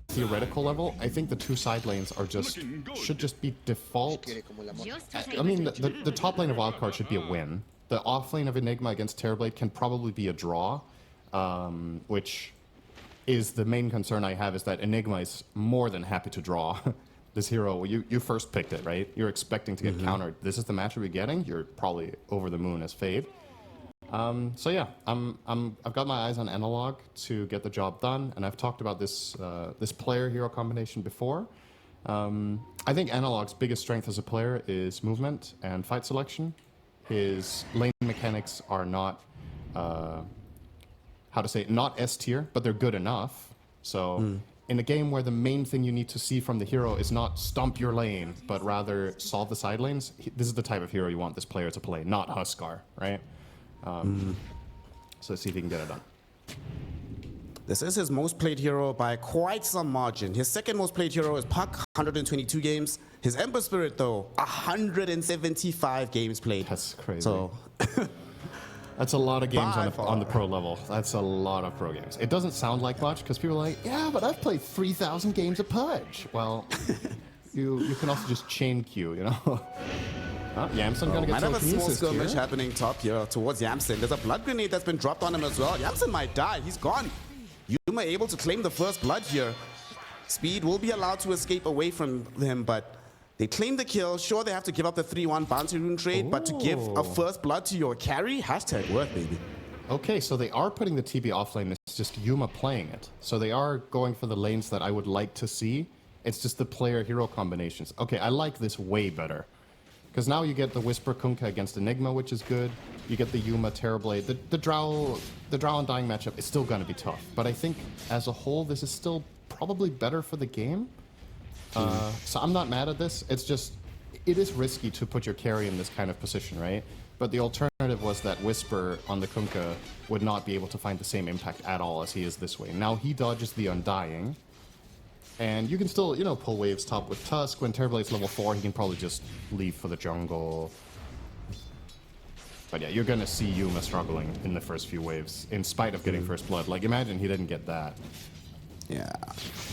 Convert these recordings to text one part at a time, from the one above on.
Theoretical level, I think the two side lanes are should just be default. I mean, the top lane of Wildcard should be a win. The off lane of Enigma against Terrorblade can probably be a draw, which is the main concern I have, is that Enigma is more than happy to draw this hero. You first picked it, right? You're expecting to get countered. This is the matchup you're getting. You're probably over the moon as Fade. So yeah, I've got my eyes on Analog to get the job done, and I've talked about this this player hero combination before. I think Analog's biggest strength as a player is movement and fight selection. His lane mechanics are not not S tier, but they're good enough. So in a game where the main thing you need to see from the hero is not stomp your lane, but rather solve the side lanes, this is the type of hero you want this player to play, not Huskar, right? So let's see if he can get it done. This is his most played hero by quite some margin. His second most played hero is Puck, 122 games. His Ember Spirit, though, 175 games played. That's crazy. So that's a lot of games on the pro level. That's a lot of pro games. It doesn't sound like much because people are like, yeah, but I've played 3,000 games of Pudge. Well, you can also just chain queue, you know? Yamsen gonna get might have a small telekinesis skirmish here. happening top here towards Yamsen. There's a blood grenade that's been dropped on him as well. Yamsen might die. He's gone. Yuma able to claim the first blood here. Speed will be allowed to escape away from him, but they claim the kill. Sure, they have to give up the 3-1 bounty rune trade, but to give a first blood to your carry, hashtag worth, baby. Okay, so they are putting the TB offlane. It's just Yuma playing it. So they are going for the lanes that I would like to see. It's just the player-hero combinations. Okay, I like this way better. Because now you get the Whisper Kunkka against Enigma, which is good. You get the Yuma Terrorblade. The Drow Undying matchup is still going to be tough. But I think, as a whole, this is still probably better for the game. So I'm not mad at this. It's just, it is risky to put your carry in this kind of position, right? But the alternative was that Whisper on the Kunkka would not be able to find the same impact at all as he is this way. Now he dodges the Undying. And you can still, you know, pull waves top with Tusk. When Terrorblade's level 4, he can probably just leave for the jungle. But yeah, you're gonna see Yuma struggling in the first few waves, in spite of getting first blood. Like, imagine he didn't get that. Yeah,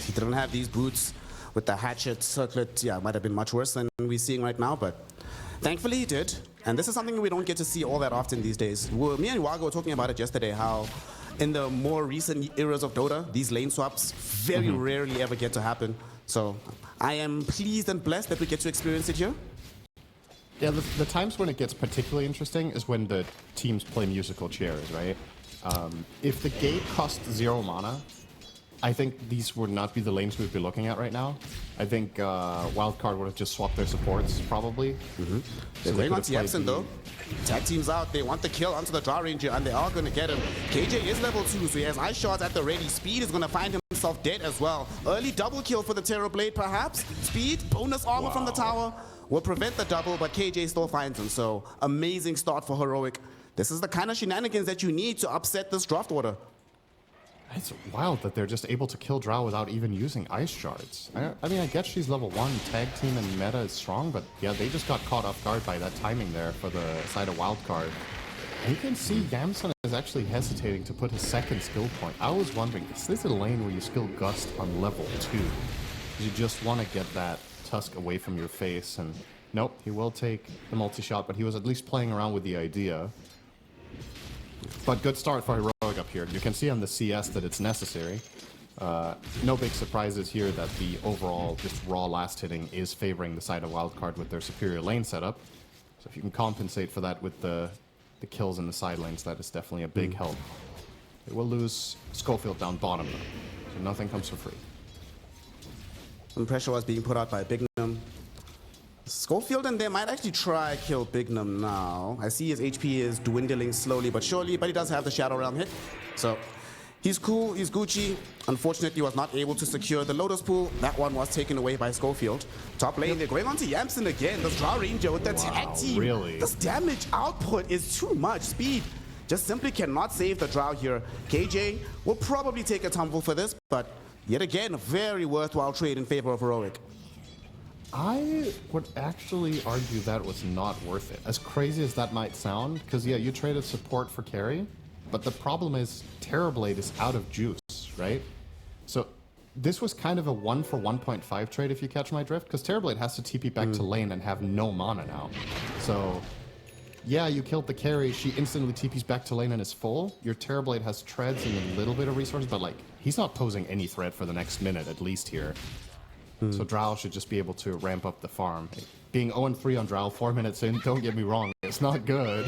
he didn't have these boots with the hatchet circlet. Yeah, it might have been much worse than we're seeing right now, but thankfully he did. And this is something we don't get to see all that often these days. Me and Wago were talking about it yesterday, how in the more recent eras of Dota, these lane swaps very rarely ever get to happen. So I am pleased and blessed that we get to experience it here. Yeah, the times when it gets particularly interesting is when the teams play musical chairs, right? If the gate costs 0 mana, I think these would not be the lanes we'd be looking at right now. I think Wildcard would have just swapped their supports, probably. They're going on to Yamsen, though. Tag teams out. They want the kill onto the Drow Ranger, and they are going to get him. KJ is level 2, so he has ice shots at the ready. Speed is going to find himself dead as well. Early double kill for the Terrorblade, perhaps. Speed, bonus armor from the tower, will prevent the double, but KJ still finds him. So, amazing start for Heroic. This is the kind of shenanigans that you need to upset this draft order. It's wild that they're just able to kill Drow without even using ice shards. I mean, I guess she's level 1, tag team and meta is strong, but yeah, they just got caught off guard by that timing there for the side of Wildcard. And you can see Yamsen is actually hesitating to put his second skill point. I was wondering, is this a lane where you skill Gust on level 2? You just want to get that Tusk away from your face, and nope, he will take the multi-shot, but he was at least playing around with the idea. But good start for Heroic up here. You can see on the CS that it's necessary. No big surprises here that the overall just raw last hitting is favoring the side of Wildcard with their superior lane setup. So if you can compensate for that with the kills in the side lanes, that is definitely a big help. They will lose Schofield down bottom though, so nothing comes for free. Some pressure was being put out by Bignum. Schofield and they might actually try kill Bignum now. I see his HP is dwindling slowly but surely, but he does have the Shadow Realm hit. So he's cool, he's Gucci. Unfortunately, was not able to secure the Lotus Pool. That one was taken away by Schofield. Top lane, they're going on to Yamsen again. The Drow Ranger with the tag team. Really? This damage output is too much. Speed just simply cannot save the Drow here. KJ will probably take a tumble for this, but yet again, a very worthwhile trade in favor of Heroic. I would actually argue that was not worth it. As crazy as that might sound, because yeah, you traded support for carry, but the problem is Terrorblade is out of juice, right? So this was kind of a 1 for 1.5 trade, if you catch my drift, because Terrorblade has to TP back to lane and have no mana now. So yeah, you killed the carry, she instantly TPs back to lane and is full. Your Terrorblade has treads and a little bit of resources, but like, he's not posing any threat for the next minute, at least here. So Drow should just be able to ramp up the farm. Being 0-3 on Drow 4 minutes in, don't get me wrong, it's not good.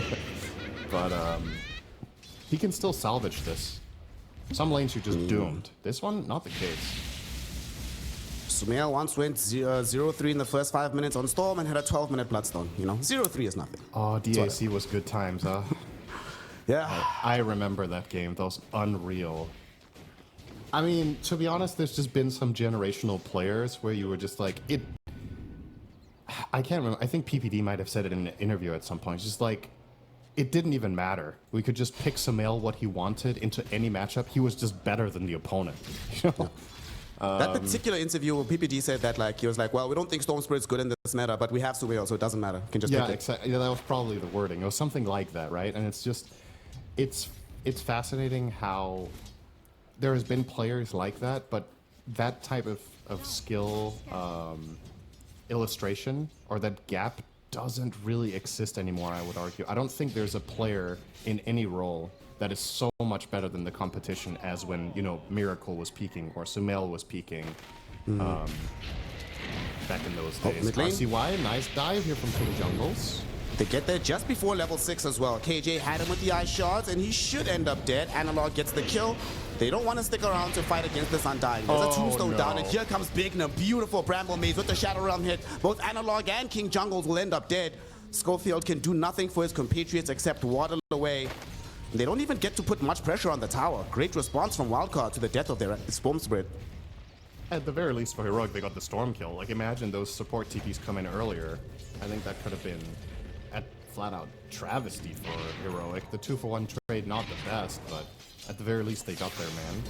But he can still salvage this. Some lanes you're just doomed. This one, not the case. Sumail once went 0-3 in the first 5 minutes on Storm and had a 12-minute Bloodstone. You know, 0-3 is nothing. Oh, DAC was good times, huh? Yeah. I remember that game. That was unreal. I mean, to be honest, there's just been some generational players where you were just like, I can't remember. I think PPD might have said it in an interview at some point. It's just like, it didn't even matter. We could just pick Sumail what he wanted into any matchup. He was just better than the opponent. You know? That particular interview where PPD said that, like, he was like, well, we don't think Storm Spirit's good in this meta, but we have Sumail, so it doesn't matter. You can just pick it. Exactly. Yeah, that was probably the wording. It was something like that, right? And it's just, it's fascinating how there has been players like that, but that type of skill illustration or that gap doesn't really exist anymore, I would argue. I don't think there's a player in any role that is so much better than the competition as when, you know, Miracle was peaking or Sumail was peaking back in those days. RCY, nice dive here from King Jungles. They get there just before level 6 as well. KJ had him with the ice shards, and he should end up dead. Analog gets the kill. They don't want to stick around to fight against this Undying. There's a tombstone down, and here comes Bigna. Beautiful Bramble Maze with the Shadow Realm hit. Both Analog and King Jungles will end up dead. Schofield can do nothing for his compatriots except waddle away. They don't even get to put much pressure on the tower. Great response from Wildcard to the death of their Storm Spirit. At the very least for Heroic, they got the Storm kill. Like, imagine those support TPs come in earlier. I think that could have been a flat-out travesty for Heroic. The 2-for-1 trade, not the best, but at the very least, they got their man.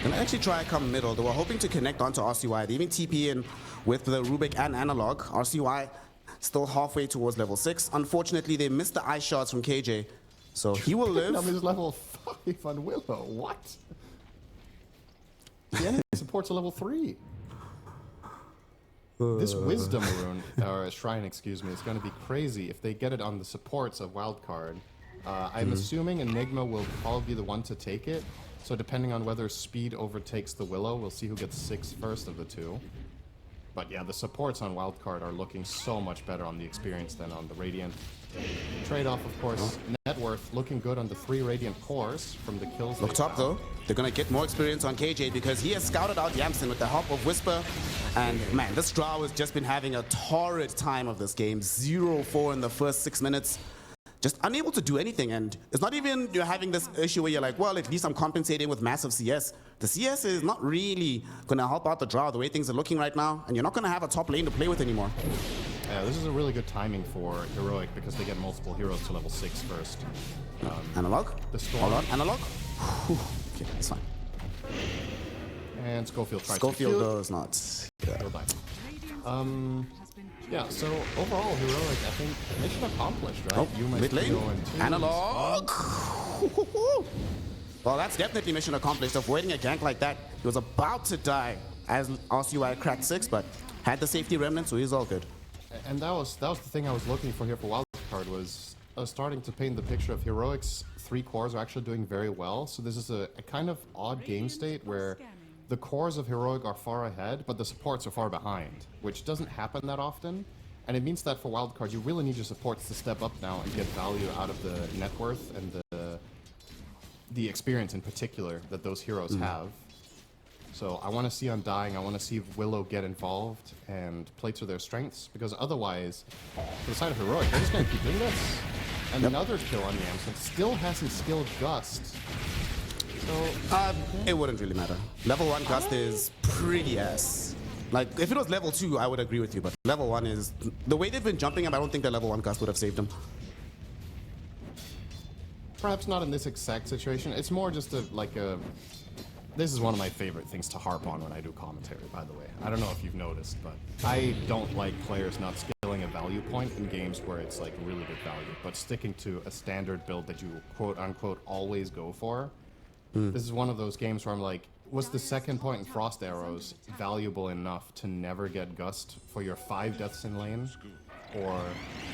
And actually try to come middle. They were hoping to connect onto RCY. They even TP in with the Rubik and Analog. RCY still halfway towards level 6. Unfortunately, they missed the ice shots from KJ. So he will live. He's level 5 on Willow. What? The enemy supports a level 3. This Wisdom Rune, or Shrine, excuse me, is going to be crazy if they get it on the supports of Wildcard. I'm assuming Enigma will probably be the one to take it. So depending on whether speed overtakes the Willow, we'll see who gets 6 first of the two. But yeah, the supports on Wildcard are looking so much better on the experience than on the Radiant. Trade-off, of course, net worth looking good on the 3 Radiant cores from the kills. Look top though. They're gonna get more experience on KJ because he has scouted out Yamsen with the help of Whisper. And man, this Drow has just been having a torrid time of this game. 0-4 in the first 6 minutes. Just unable to do anything, and it's not even you're having this issue where you're like, well, at least I'm compensating with massive CS. The CS is not really going to help out the Drow the way things are looking right now, and you're not going to have a top lane to play with anymore. Yeah, this is a really good timing for Heroic because they get multiple heroes to level 6 first. Analog? The Storm. Hold on, Analog? Okay, that's fine. And Schofield tries Schofield to though is not. He'll die. Yeah, so overall, Heroic, I think, mission accomplished, right? Oh, mid lane, Analog. Well, that's definitely mission accomplished. Avoiding a gank like that, he was about to die as RCY cracked 6, but had the safety remnant, so he's all good. And that was the thing I was looking for here for Wildcard, was starting to paint the picture of Heroic's 3 cores are actually doing very well. So this is a kind of odd game state where the cores of Heroic are far ahead, but the supports are far behind, which doesn't happen that often. And it means that for Wildcard, you really need your supports to step up now and get value out of the net worth and the experience in particular that those heroes have. So I want to see Undying, I want to see Willow get involved and play to their strengths, because otherwise, for the side of Heroic, they're just going to keep doing this. And another kill on Yamsen still hasn't skilled Gust. So, it wouldn't really matter. Level 1 Gust is pretty ass. Like, if it was level 2, I would agree with you, but level 1 is... The way they've been jumping him, I don't think that level 1 Gust would have saved him. Perhaps not in this exact situation. It's more just this is one of my favorite things to harp on when I do commentary, by the way. I don't know if you've noticed, but I don't like players not skilling a value point in games where it's like really good value, but sticking to a standard build that you quote unquote always go for. This is one of those games where I'm like, was the second point in Frost Arrows valuable enough to never get Gust for your 5 deaths in lane? Or,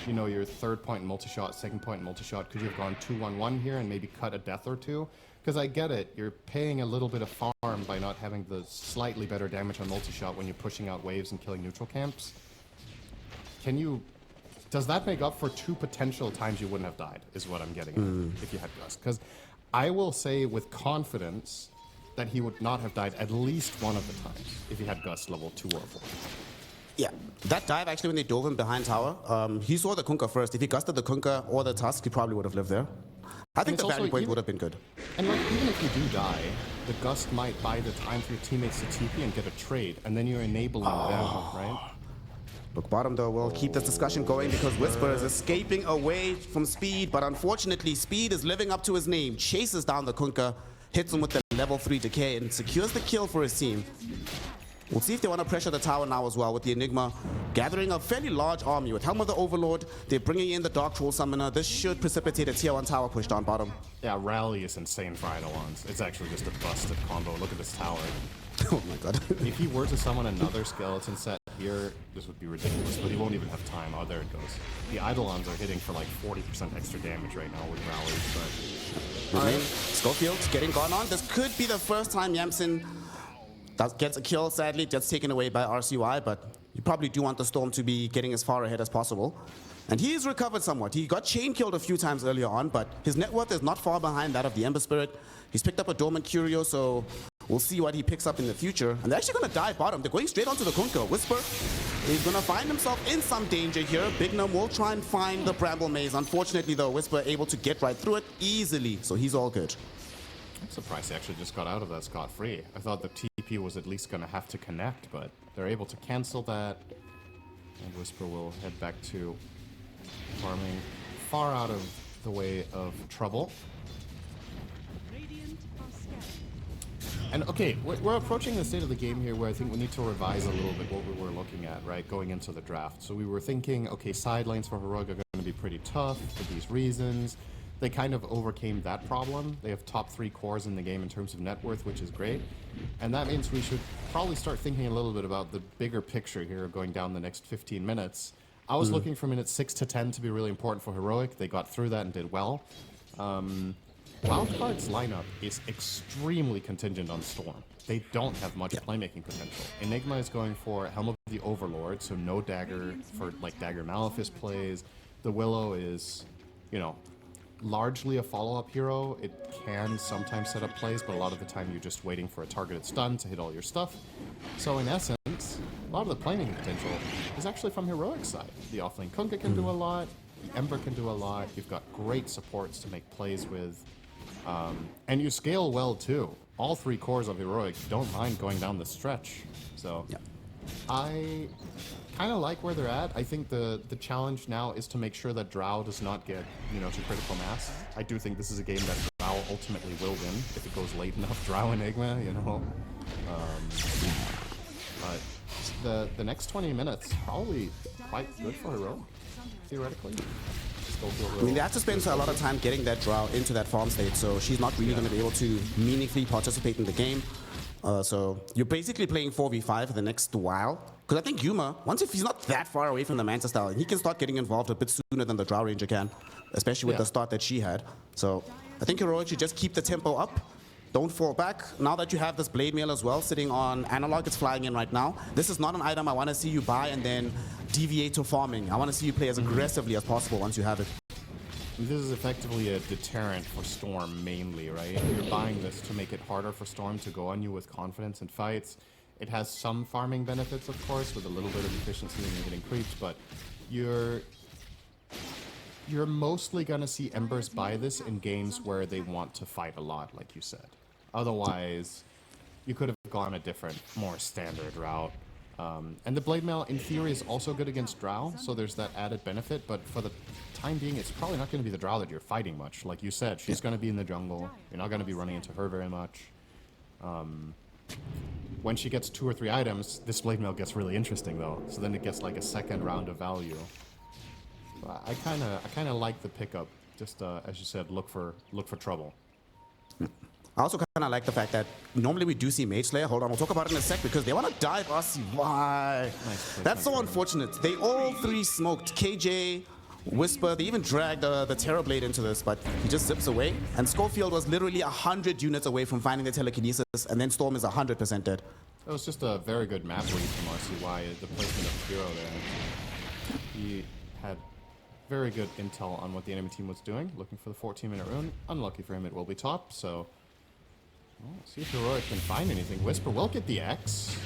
you know, your third point in multi-shot, second point in multi-shot, could you have gone 2-1-1 here and maybe cut a death or two? Because I get it, you're paying a little bit of farm by not having the slightly better damage on multi-shot when you're pushing out waves and killing neutral camps. Does that make up for 2 potential times you wouldn't have died, is what I'm getting at, if you had Gust? Because I will say with confidence that he would not have died at least one of the times if he had Gust level 2 or 4. Yeah, that dive actually when they dove him behind tower, he saw the Kunkka first. If he gusted the Kunkka or the Tusk, he probably would have lived there. I think the value point would have been good. And like, even if you do die, the Gust might buy the time for your teammates to TP and get a trade, and then you're enabling them, right? Look, bottom though, we'll keep this discussion going because Whisper is escaping away from Speed, but unfortunately Speed is living up to his name, chases down the Kunkka, hits him with the level 3 decay, and secures the kill for his team. We'll see if they want to pressure the tower now as well with the Enigma gathering a fairly large army. With Helm of the Overlord, they're bringing in the Dark Troll Summoner. This should precipitate a tier 1 tower push down bottom. Yeah, Rally is insane for Eidolons. It's actually just a busted combo. Look at this tower. Oh my god. If he were to summon another skeleton set here, this would be ridiculous, but he won't even have time. Oh, there it goes. The Eidolons are hitting for like 40% extra damage right now with Rally, but... Alright, Schofield getting gone on. This could be the first time Yamsen gets a kill, sadly, gets taken away by RCY, but you probably do want the Storm to be getting as far ahead as possible. And he's recovered somewhat. He got chain killed a few times earlier on, but his net worth is not far behind that of the Ember Spirit. He's picked up a Dormant Curio, so we'll see what he picks up in the future. And they're actually going to dive bottom. They're going straight onto the Kunkka. Whisper is going to find himself in some danger here. Bignum will try and find the Bramble Maze. Unfortunately, though, Whisper able to get right through it easily, so he's all good. I'm surprised he actually just got out of that scot-free. I thought the TP was at least going to have to connect, but they're able to cancel that. And Whisper will head back to farming far out of the way of trouble. And okay, we're approaching the state of the game here where I think we need to revise a little bit what we were looking at, right, going into the draft. So we were thinking, okay, side lanes for Heroic are going to be pretty tough for these reasons. They kind of overcame that problem. They have top 3 cores in the game in terms of net worth, which is great. And that means we should probably start thinking a little bit about the bigger picture here going down the next 15 minutes. I was looking for minutes 6 to 10 to be really important for Heroic. They got through that and did well. Wildcard's lineup is extremely contingent on Storm. They don't have much playmaking potential. Enigma is going for Helm of the Overlord, so no dagger for like Dagger Malefice plays. The Willow is, you know, largely a follow-up hero. It can sometimes set up plays, but a lot of the time you're just waiting for a targeted stun to hit all your stuff. So in essence, a lot of the playmaking potential is actually from Heroic's side. The offlane Kunkka can do a lot, the Ember can do a lot, you've got great supports to make plays with, and you scale well too. All 3 cores of Heroic don't mind going down the stretch. So I kind of like where they're at. I think the challenge now is to make sure that Drow does not get, you know, to critical mass. I do think this is a game that Drow ultimately will win if it goes late enough. Drow Enigma, you know. But the next 20 minutes probably quite good for Heroic, theoretically. I mean, they have to spend a lot of time getting that Drow into that farm state, so she's not really going to be able to meaningfully participate in the game. So you're basically playing 4v5 for the next while. Because I think Yuma, once if he's not that far away from the Manta style, he can start getting involved a bit sooner than the Drow Ranger can, especially with the start that she had. So I think Heroic should just keep the tempo up. Don't fall back. Now that you have this Blade Mail as well sitting on Analog, it's flying in right now. This is not an item I want to see you buy and then deviate to farming. I want to see you play as aggressively as possible once you have it. This is effectively a deterrent for Storm mainly, right? You're buying this to make it harder for Storm to go on you with confidence in fights. It has some farming benefits, of course, with a little bit of efficiency when you're hitting creeps, but you're mostly going to see Embers buy this in games where they want to fight a lot, like you said. Otherwise, you could have gone a different, more standard route. And the Blade Mail, in theory, is also good against Drow, so there's that added benefit, but for the time being, it's probably not going to be the Drow that you're fighting much. Like you said, she's going to be in the jungle. You're not going to be running into her very much. When she gets 2 or 3 items, this Blade Mail gets really interesting, though. So then it gets like a second round of value. I kind of like the pickup. Just as you said, look for trouble. I also kind of like the fact that normally we do see Mage Slayer. Hold on, we'll talk about it in a sec because they want to dive RCY. That's so unfortunate. They all three smoked. KJ, Whisper, they even dragged the Terrorblade into this, but he just zips away. And Schofield was literally 100 units away from finding the telekinesis, and then Storm is 100% dead. It was just a very good map read from RCY, the placement of Hero there. He had very good intel on what the enemy team was doing, looking for the 14-minute rune. Unlucky for him, it will be top, so... Well, see if Heroic can find anything. Whisper will get the X.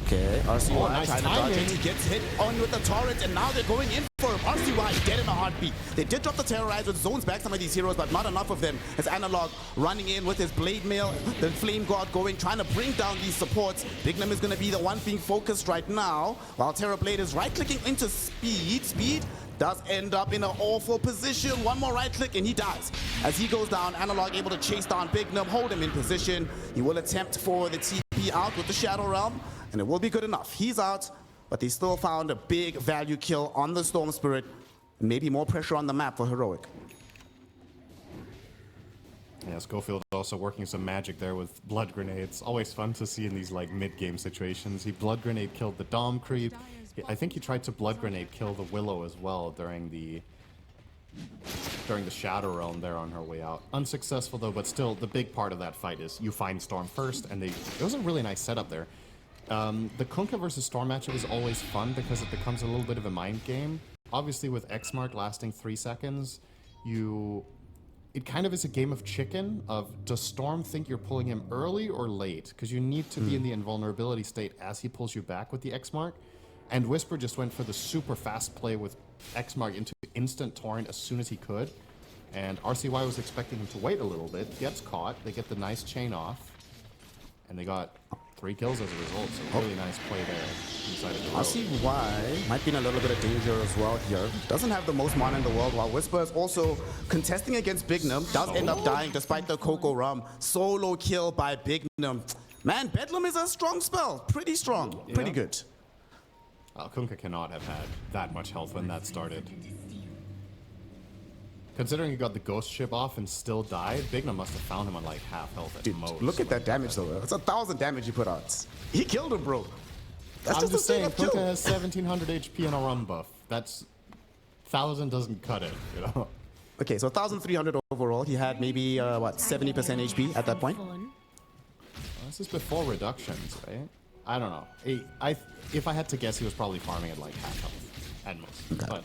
Okay, RCY nice trying to dodge it. timing. He gets hit on with the turret, and now they're going in for him. RCY dead in a heartbeat. They did drop the Terrorize, which zones back some of these heroes, but not enough of them. As Analog running in with his Blade Mail, the Flame Guard going, trying to bring down these supports. Bignum is going to be the one being focused right now, while Terrorblade is right-clicking into Speed. Speed does end up in an awful position. One more right click and he dies. As he goes down, Analog able to chase down Bignum, hold him in position. He will attempt for the TP out with the Shadow Realm, and it will be good enough. He's out, but they still found a big value kill on the Storm Spirit. Maybe more pressure on the map for Heroic. Yeah, Schofield also working some magic there with Blood Grenades. Always fun to see in these like mid-game situations. He Blood Grenade killed the Dom creep. I think he tried to Blood Grenade kill the Willow as well during the Shadow Realm there on her way out. Unsuccessful though, but still the big part of that fight is you find Storm first, and it was a really nice setup there. The Kunkka versus Storm matchup is always fun because it becomes a little bit of a mind game. Obviously with X mark lasting 3 seconds, it kind of is a game of chicken of does Storm think you're pulling him early or late? Because you need to be in the invulnerability state as he pulls you back with the X mark. And Whisper just went for the super fast play with X mark into instant torrent as soon as he could. And RCY was expecting him to wait a little bit, gets caught, they get the nice chain off, and they got 3 kills as a result, so really nice play there inside of the road. RCY might be in a little bit of danger as well here. Doesn't have the most mana in the world, while Whisper is also contesting against Bignum. Does end up dying despite the Coco Rum. Solo kill by Bignum. Man, Bedlam is a strong spell. Pretty strong. Pretty good. Kunkka cannot have had that much health when that started. Considering he got the ghost ship off and still died, Bignum must have found him on like half health at most. Look at that damage though. It's 1,000 damage he put out. He killed him, bro. That's I'm just saying, kill. Kunkka has 1700 HP and a run buff. That's 1,000 doesn't cut it, you know. Okay, so 1,300 overall. He had maybe what 70% HP at that point. This is before reductions, right? I don't know. If I had to guess, he was probably farming at like half health at most. Okay. But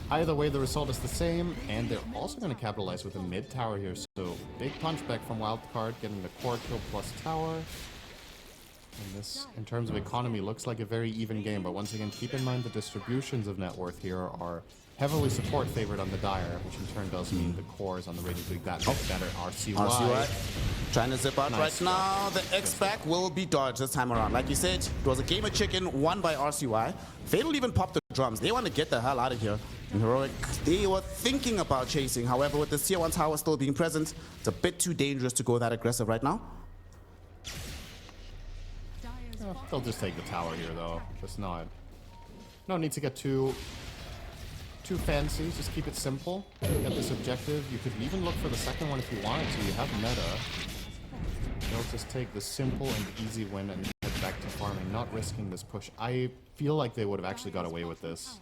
either way, the result is the same, and they're also going to capitalize with a mid tower here. So big punchback from Wildcard, getting the core kill plus tower. And this, in terms of economy, looks like a very even game. But once again, keep in mind the distributions of net worth here are heavily support favored on the Dire, which in turn does mean the cores on the Radiant League that much better. RCY trying to zip out right now. The X-Back will be dodged this time around. Like you said, it was a game of chicken won by RCY. Fatal even popped the drums. They want to get the hell out of here. And Heroic, they were thinking about chasing. However, with the Tier 1 tower still being present, it's a bit too dangerous to go that aggressive right now. They'll just take the tower here, though. Just not. No need to get too fancy. Just keep it simple. Get this objective. You could even look for the second one if you wanted to. You have meta. They'll just take the simple and easy win and head back to farming, not risking this push. I feel like they would have actually got away with this.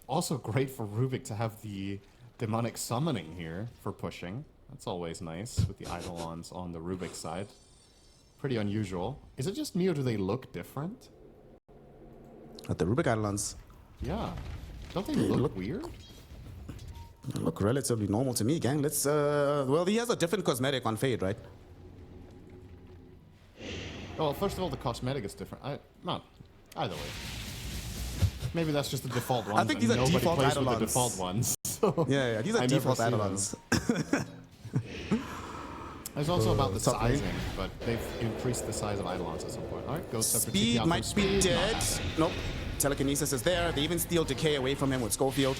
Also great for Rubik to have the demonic summoning here for pushing. That's always nice with the Eidolons on the Rubik side. Pretty unusual. Is it just me or do they look different? At the Rubik Eidolons? Yeah. Don't they look weird? They look relatively normal to me, gang. Let's, well, he has a different cosmetic on Fade, right? Well, first of all, the cosmetic is different. Not either way. Maybe that's just the default ones. I think these are nobody default plays Eidolons. with the default ones. So yeah, these are default Eidolons. There's also about the sizing, but they've increased the size of Eidolons at some point. All right, Ghost Scepter Speed might be dead. Nope. Telekinesis is there. They even steal Decay away from him with Schofield.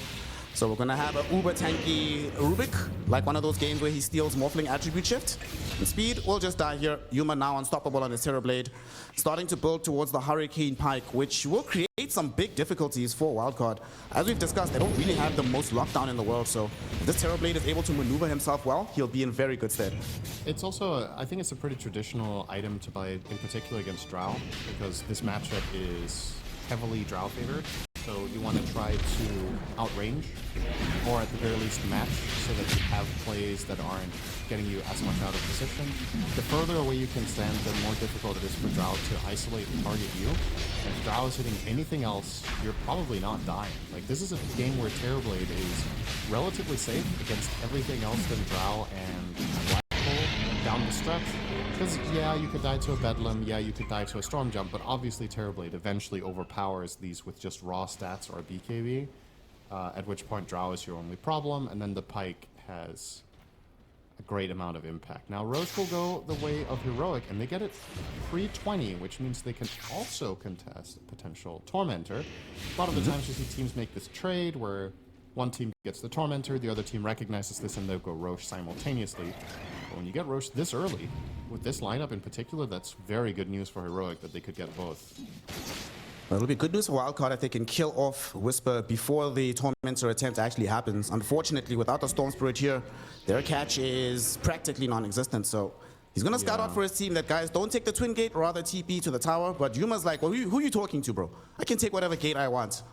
So we're gonna have a uber tanky Rubik, like one of those games where he steals Morphling attribute shift. And speed will just die here. Yuma now unstoppable on his Terrorblade, starting to build towards the Hurricane Pike, which will create some big difficulties for Wildcard. As we've discussed, they don't really have the most lockdown in the world, so if this Terrorblade is able to maneuver himself well, he'll be in very good stead. It's also, I think it's a pretty traditional item to play, in particular against Drow, because this matchup is heavily Drow favored. So you want to try to outrange, or at the very least match, so that you have plays that aren't getting you as much out of position. The further away you can stand, the more difficult it is for Drow to isolate and target you. And if Drow is hitting anything else, you're probably not dying. Like, this is a game where Terrorblade is relatively safe against everything else than Drow and Black Hole down the stretch. Because, yeah, you could die to a Bedlam, yeah, you could die to a Storm Jump, but obviously Terrorblade eventually overpowers these with just raw stats or a BKB, at which point Drow is your only problem, and then the Pike has a great amount of impact. Now, Roche will go the way of Heroic, and they get it free 20, which means they can also contest a potential Tormentor. A lot of the times you see teams make this trade where one team gets the Tormentor, the other team recognizes this, and they'll go Roche simultaneously. But when you get Roche this early, with this lineup in particular, that's very good news for Heroic that they could get both. Well, it'll be good news for Wildcard if they can kill off Whisper before the Tormentor attempt actually happens. Unfortunately, without the Storm Spirit here, their catch is practically non-existent. So he's going to scout out for his team that, guys, don't take the Twin Gate, rather TP to the tower. But Yuma's like, well, who are you talking to, bro? I can take whatever gate I want.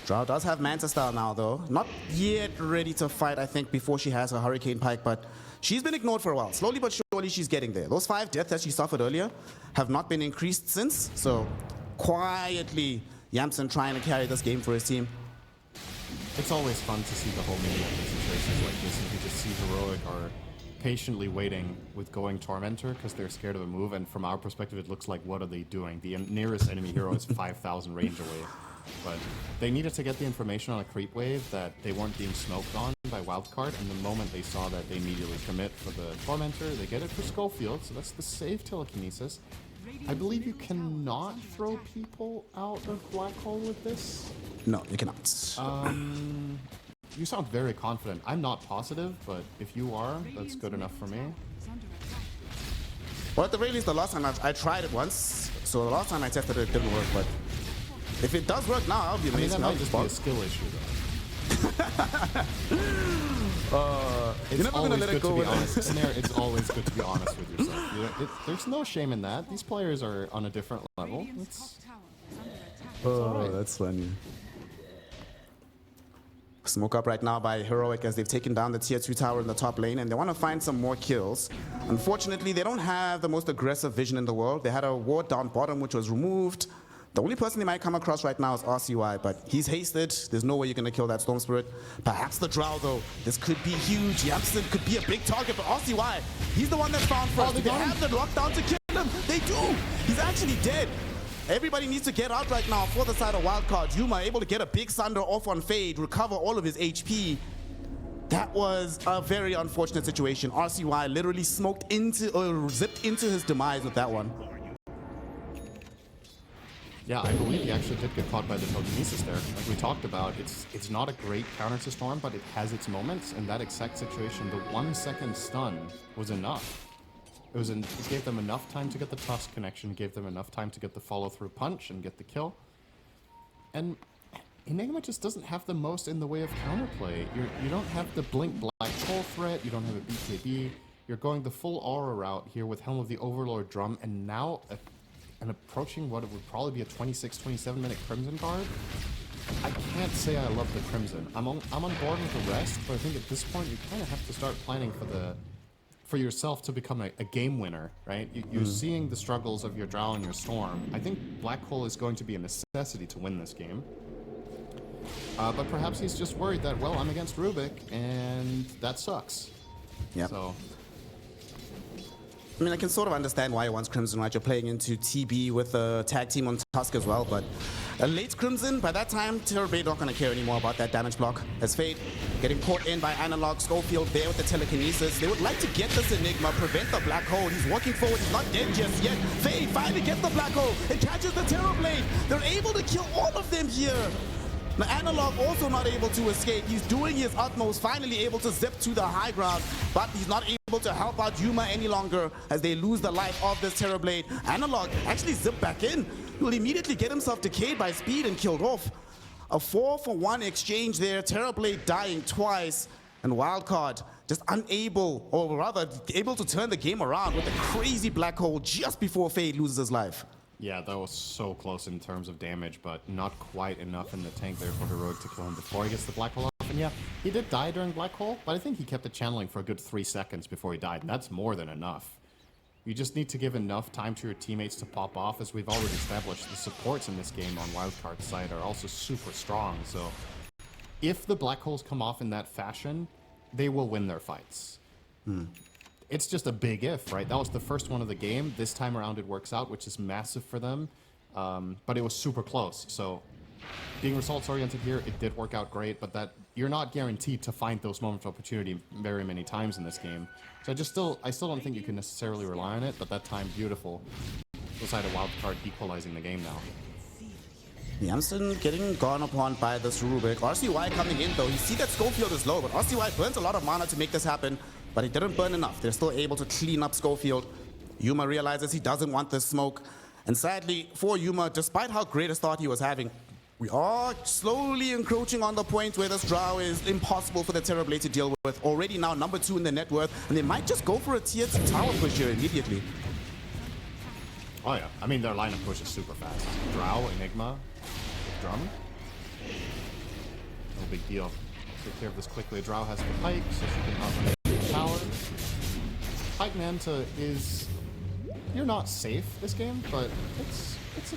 Drow does have Manta Style now, though. Not yet ready to fight, I think, before she has her Hurricane Pike, but she's been ignored for a while. Slowly but surely, she's getting there. Those 5 deaths that she suffered earlier have not been increased since, so quietly, Yamsen trying to carry this game for his team. It's always fun to see the whole media in situations like this, and you just see Heroic are patiently waiting with going Tormentor because they're scared of a move, and from our perspective, it looks like, what are they doing? The nearest enemy hero is 5,000 range away. But they needed to get the information on a creep wave that they weren't being smoked on by Wildcard, and the moment they saw that, they immediately commit for the Tormentor. They get it for Skullfield, so that's the safe telekinesis. I believe you cannot throw people out of Black Hole with this? No, you cannot. You sound very confident. I'm not positive, but if you are, that's good enough for me. Well, at the very least, the last time I tried it once, so the last time I tested it, it didn't work, but if it does work now, I'll be amazing. I mean, that might just be a skill issue, though. You're never gonna let it go with Snare, it's always good to be honest with yourself. There's no shame in that. These players are on a different level. It's right. That's funny. Smoke up right now by Heroic as they've taken down the tier 2 tower in the top lane, and they want to find some more kills. Unfortunately, they don't have the most aggressive vision in the world. They had a ward down bottom, which was removed. The only person they might come across right now is RCY, but he's hasted. There's no way you're going to kill that Storm Spirit. Perhaps the Drow, though. This could be huge. Yamsen could be a big target, but RCY, he's the one that's found first. They have the lockdown to kill him. They do. He's actually dead. Everybody needs to get out right now for the side of Wildcard. Yuma able to get a big Sunder off on Fade, recover all of his HP. That was a very unfortunate situation. RCY literally smoked into, or zipped into his demise with that one. Yeah, I believe he actually did get caught by the telekinesis there. Like we talked about, it's not a great counter to Storm, but it has its moments. In that exact situation, the 1 second stun was enough. It gave them enough time to get the Tusk connection, gave them enough time to get the follow-through punch and get the kill. And Enigma just doesn't have the most in the way of counterplay. You don't have the Blink Black Hole threat, you don't have a BKB. You're going the full aura route here with Helm of the Overlord Drum, and now and approaching what would probably be a 26-27 minute Crimson Guard. I can't say I love the Crimson. I'm on board with the rest, but I think at this point you kind of have to start planning for yourself to become a game winner, right? You're seeing the struggles of your Drow and your Storm. I think Black Hole is going to be a necessity to win this game. But perhaps he's just worried that, well, I'm against Rubik, and that sucks. Yeah. So I mean, I can sort of understand why he wants Crimson, right? You're playing into TB with a tag team on Tusk as well, but A late Crimson, by that time, Terrorblade not going to care anymore about that damage block. As Fade getting caught in by Analog, Schofield there with the telekinesis. They would like to get this Enigma, prevent the black hole. He's walking forward, he's not dead just yet. Fade finally gets the black hole and catches the Terrorblade. They're able to kill all of them here. Now Analog also not able to escape. He's doing his utmost, finally able to zip to the high ground, but he's not able to help out Yuma any longer as they lose the life of this Terrorblade. Analog actually zipped back in. He will immediately get himself decayed by speed and killed off. A 4-for-1 exchange there. Terrorblade dying twice, and Wildcard just unable, or rather able to turn the game around with a crazy black hole just before Fade loses his life. Yeah, that was so close in terms of damage, but not quite enough in the tank there for Heroic to kill him before he gets the black hole off. And yeah, he did die during black hole, but I think he kept it channeling for a good 3 seconds before he died, and that's more than enough. You just need to give enough time to your teammates to pop off. As we've already established, the supports in this game on Wildcard's side are also super strong, so if the black holes come off in that fashion, they will win their fights. It's just a big if, right? That was the first one of the game. This time around it works out, which is massive for them, but it was super close. So being results oriented here, it did work out great, but that you're not guaranteed to find those moments of opportunity very many times in this game. So I still don't think you can necessarily rely on it, but that time, beautiful. Beside a Wildcard equalizing the game now. Janssen getting gone upon by this Rubik. RCY coming in though. You see that Schofield is low, but RCY burns a lot of mana to make this happen, but he didn't burn enough. They're still able to clean up Schofield. Yuma realizes he doesn't want this smoke. And sadly for Yuma, despite how great a start he was having, we are slowly encroaching on the point where this Drow is impossible for the Terrorblade to deal with. Already now number 2 in the net worth, and they might just go for a tier 2 tower push here immediately. Oh yeah, I mean their lineup push is super fast. Drow, Enigma, Drum. No big deal. Take care of this quickly. Drow has the Pike, so she can outrun the tower. Pike Manta is... You're not safe this game, but it's a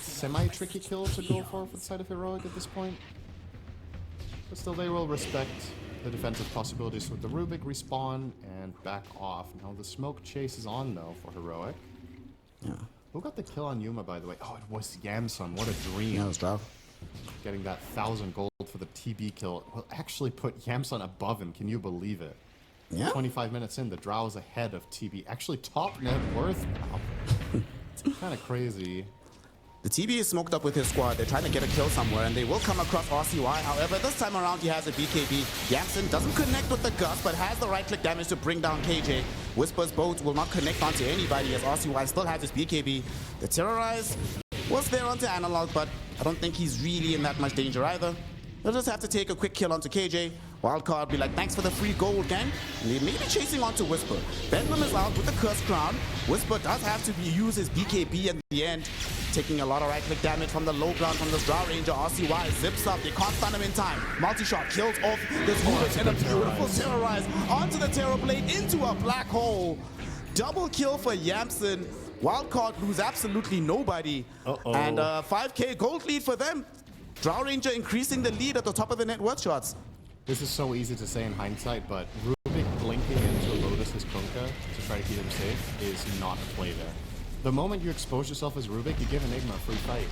semi-tricky kill to go for the side of Heroic at this point. But still, they will respect the defensive possibilities with the Rubik respawn and back off. Now the smoke chase is on though for Heroic. Yeah. Who got the kill on Yuma, by the way? Oh, it was Yamsun. What a dream. Yeah, it was Drow. Getting that 1,000 gold for the TB kill will actually put Yamsun above him. Can you believe it? Yeah. 25 minutes in, the Drow is ahead of TB. Actually, top net worth now. It's kind of crazy. The TB is smoked up with his squad. They're trying to get a kill somewhere, and they will come across RCY. However, this time around, he has a BKB. Janssen doesn't connect with the Gust, but has the right-click damage to bring down KJ. Whisper's boat will not connect onto anybody, as RCY still has his BKB. The Terrorize was there onto Analog, but I don't think he's really in that much danger either. They'll just have to take a quick kill onto KJ. Wildcard be like, thanks for the free gold, gang. And they may be chasing onto Whisper. Bedlam is out with the Curse Crown. Whisper does have to use his BKB at the end. Taking a lot of right-click damage from the low ground from this Drow Ranger. RCY zips up. They can't stun him in time. Multi-shot kills off this Rubik and a beautiful Terrorize onto the Terrorblade into a black hole. Double kill for Yamsun. Wildcard lose absolutely nobody. And 5k gold lead for them. Drow Ranger increasing the lead at the top of the net worth shots. This is so easy to say in hindsight, but Rubik blinking into Lotus's Kunkka to try to keep him safe is not a play there. The moment you expose yourself as Rubik, you give Enigma a free fight.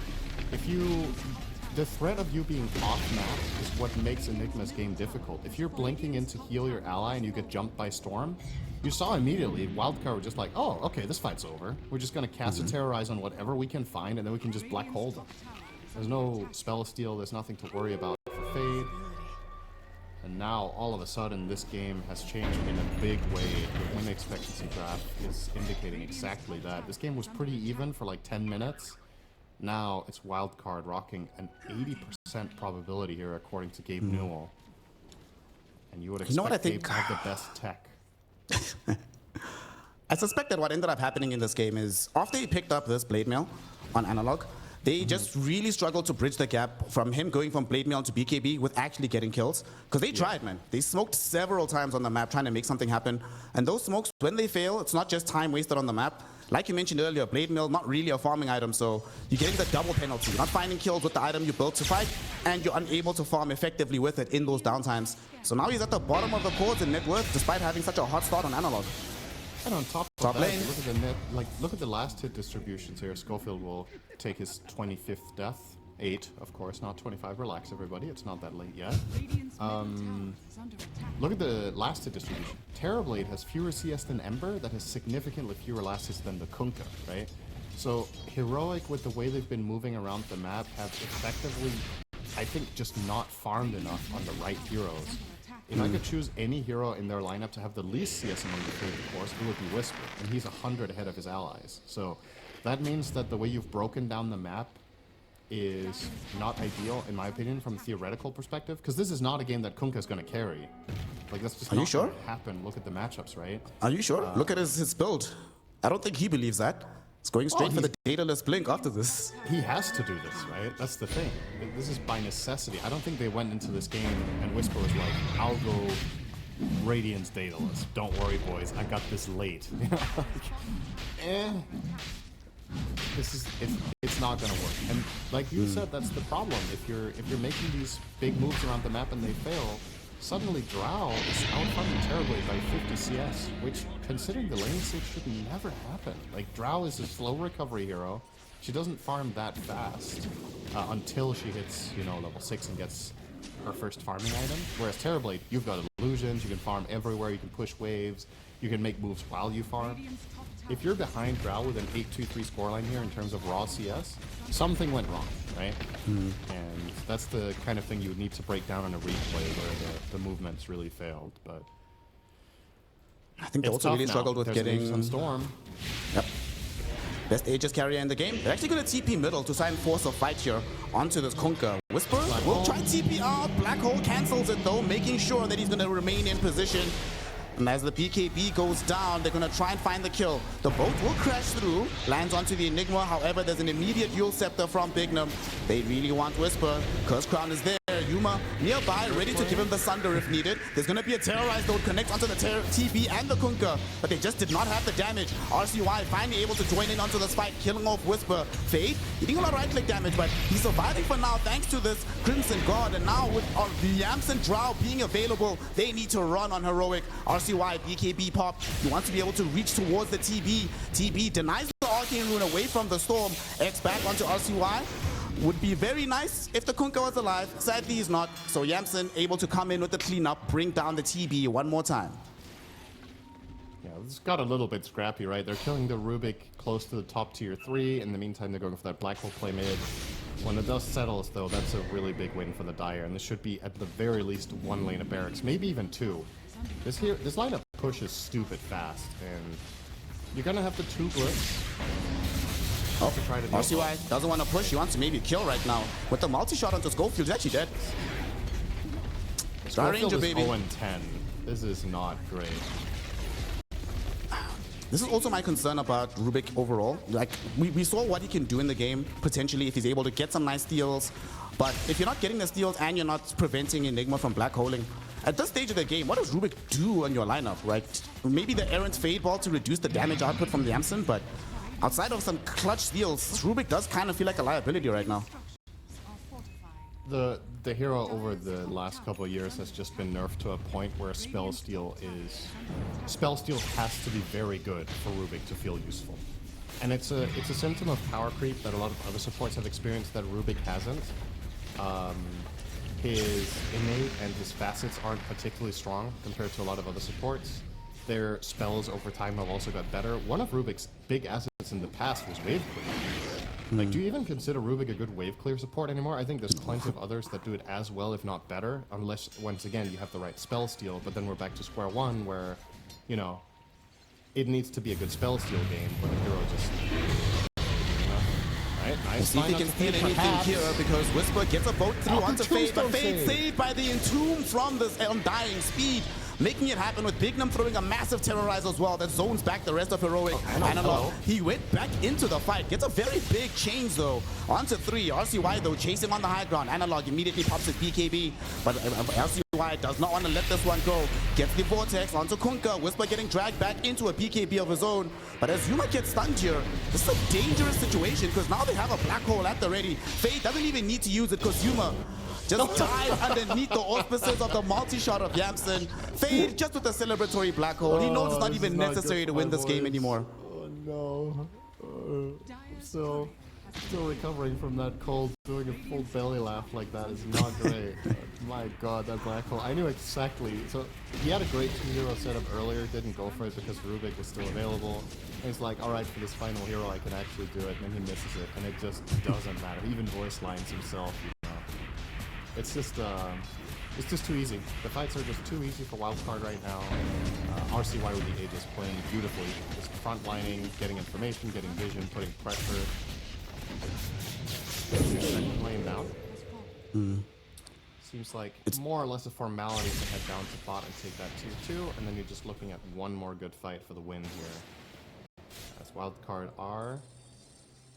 The threat of you being off map is what makes Enigma's game difficult. If you're blinking in to heal your ally and you get jumped by Storm, you saw immediately Wildcard were just like, oh, okay, this fight's over. We're just gonna cast a Terrorize on whatever we can find, and then we can just black hole them. There's no spell steal, there's nothing to worry about for Fade. And now, all of a sudden, this game has changed in a big way. The win expectancy graph is indicating exactly that. This game was pretty even for like 10 minutes. Now, it's Wildcard rocking an 80% probability here, according to Gabe Newell. And you would expect Gabe to have the best tech. I suspect that what ended up happening in this game is, after he picked up this Blade Mail on Analog, they just really struggled to bridge the gap from him going from Blade Mail to BKB with actually getting kills. Because they tried, man. They smoked several times on the map trying to make something happen. And those smokes, when they fail, it's not just time wasted on the map. Like you mentioned earlier, Blade Mail, not really a farming item, so you're getting the double penalty. You're not finding kills with the item you built to fight, and you're unable to farm effectively with it in those downtimes. So now he's at the bottom of the boards in net worth, despite having such a hot start on Analog. And on top of that, look at the net, look at the last hit distributions here. Schofield will take his 25th death 8, of course, not 25. Relax, everybody. It's not that late yet. Look at the last hit distribution. Terrorblade has fewer CS than Ember, that has significantly fewer last hits than the Kunkka, right? So Heroic, with the way they've been moving around the map, have effectively, I think, just not farmed enough on the right heroes. If I could choose any hero in their lineup to have the least CS among the three, of course, it would be Whisper, and he's 100 ahead of his allies. So that means that the way you've broken down the map is not ideal, in my opinion, from a theoretical perspective, because this is not a game that Kunkka is going to carry. Like, that's just not going to happen. Look at the matchups, right? Are you sure? Look at his build. I don't think he believes that. It's going straight for the dataless blink after this. He has to do this, right? That's the thing. This is by necessity. I don't think they went into this game and Whisper was like, I'll go Radiant's dataless. Don't worry, boys. I got this late. It's not gonna work. And like you said, that's the problem. If you're making these big moves around the map and they fail, suddenly Drow is outfarming Terrorblade by 50 CS, which, considering the lane switch, should never happen. Like, Drow is a slow recovery hero. She doesn't farm that fast until she hits, you know, level 6 and gets her first farming item. Whereas Terrorblade, you've got illusions, you can farm everywhere, you can push waves, you can make moves while you farm. If you're behind Drow with an 8-2-3 scoreline here in terms of raw CS, something went wrong, right? And that's the kind of thing you would need to break down on a replay where the movements really failed. But I think they also really struggled with getting some Storm. Yep. Best Aegis carrier in the game. They're actually going to TP middle to try and force a fight here onto this Kunkka. Whisper will try TP out. Black Hole cancels it though, making sure that he's going to remain in position. And as the BKB goes down, they're going to try and find the kill. The boat will crash through, lands onto the Enigma. However, there's an immediate Yule Scepter from Bignum. They really want Whisper. Curse Crown is there. Yuma nearby, ready to give him the Sunder if needed. There's going to be a Terrorize though, connect onto the TB and the Kunkka, but they just did not have the damage. RCY finally able to join in onto this fight, killing off Whisper. Fade, eating a lot of right-click damage, but he's surviving for now thanks to this Crimson God. And now with the Yamps and Drow being available, they need to run on Heroic. RCY, BKB pop. He wants to be able to reach towards the TB. TB denies the Arcane Rune away from the Storm. X back onto RCY. Would be very nice if the Kunkka was alive. Sadly, he's not. So Yamsen able to come in with the cleanup, bring down the TB one more time. Yeah, this got a little bit scrappy, right? They're killing the Rubik close to the top tier 3. In the meantime, they're going for that Black Hole play mid. When the dust settles, though, that's a really big win for the Dire, and this should be at the very least 1 lane of barracks, maybe even 2. This lineup pushes stupid fast, and you're gonna have the 2 glitch. Oh, RCY doesn't want to push. He wants to maybe kill right now. With the multi-shot onto Schofield, he's actually dead. Drow Ranger, baby. 0-10. This is not great. This is also my concern about Rubik overall. Like, we saw what he can do in the game, potentially, if he's able to get some nice steals. But if you're not getting the steals and you're not preventing Enigma from black holing, at this stage of the game, what does Rubik do on your lineup, right? Maybe the errant Fade Ball to reduce the damage output from the Yamsen, but outside of some clutch steals, Rubik does kind of feel like a liability right now. The hero over the last couple of years has just been nerfed to a point where Spell Steal has to be very good for Rubik to feel useful. And it's a symptom of power creep that a lot of other supports have experienced that Rubik hasn't. His innate and his facets aren't particularly strong compared to a lot of other supports. Their spells over time have also got better. One of Rubik's big assets in the past was wave clear. Like, do you even consider Rubik a good wave clear support anymore? I think there's plenty of others that do it as well, if not better, unless, once again, you have the right spell steal. But then we're back to square one where, you know, it needs to be a good spell steal game where the hero just... We'll see if he can steal anything here, because Whisper gets a boat through onto Fade, but Fade saved by the Entomb from this Undying Speed, making it happen with Bignum throwing a massive Terrorize as well that zones back the rest of Heroic. Analog, he went back into the fight, gets a very big change though, onto 3. RCY though, chasing on the high ground. Analog immediately pops his BKB, but RCY does not want to let this one go. Gets the Vortex onto Kunkka, Whisper getting dragged back into a BKB of his own. But as Yuma gets stunned here, this is a dangerous situation because now they have a black hole at the ready. Fade doesn't even need to use it because Yuma just died underneath the auspices of the multi-shot of Yamsen. Fade just with a celebratory black hole. He knows it's not even necessary to win this game anymore. Oh no. So Still recovering from that cold. Doing a full belly laugh like that is not great. My god, that black hole. I knew exactly. So he had a great 2-hero setup earlier, didn't go for it because Rubik was still available. And he's like, alright, for this final hero I can actually do it, and then he misses it, and it just doesn't matter. He even voice lines himself, you know. It's just too easy. The fights are just too easy for Wildcard right now. RCY with the Aegis playing beautifully. Just frontlining, getting information, getting vision, putting pressure. Second lane down. Seems like it's more or less a formality to head down to bot and take that 2-2, and then you're just looking at one more good fight for the win here. As Wildcard are,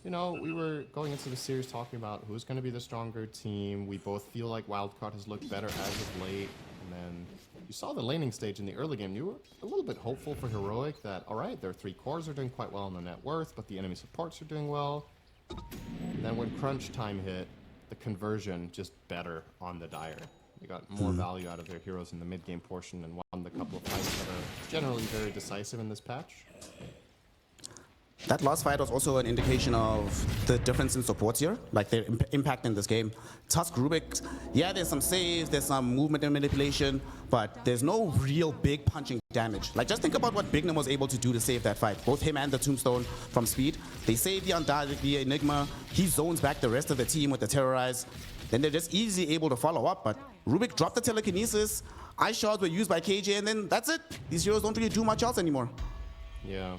you know, we were going into the series talking about who's going to be the stronger team. We both feel like Wildcard has looked better as of late, and then you saw the laning stage in the early game. You were a little bit hopeful for Heroic that, alright, their 3 cores are doing quite well on the net worth, but the enemy supports are doing well. And then when crunch time hit, the conversion just better on the Dire. They got more value out of their heroes in the mid-game portion and won the couple of fights that are generally very decisive in this patch. That last fight was also an indication of the difference in supports here, like their impact in this game. Tusk, Rubik, yeah, there's some saves, there's some movement and manipulation, but there's no real big punching damage. Like, just think about what Bignum was able to do to save that fight. Both him and the Tombstone from speed. They save the Undying, the Enigma. He zones back the rest of the team with the Terrorize. Then they're just easily able to follow up, but Rubik dropped the telekinesis. Ice shards were used by KJ, and then that's it. These heroes don't really do much else anymore. Yeah.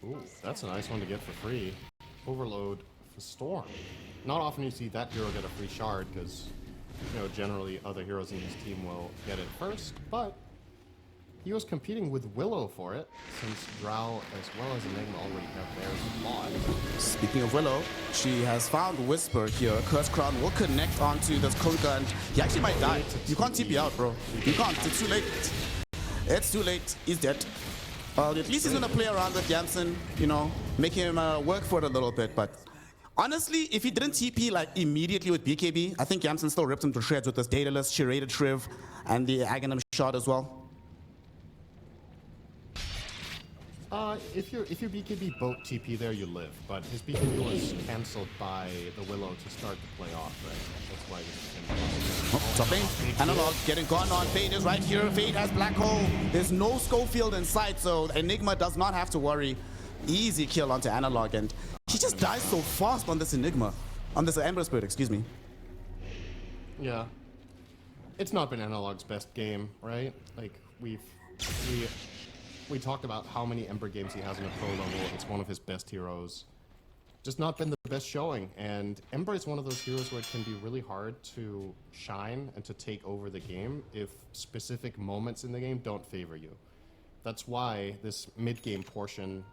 Ooh, that's a nice one to get for free. Overload for Storm. Not often you see that hero get a free shard because, you know, generally other heroes in his team will get it first, but he was competing with Willow for it since Drow as well as Enigma already have theirs bought. Speaking of Willow, she has found Whisper here. Curse Crown will connect onto this Kunka, and he actually might die. You can't TP out, bro. You can't. It's too late. It's too late. He's dead. At least he's going to play around with Jansen, you know, make him work for it a little bit. But honestly, if he didn't TP like immediately with BKB, I think Jansen still ripped him to shreds with this Daedalus, Shirated Shriv, and the Aghanim shot as well. If your BKB boat TP there, you live, but his BKB was cancelled by the Willow to start the play off, right? That's why this is Topping. Analog getting gone on. Fade is right here. Fade has Black Hole. There's no Schofield in sight, so Enigma does not have to worry. Easy kill onto Analog, and he just dies so fast on this Enigma. On this Ember Spirit, excuse me. Yeah. It's not been Analog's best game, right? Like, we talked about how many Ember games he has in a pro level. It's one of his best heroes. Just not been the best showing. And Ember is one of those heroes where it can be really hard to shine and to take over the game if specific moments in the game don't favor you. That's why this mid-game portion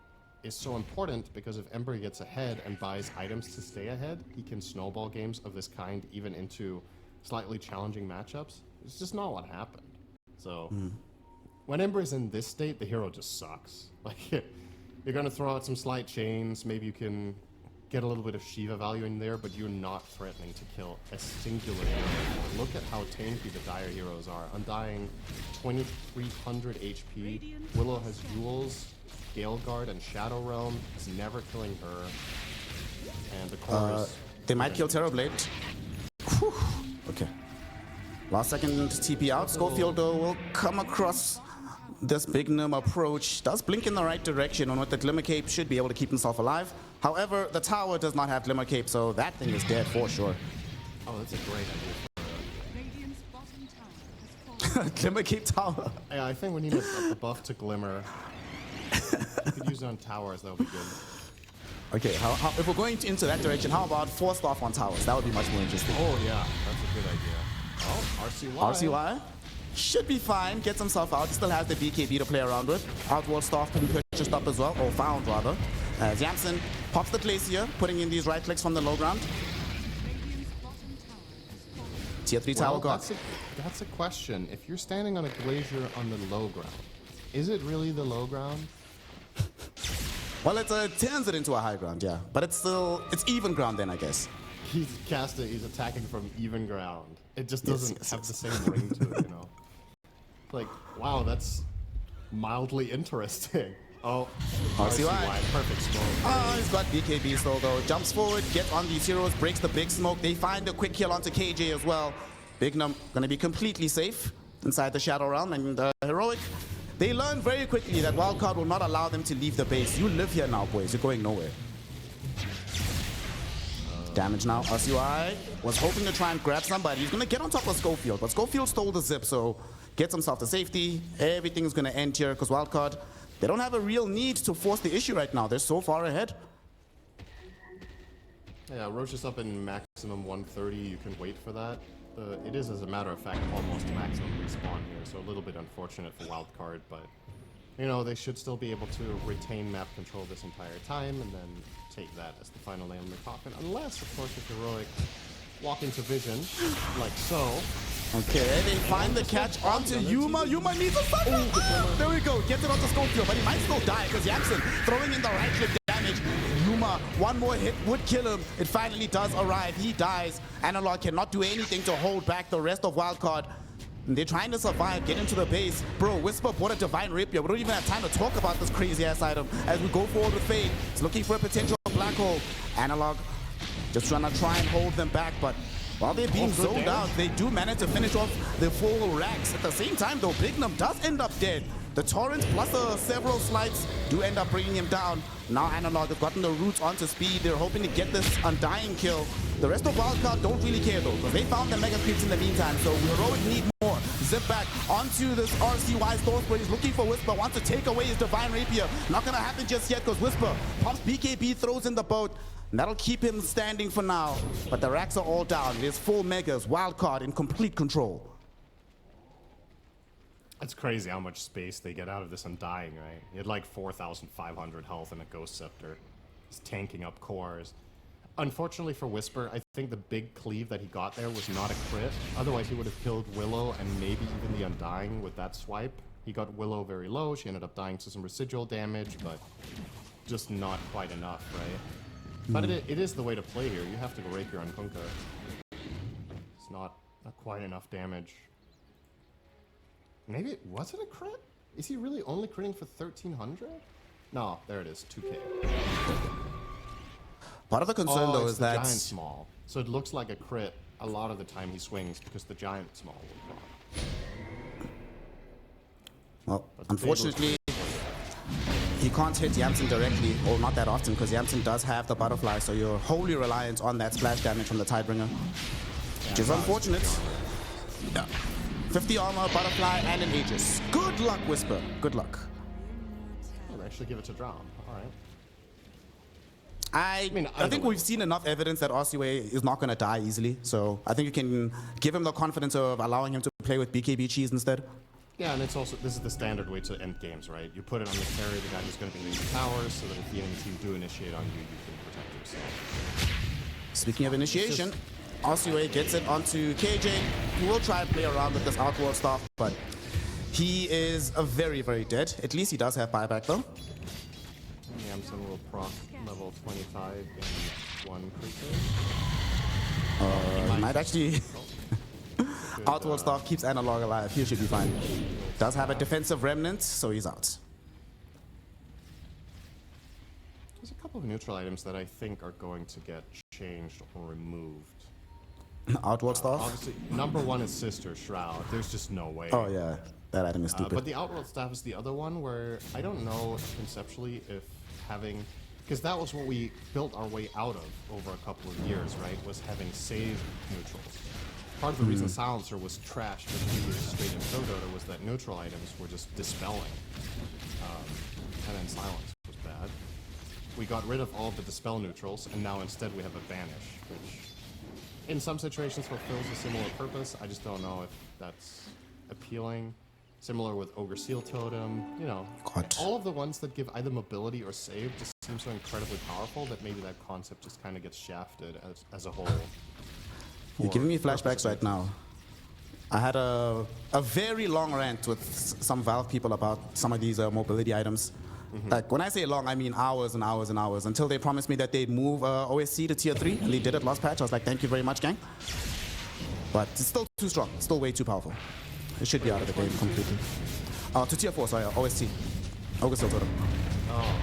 is so important, because if Ember gets ahead and buys items to stay ahead, he can snowball games of this kind even into slightly challenging matchups. It's just not what happened. So... When Ember is in this state, the hero just sucks. Like, you're going to throw out some slight chains, maybe you can get a little bit of Shiva value in there, but you're not threatening to kill a singular hero. Look at how tanky the Dire heroes are. Undying, 2300 HP. Willow has Jewels, Gale Guard, and Shadow Realm. It's never killing her. And the core They might kill Terrorblade. Whew. Okay. Last second TP out. Schofield, though, will come across this Bignum approach. Does blink in the right direction, and with the Glimmer Cape should be able to keep himself alive. However, the tower does not have Glimmer Cape, so that thing is dead for sure. Oh, that's a great idea. Glimmer Cape tower. Yeah, I think we need a buff to Glimmer. We could use it on towers, that would be good. Okay, if we're going into that direction, how about 4-star on towers? That would be much more interesting. Oh yeah, that's a good idea. Oh, RCY should be fine. Gets himself out. Still has the BKB to play around with. Outward staff can be purchased up as well, or found rather. Jansen pops the Glacier, putting in these right clicks from the low ground. Tier 3 tower got. That's a question. If you're standing on a Glacier on the low ground, is it really the low ground? Well, it turns it into a high ground, yeah. But it's even ground then, I guess. He's attacking from even ground. It just doesn't have the same ring to it, you know? Like, wow, that's mildly interesting. Oh, RCY. Perfect smoke. Oh, he's got BKB still though. Jumps forward, gets on these heroes, breaks the big smoke. They find a quick kill onto KJ as well. Bignum gonna be completely safe inside the Shadow Realm, and Heroic, they learn very quickly that Wildcard will not allow them to leave the base. You live here now, boys. You're going nowhere. Damage now. RCY was hoping to try and grab somebody. He's gonna get on top of Schofield, but Schofield stole the zip, so gets himself to safety. Everything's gonna end here because Wildcard, they don't have a real need to force the issue right now. They're so far ahead. Yeah, Roche is up in maximum 130. You can wait for that. It is, as a matter of fact, almost maximum respawn here, so a little bit unfortunate for Wildcard, but you know, they should still be able to retain map control this entire time and then take that as the final nail in the coffin, unless, of course, if Heroic walk into vision, like so. Okay, they find the catch onto Yuma. Yuma needs a thunder. There we go, gets it onto Schofield, but he might still die because Yamson throwing in the right click damage. Yuma, one more hit would kill him. It finally does arrive. He dies. Analog cannot do anything to hold back the rest of Wildcard. They're trying to survive, get into the base. Bro, Whisper bought a Divine Rapier. We don't even have time to talk about this crazy-ass item as we go forward with Fade. He's looking for a potential black hole. Analog just trying to hold them back, but while they're being zoned out, they do manage to finish off the full racks. At the same time, though, Bignum does end up dead. The Torrents plus several slides do end up bringing him down. Now Analog have gotten the roots onto speed. They're hoping to get this Undying kill. The rest of Wildcard don't really care though, because they found the Mega Creeps in the meantime, so Heroic need more. Zip back onto this RCY Source, where he's looking for Whisper, wants to take away his Divine Rapier. Not gonna happen just yet, because Whisper pops BKB, throws in the boat. And that'll keep him standing for now. But the racks are all down. There's 4 Megas, Wildcard in complete control. It's crazy how much space they get out of this Undying, right? He had like 4,500 health and a Ghost Scepter. He's tanking up cores. Unfortunately for Whisper, I think the big cleave that he got there was not a crit. Otherwise, he would have killed Willow and maybe even the Undying with that swipe. He got Willow very low. She ended up dying to some residual damage, but just not quite enough, right? But it is the way to play here. You have to rake your Unkunka. It's not quite enough damage. Maybe, was it a crit? Is he really only critting for 1,300? No, there it is, 2K. Part of the concern though is that giant small. So it looks like a crit a lot of the time he swings because the giant small will drop. Well, unfortunately, he can't hit Yamson directly, or not that often, because Yamson does have the butterfly, so you're wholly reliant on that splash damage from the Tidebringer, which is unfortunate. Yeah. 50 armor, butterfly, and an Aegis. Good luck, Whisper. Good luck. I'll actually give it to Drow. All right. I think we've seen enough evidence that RCY is not going to die easily, so I think you can give him the confidence of allowing him to play with BKB cheese instead. Yeah, and it's also, this is the standard way to end games, right? You put it on the carry, the guy who's going to be leading towers, so that if the enemy team do initiate on you, you can protect yourself. Speaking of initiation, RCY gets it onto KJ, who will try and play around with this outward stuff, but he is very, very dead. At least he does have buyback though. Yamson will proc level 25 in 1 creature. Might actually... Outward staff keeps Analog alive. He should be fine. Does have a defensive remnant, so he's out. There's a couple of neutral items that I think are going to get changed or removed. Outward staff? Obviously, number 1 is Sister Shroud. There's just no way. Oh yeah, that item is stupid. But the Outworld Staff is the other one where I don't know conceptually if having... Because that was what we built our way out of over a couple of years, right? Was having saved neutrals. Part of the reason Silencer was trashed for 2 years straight in Pro Dota was that neutral items were just dispelling. And then Silence was bad. We got rid of all of the dispel neutrals, and now instead we have a banish, which in some situations fulfills a similar purpose. I just don't know if that's appealing. Similar with Ogre Seal Totem, you know. All of the ones that give either mobility or save just seem so incredibly powerful that maybe that concept just kind of gets shafted as a whole. You're giving me flashbacks right now. I had a very long rant with some Valve people about some of these mobility items. Like, when I say long, I mean hours and hours and hours, until they promised me that they'd move OSC to tier 3, and they did it last patch. I was like, thank you very much, gang. But it's still too strong, still way too powerful. It should be out of the game completely. To tier 4, sorry, OSC. Still totem. Oh.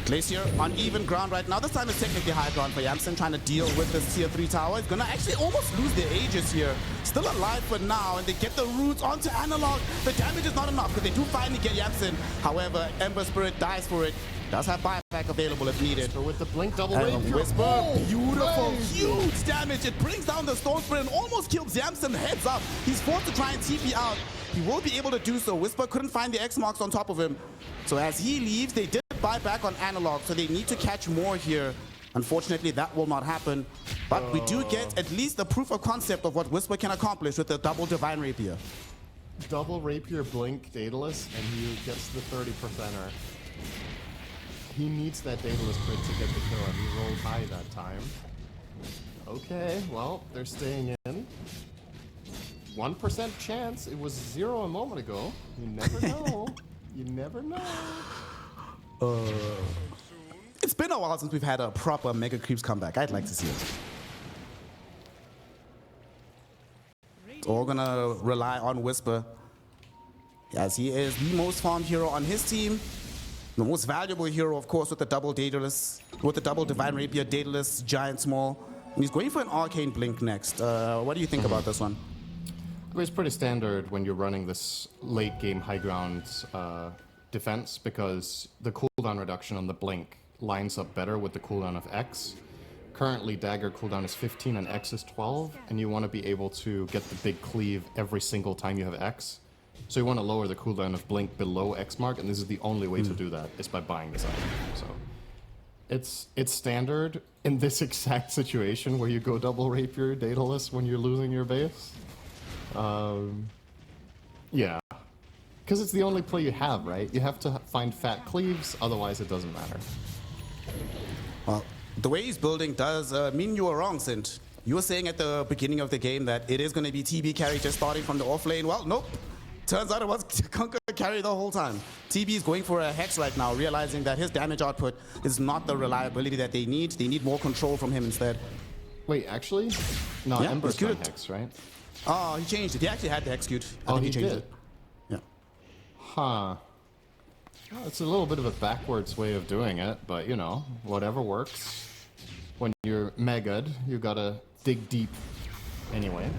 Glacier on even ground right now. This time is technically high ground for Yamsen, trying to deal with this tier 3 tower. He's gonna actually almost lose their Aegis here. Still alive for now, and they get the roots onto Analog. The damage is not enough because they do finally get Yamsen. However, Ember Spirit dies for it. Does have buyback available if needed. So with the blink double And Whisper, oh, beautiful, crazy. huge damage. It brings down the Storm Spirit and almost kills Yamsen heads up. He's forced to try and TP out. He will be able to do so. Whisper couldn't find the X marks on top of him. So as he leaves, they did buy back on Analog, so they need to catch more here. Unfortunately, that will not happen. But we do get at least the proof of concept of what Whisper can accomplish with the double Divine Rapier. Double Rapier blink Daedalus, and he gets the 30%er. He needs that Daedalus crit to get the kill, and he rolled high that time. Okay, well, they're staying in. 1% chance. It was 0 a moment ago. You never know. You never know. It's been a while since we've had a proper Mega Creeps comeback. I'd like to see it. It's all gonna rely on Whisper, as he is the most farmed hero on his team. The most valuable hero, of course, with the double Daedalus, with the double Divine Rapier, Daedalus, Giant Small. And he's going for an Arcane Blink next. What do you think about this one? It's pretty standard when you're running this late game high ground defense, because the cooldown reduction on the blink lines up better with the cooldown of X. Currently, dagger cooldown is 15 and X is 12, and you want to be able to get the big cleave every single time you have X. So you want to lower the cooldown of blink below X mark, and this is the only way to do that, is by buying this item. So it's standard in this exact situation where you go double Rapier Daedalus when you're losing your base. Yeah. Because it's the only play you have, right? You have to find fat cleaves, otherwise it doesn't matter. Well, the way he's building does mean you were wrong, Sint. You were saying at the beginning of the game that it is going to be TB carry just starting from the off lane. Well, nope. Turns out it was Conquer carry the whole time. TB is going for a Hex right now, realizing that his damage output is not the reliability that they need. They need more control from him instead. Wait, actually? No, Yeah, Ember's it's good. not Hex, right? Oh, he changed it. He actually had to execute. I Oh, think he changed did? it. Yeah. Huh. Well, it's a little bit of a backwards way of doing it, but you know, whatever works. When you're mega'd, you gotta dig deep anyway.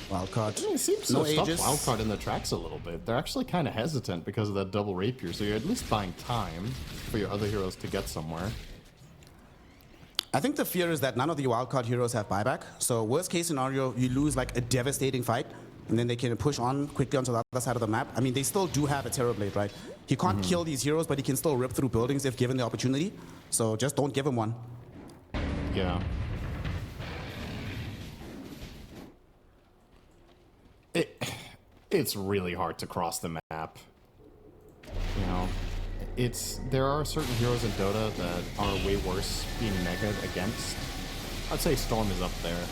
Wildcard. It seems to No have stuck Aegis. Wildcard in the tracks a little bit. They're actually kind of hesitant because of that double Rapier, so you're at least buying time for your other heroes to get somewhere. I think the fear is that none of the wildcard heroes have buyback. So worst case scenario, you lose like a devastating fight, and then they can push on quickly onto the other side of the map. I mean, they still do have a Terrorblade, right? He can't kill these heroes, but he can still rip through buildings if given the opportunity. So just don't give him one. Yeah. It's really hard to cross the map. You know, there are certain heroes in Dota that are way worse being negaed against. I'd say Storm is up there.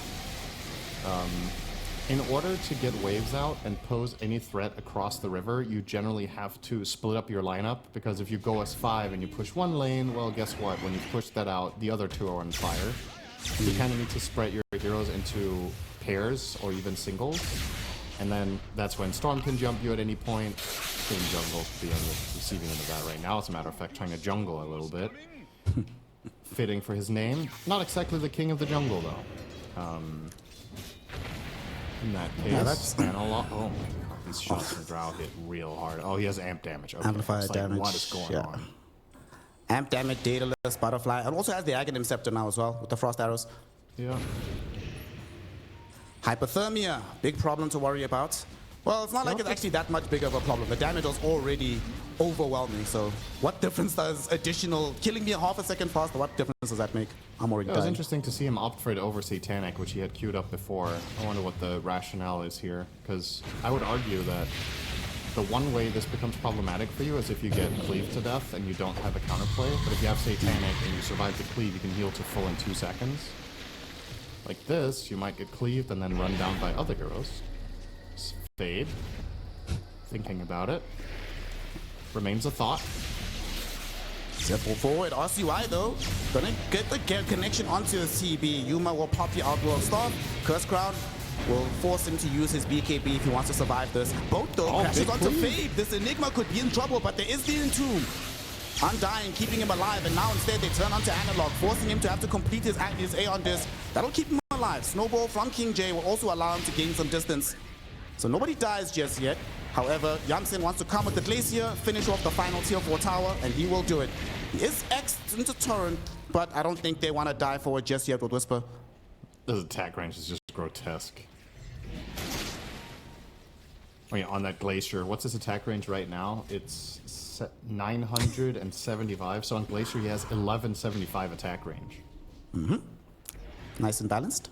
In order to get waves out and pose any threat across the river, you generally have to split up your lineup, because if you go as 5 and you push one lane, well, guess what? When you push that out, the other 2 are on fire. You kind of need to spread your heroes into pairs or even singles. And then that's when Storm can jump you at any point. Team Jungle be on the receiving end of that right now, as a matter of fact, trying to jungle a little bit. Fitting for his name. Not exactly the king of the jungle, though. In that case, Yeah, that's... Analog. Oh my god, these shots from Drow hit real hard. Oh, he has amp damage. Okay. Amplified damage. What is going on? Amp damage, Daedalus, Butterfly, and also has the Aghanim Scepter now as well, with the Frost Arrows. Yeah. Hypothermia, big problem to worry about. Well, it's not like it's actually that much bigger of a problem. The damage was already overwhelming, so what difference does additional killing me half a second faster, what difference does that make? I'm already It was dying. interesting to see him opt for it over Satanic, which he had queued up before. I wonder what the rationale is here, because I would argue that the one way this becomes problematic for you is if you get cleaved to death and you don't have a counterplay, but if you have Satanic and you survive the cleave, you can heal to full in 2 seconds. Like this, you might get cleaved and then run down by other heroes. Fade. Thinking about it. Remains a thought. Simple forward, RCY though, gonna get the connection onto the CB. Yuma will pop the Outworld Star. Curse Crown will force him to use his BKB if he wants to survive this. Both though crashes onto Fade. This Enigma could be in trouble, but there is the Entomb. Undying, keeping him alive, and now instead they turn onto Analog, forcing him to have to complete his Aeon Disc. That'll keep him alive. Snowball from King J will also allow him to gain some distance. So nobody dies just yet. However, Yamsen wants to come with the Glacier, finish off the final tier 4 tower, and he will do it. He is X'd into Torrent, but I don't think they want to die for it just yet with Whisper. This attack range is just grotesque. I mean, on that Glacier, what's his attack range right now? It's 975, so on Glacier he has 1175 attack range. Nice and balanced.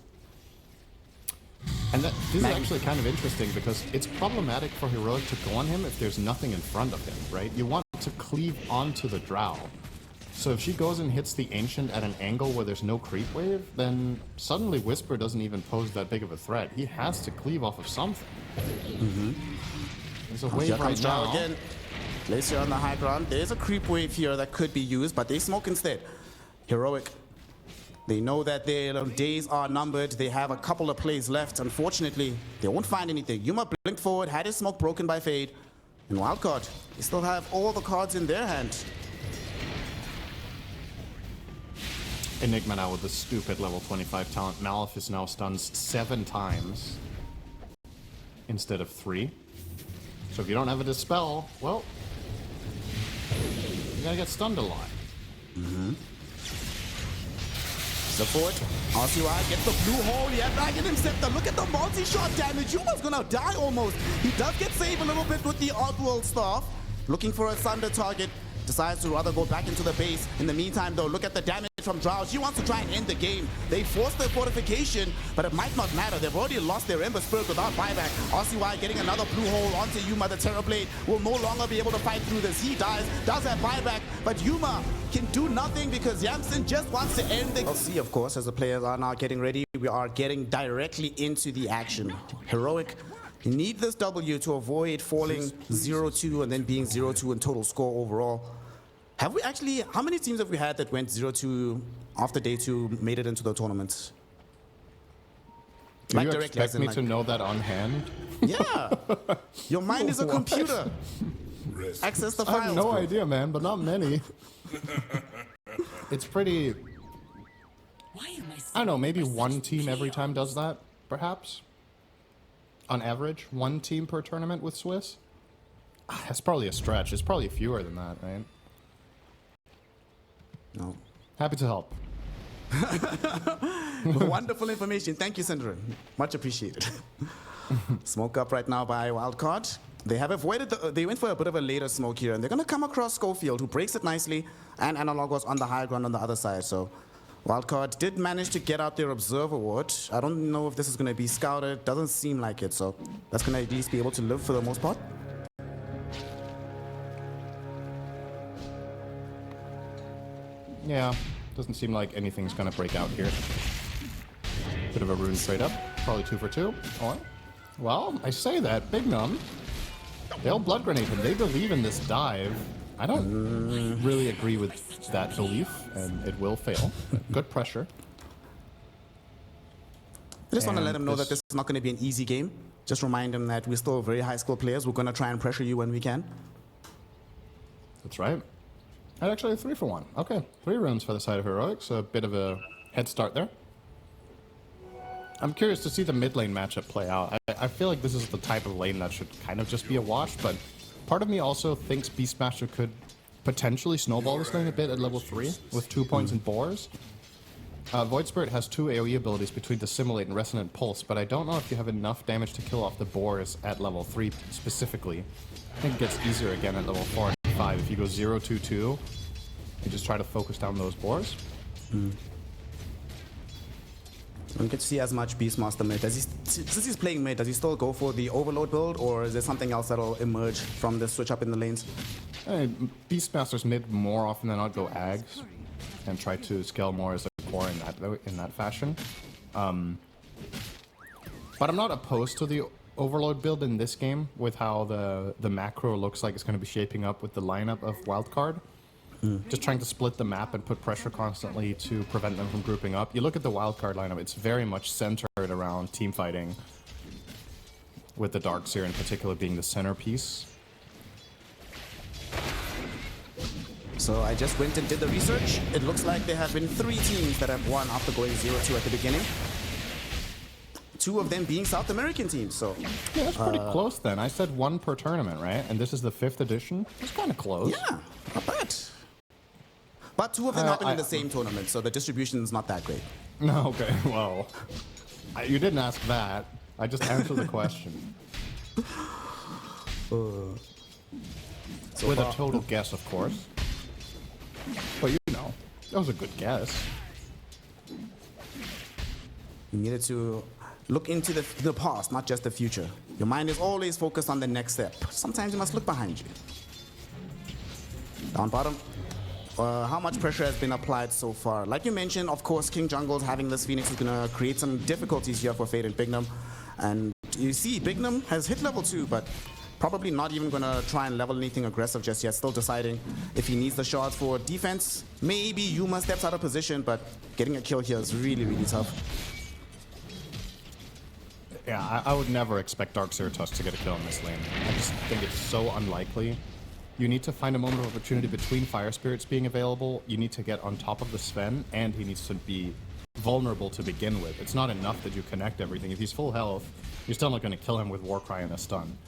And this is actually kind of interesting because it's problematic for Heroic to go on him if there's nothing in front of him, right? You want to cleave onto the Drow. So if she goes and hits the Ancient at an angle where there's no creep wave, then suddenly Whisper doesn't even pose that big of a threat. He has to cleave off of something. There's a wave right now. Again. Glacier on the high ground. There's a creep wave here that could be used, but they smoke instead. Heroic. They know that their days are numbered. They have a couple of plays left. Unfortunately, they won't find anything. Yuma blinked forward, had his smoke broken by Fade. And Wildcard, they still have all the cards in their hand. Enigma now with the stupid level 25 talent. Malefice now stuns 7 times instead of 3. So if you don't have a Dispel, well, you gotta get stunned a lot. Support. RCY gets the blue hole. Yeah, Dragon Inceptor. Look at the multi-shot damage. Yuma's gonna die almost. He does get saved a little bit with the Oddworld Staff. Looking for a Thunder target. Decides to rather go back into the base. In the meantime, though, look at the damage from Drow. She wants to try and end the game. They forced their fortification, but it might not matter. They've already lost their Ember Spirit without buyback. RCY getting another blue hole onto Yuma. The Terrorblade will no longer be able to fight through this. He dies, does have buyback, but Yuma can do nothing because Yamsen just wants to end the... We'll see, of course, as the players are now getting ready. We are getting directly into the action. Heroic need this W to avoid falling 0-2 and then being 0-2 in total score overall. Have we actually, how many teams have we had that went 0-2 after day 2, made it into the tournament? Do you expect me to know that on hand? Yeah. Your mind is a computer. Access the files. I have no idea, man, but not many. It's pretty... I don't know, maybe one team every time does that, perhaps? On average, one team per tournament with Swiss? That's probably a stretch. It's probably fewer than that, right? No. Happy to help. Wonderful information. Thank you, Syndrome. Much appreciated. Smoke up right now by Wildcard. They have avoided they went for a bit of a later smoke here, and they're going to come across Schofield, who breaks it nicely, and Analog was on the high ground on the other side. So Wildcard did manage to get out their Observer Ward. I don't know if this is going to be scouted. Doesn't seem like it, so that's going to at least be able to live for the most part. Yeah, doesn't seem like anything's gonna break out here. Bit of a rune trade up, probably 2 for 2. All right. Well, I say that, Big Num. They'll blood grenade him. They believe in this dive. I don't really agree with that belief, and it will fail. Good pressure. I just want to let him know that this is not going to be an easy game. Just remind him that we're still very high skill players. We're going to try and pressure you when we can. That's right. And actually 3 for 1. Okay, 3 runes for the side of Heroics. A bit of a head start there. I'm curious to see the mid lane matchup play out. I feel like this is the type of lane that should kind of just be a wash, but part of me also thinks Beastmaster could potentially snowball this lane a bit at level 3 with 2 points in boars. Void Spirit has 2 AoE abilities between Dissimulate and Resonant Pulse, but I don't know if you have enough damage to kill off the boars at level 3 specifically. I think it gets easier again at level 4 and 5. If you go 0-2-2, you just try to focus down those boars. We get to see as much Beastmaster mid. Since he's playing mid, does he still go for the Overload build, or is there something else that'll emerge from the switch up in the lanes? Beastmaster's mid more often than not go Ags and try to scale more as a core in that fashion. But I'm not opposed to the Overload build in this game with how the macro looks like it's going to be shaping up with the lineup of Wildcard. Just trying to split the map and put pressure constantly to prevent them from grouping up. You look at the wildcard lineup, it's very much centered around team fighting, with the Darkseer in particular being the centerpiece. So I just went and did the research. It looks like there have been 3 teams that have won after going 0-2 at the beginning. 2 of them being South American teams, so... Yeah, that's pretty close then. I said 1 per tournament, right? And this is the 5th edition? It's kind of close. Yeah, not bad. But 2 of them happen in the same tournament, so the distribution is not that great. No, okay, well... you didn't ask that. I just answered the question. So with a total guess, of course. But you know, that was a good guess. You needed to look into the past, not just the future. Your mind is always focused on the next step. Sometimes you must look behind you. Down bottom. How much pressure has been applied so far? Like you mentioned, of course, King Jungle's having this Phoenix is going to create some difficulties here for Fade and Bignum. And you see, Bignum has hit level 2, but probably not even going to try and level anything aggressive just yet. Still deciding if he needs the shards for defense. Maybe Yuma steps out of position, but getting a kill here is really, really tough. Yeah, I would never expect Darkseer to get a kill in this lane. I just think it's so unlikely. You need to find a moment of opportunity between Fire Spirits being available. You need to get on top of the Sven, and he needs to be vulnerable to begin with. It's not enough that you connect everything. If he's full health, you're still not going to kill him with Warcry and a stun.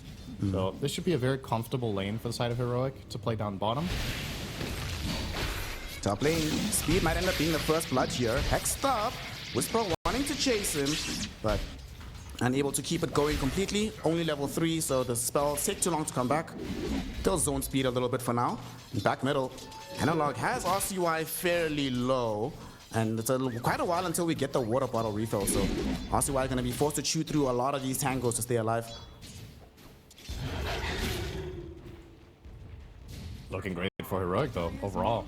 So this should be a very comfortable lane for the side of Heroic to play down bottom. Top lane, Speed might end up being the first blood here. Hexed up, Whisper wanting to chase him, but unable to keep it going completely. Only level 3, so the spells take too long to come back. They'll zone speed a little bit for now. Back middle, Analog has RCY fairly low, and it's quite a while until we get the water bottle refill, so RCY is going to be forced to chew through a lot of these tangos to stay alive. Looking great for Heroic though, overall.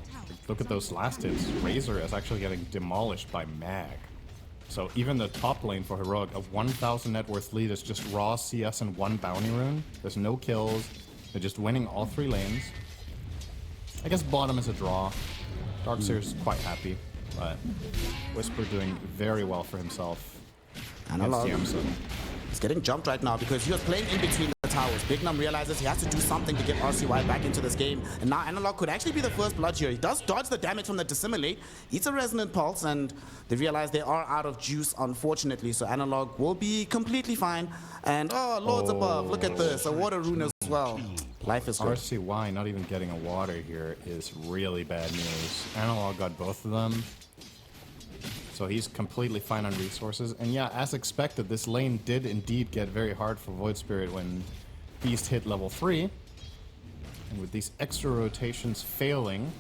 Look at those last hits. Razor is actually getting demolished by Mag. So even the top lane for Heroic, a 1,000 net worth lead is just raw CS and 1 bounty rune. There's no kills. They're just winning all 3 lanes. I guess bottom is a draw. Darkseer's quite happy, but Whisper doing very well for himself. Analog. He's getting jumped right now because he was playing in between the towers. Bignum realizes he has to do something to get RCY back into this game. And now Analog could actually be the first blood here. He does dodge the damage from the Dissimilate, eats a Resonant Pulse, and they realize they are out of juice, unfortunately. So Analog will be completely fine. And oh, Lords above, look at this. A water rune as well. Life is good. RCY not even getting a water here is really bad news. Analog got both of them. So he's completely fine on resources. And yeah, as expected, this lane did indeed get very hard for Void Spirit when Beast hit level 3. And with these extra rotations failing,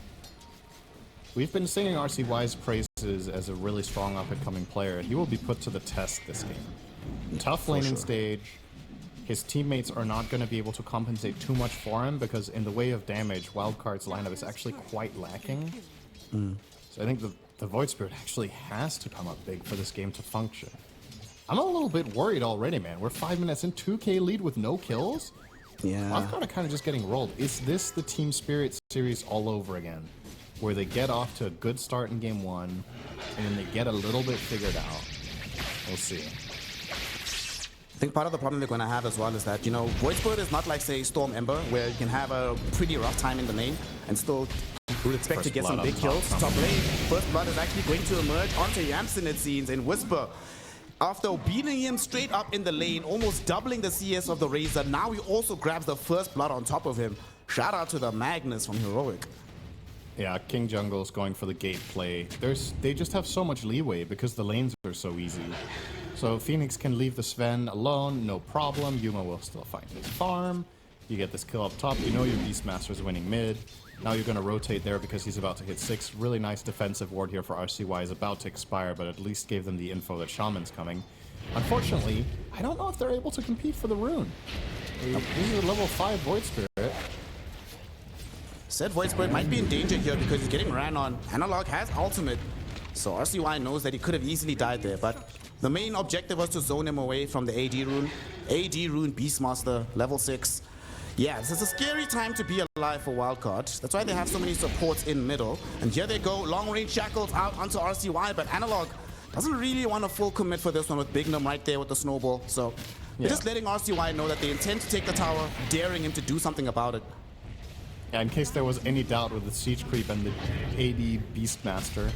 we've been singing RCY's praises as a really strong up-and-coming player. He will be put to the test this game. Tough laning stage. His teammates are not going to be able to compensate too much for him because in the way of damage, Wildcard's lineup is actually quite lacking. So I think the Void Spirit actually has to come up big for this game to function. I'm a little bit worried already, man. We're 5 minutes in, 2K lead with no kills? Yeah. Wildcard are kind of just getting rolled. Is this the Team Spirit series all over again? Where they get off to a good start in game 1, and then they get a little bit figured out. We'll see. I think part of the problem they're going to have as well is that, you know, Void Spirit is not like, say, Storm Ember, where you can have a pretty rough time in the lane and still would expect to get some big kills. Top lane, First Blood is actually going to emerge onto Yamsen, it seems, and Whisper. After beating him straight up in the lane, almost doubling the CS of the Razor, now he also grabs the First Blood on top of him. Shout out to the Magnus from Heroic. Yeah, King Jungle's going for the gate play. They just have so much leeway because the lanes are so easy. So Phoenix can leave the Sven alone, no problem. Yuma will still find his farm. You get this kill up top. You know your Beastmaster's winning mid. Now you're going to rotate there because he's about to hit 6. Really nice defensive ward here for RCY is about to expire, but at least gave them the info that Shaman's coming. Unfortunately, I don't know if they're able to compete for the rune. This is a level 5 Void Spirit. Said Void Spirit might be in danger here because he's getting ran on. Analog has ultimate, so RCY knows that he could have easily died there, but the main objective was to zone him away from the AD rune. AD rune Beastmaster, level 6. Yeah, this is a scary time to be alive for Wildcard. That's why they have so many supports in middle. And here they go, long-range shackles out onto RCY, but Analog doesn't really want a full commit for this one with Bignum right there with the snowball. So they're just letting RCY know that they intend to take the tower, daring him to do something about it. Yeah, in case there was any doubt with the siege creep and the AD Beastmaster.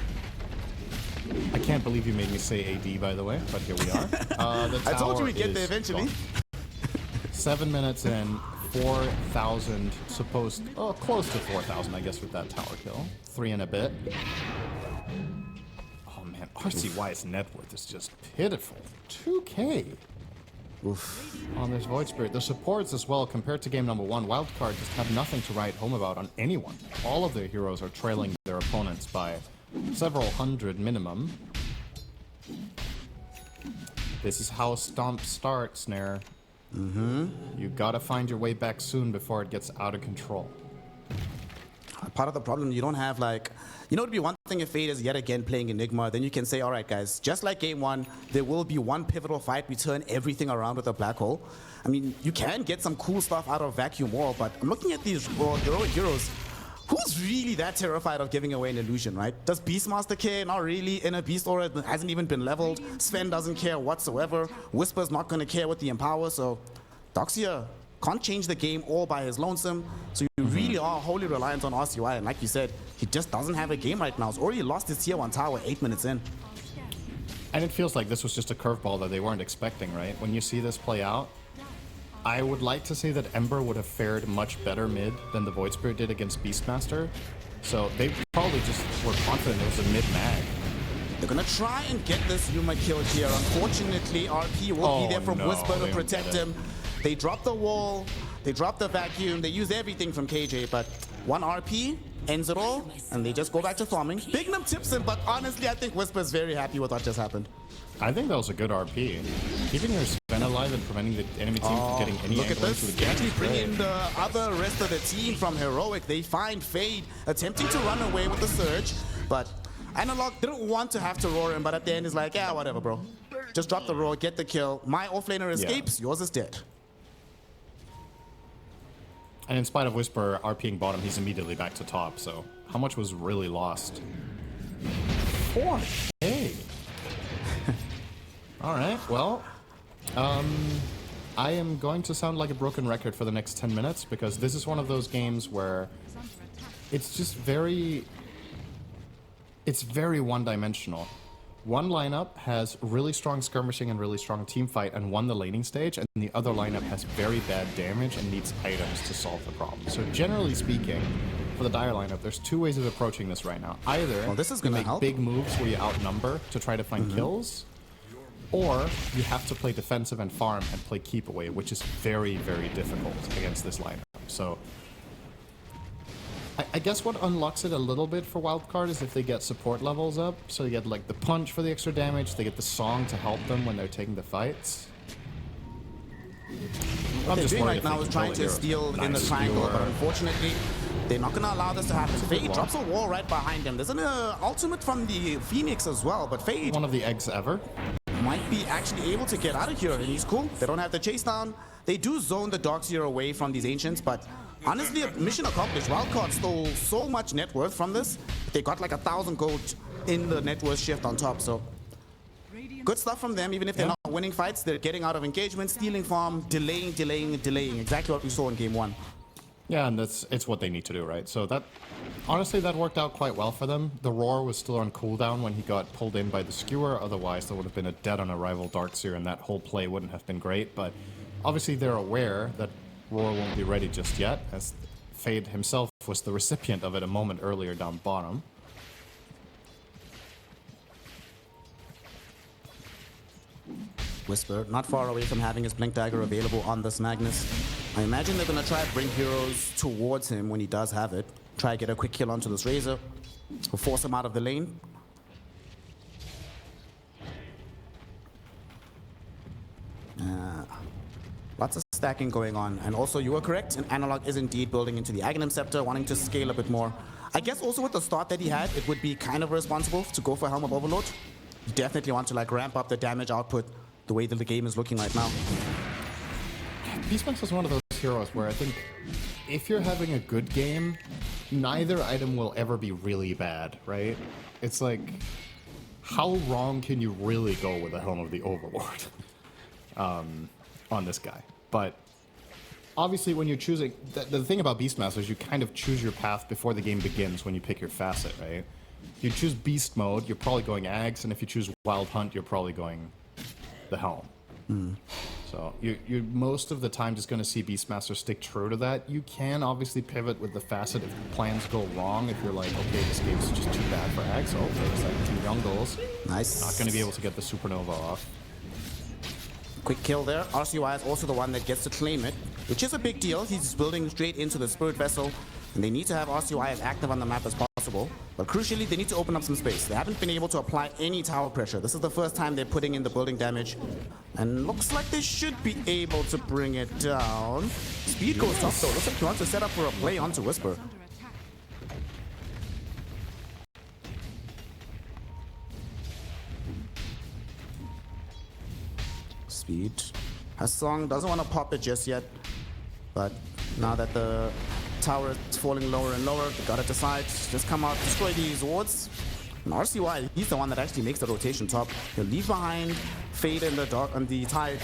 I can't believe you made me say AD, by the way, but here we are. I told you we'd get there eventually. Gone. 7 minutes in, 4,000 supposed, oh, close to 4,000, I guess, with that tower kill. 3 and a bit. Oh man, RCY's net worth is just pitiful. 2K. Oof. On this Void Spirit. The supports as well, compared to game number 1, Wildcard just have nothing to write home about on anyone. All of their heroes are trailing their opponents by several hundred minimum. This is how Stomp starts, Nair. You gotta find your way back soon before it gets out of control. Part of the problem, you don't have like, you know, it'd be one thing if Fade is yet again playing Enigma, then you can say, all right, guys, just like game 1, there will be one pivotal fight, we turn everything around with a black hole. I mean, you can get some cool stuff out of Vacuum Wall, but I'm looking at these heroic heroes. Who's really that terrified of giving away an illusion, right? Does Beastmaster care? Not really. Inner Beast Aura hasn't even been leveled. Sven doesn't care whatsoever. Whisper's not going to care with the Empower, so Doxia can't change the game all by his lonesome. So you really are wholly reliant on RCY, and like you said, he just doesn't have a game right now. He's already lost his tier 1 tower 8 minutes in. And it feels like this was just a curveball that they weren't expecting, right? When you see this play out, I would like to say that Ember would have fared much better mid than the Void Spirit did against Beastmaster. So they probably just were confident it was a mid-mag. They're gonna try and get this Yuma kill here. Unfortunately, RP will be there from Whisper to protect him. They drop the wall, they drop the vacuum, they use everything from KJ, but one RP ends it all, and they just go back to farming. Bignum tips him, but honestly, I think Whisper's very happy with what just happened. I think that was a good RP. Keeping your Sven alive and preventing the enemy team from getting any look at angle this. into the They game. actually bring in the other rest of the team from Heroic. They find Fade attempting to run away with the Surge, but Analog didn't want to have to roar him, but at the end is like, yeah, whatever, bro. Just drop the roar, get the kill. My offlaner escapes, yours is dead. And in spite of Whisper RPing bottom, he's immediately back to top, so how much was really lost? 4K. Alright, well, I am going to sound like a broken record for the next 10 minutes, because this is one of those games where it's just very one-dimensional. One lineup has really strong skirmishing and really strong team fight and won the laning stage, and the other lineup has very bad damage and needs items to solve the problem. So generally speaking, for the Dire lineup, there's 2 ways of approaching this right now. Either this is you gonna make help. big moves where you outnumber to try to find kills, or you have to play defensive and farm and play keep away, which is very, very difficult against this lineup. So I guess what unlocks it a little bit for Wildcard is if they get support levels up. So you get like the punch for the extra damage, they get the song to help them when they're taking the fights. What they're doing right now is trying to steal in the triangle, but unfortunately, they're not going to allow this to happen. Fade drops a wall right behind him. There's an ultimate from the Phoenix as well, but Fade, one of the eggs ever, might be actually able to get out of here, and he's cool. They don't have the chase down. They do zone the Doxia away from these Ancients, but honestly, mission accomplished. Wildcard stole so much net worth from this. They got like 1,000 gold in the net worth shift on top, so good stuff from them. Even if they're not winning fights, they're getting out of engagement, stealing farm, delaying. Exactly what we saw in game 1. Yeah, and it's what they need to do, right? So that, honestly, that worked out quite well for them. The Roar was still on cooldown when he got pulled in by the Skewer. Otherwise, there would have been a dead on arrival Darkseer, and that whole play wouldn't have been great. But obviously, they're aware that Roar won't be ready just yet, as Fade himself was the recipient of it a moment earlier down bottom. Whisper, not far away from having his Blink Dagger available on this Magnus. I imagine they're going to try to bring heroes towards him when he does have it. Try to get a quick kill onto this Razor. Or force him out of the lane. Lots of stacking going on. And also, you were correct, and Analog is indeed building into the Aghanim Scepter, wanting to scale a bit more. I guess also with the start that he had, it would be kind of responsible to go for Helm of Overlord. You definitely want to like ramp up the damage output the way that the game is looking right now. Beastmaster is one of those those heroes where I think if you're having a good game, neither item will ever be really bad, right? It's like, how wrong can you really go with the Helm of the Overlord on this guy? But obviously when you're choosing, the thing about Beastmaster is you kind of choose your path before the game begins when you pick your facet, right? If you choose Beast Mode, you're probably going Ags, and if you choose Wild Hunt, you're probably going the Helm. So you're most of the time just going to see Beastmaster stick true to that. You can obviously pivot with the facet if plans go wrong. If you're like, okay, this game's just too bad for Ags. Oh, there's like 2 jungles. Nice. Not going to be able to get the Supernova off. Quick kill there. RCY is also the one that gets to claim it, which is a big deal. He's building straight into the Spirit Vessel, and they need to have RCY as active on the map as possible. But crucially, they need to open up some space. They haven't been able to apply any tower pressure. This is the first time they're putting in the building damage, and looks like they should be able to bring it down. Speed goes up though. Looks like he wants to set up for a play onto Whisper. Speed. Hasong doesn't want to pop it just yet, but now that the tower is falling lower and lower, they gotta decide, just come out, destroy these wards. And RCY, he's the one that actually makes the rotation top. He'll leave behind Fade and the Dark and the Tide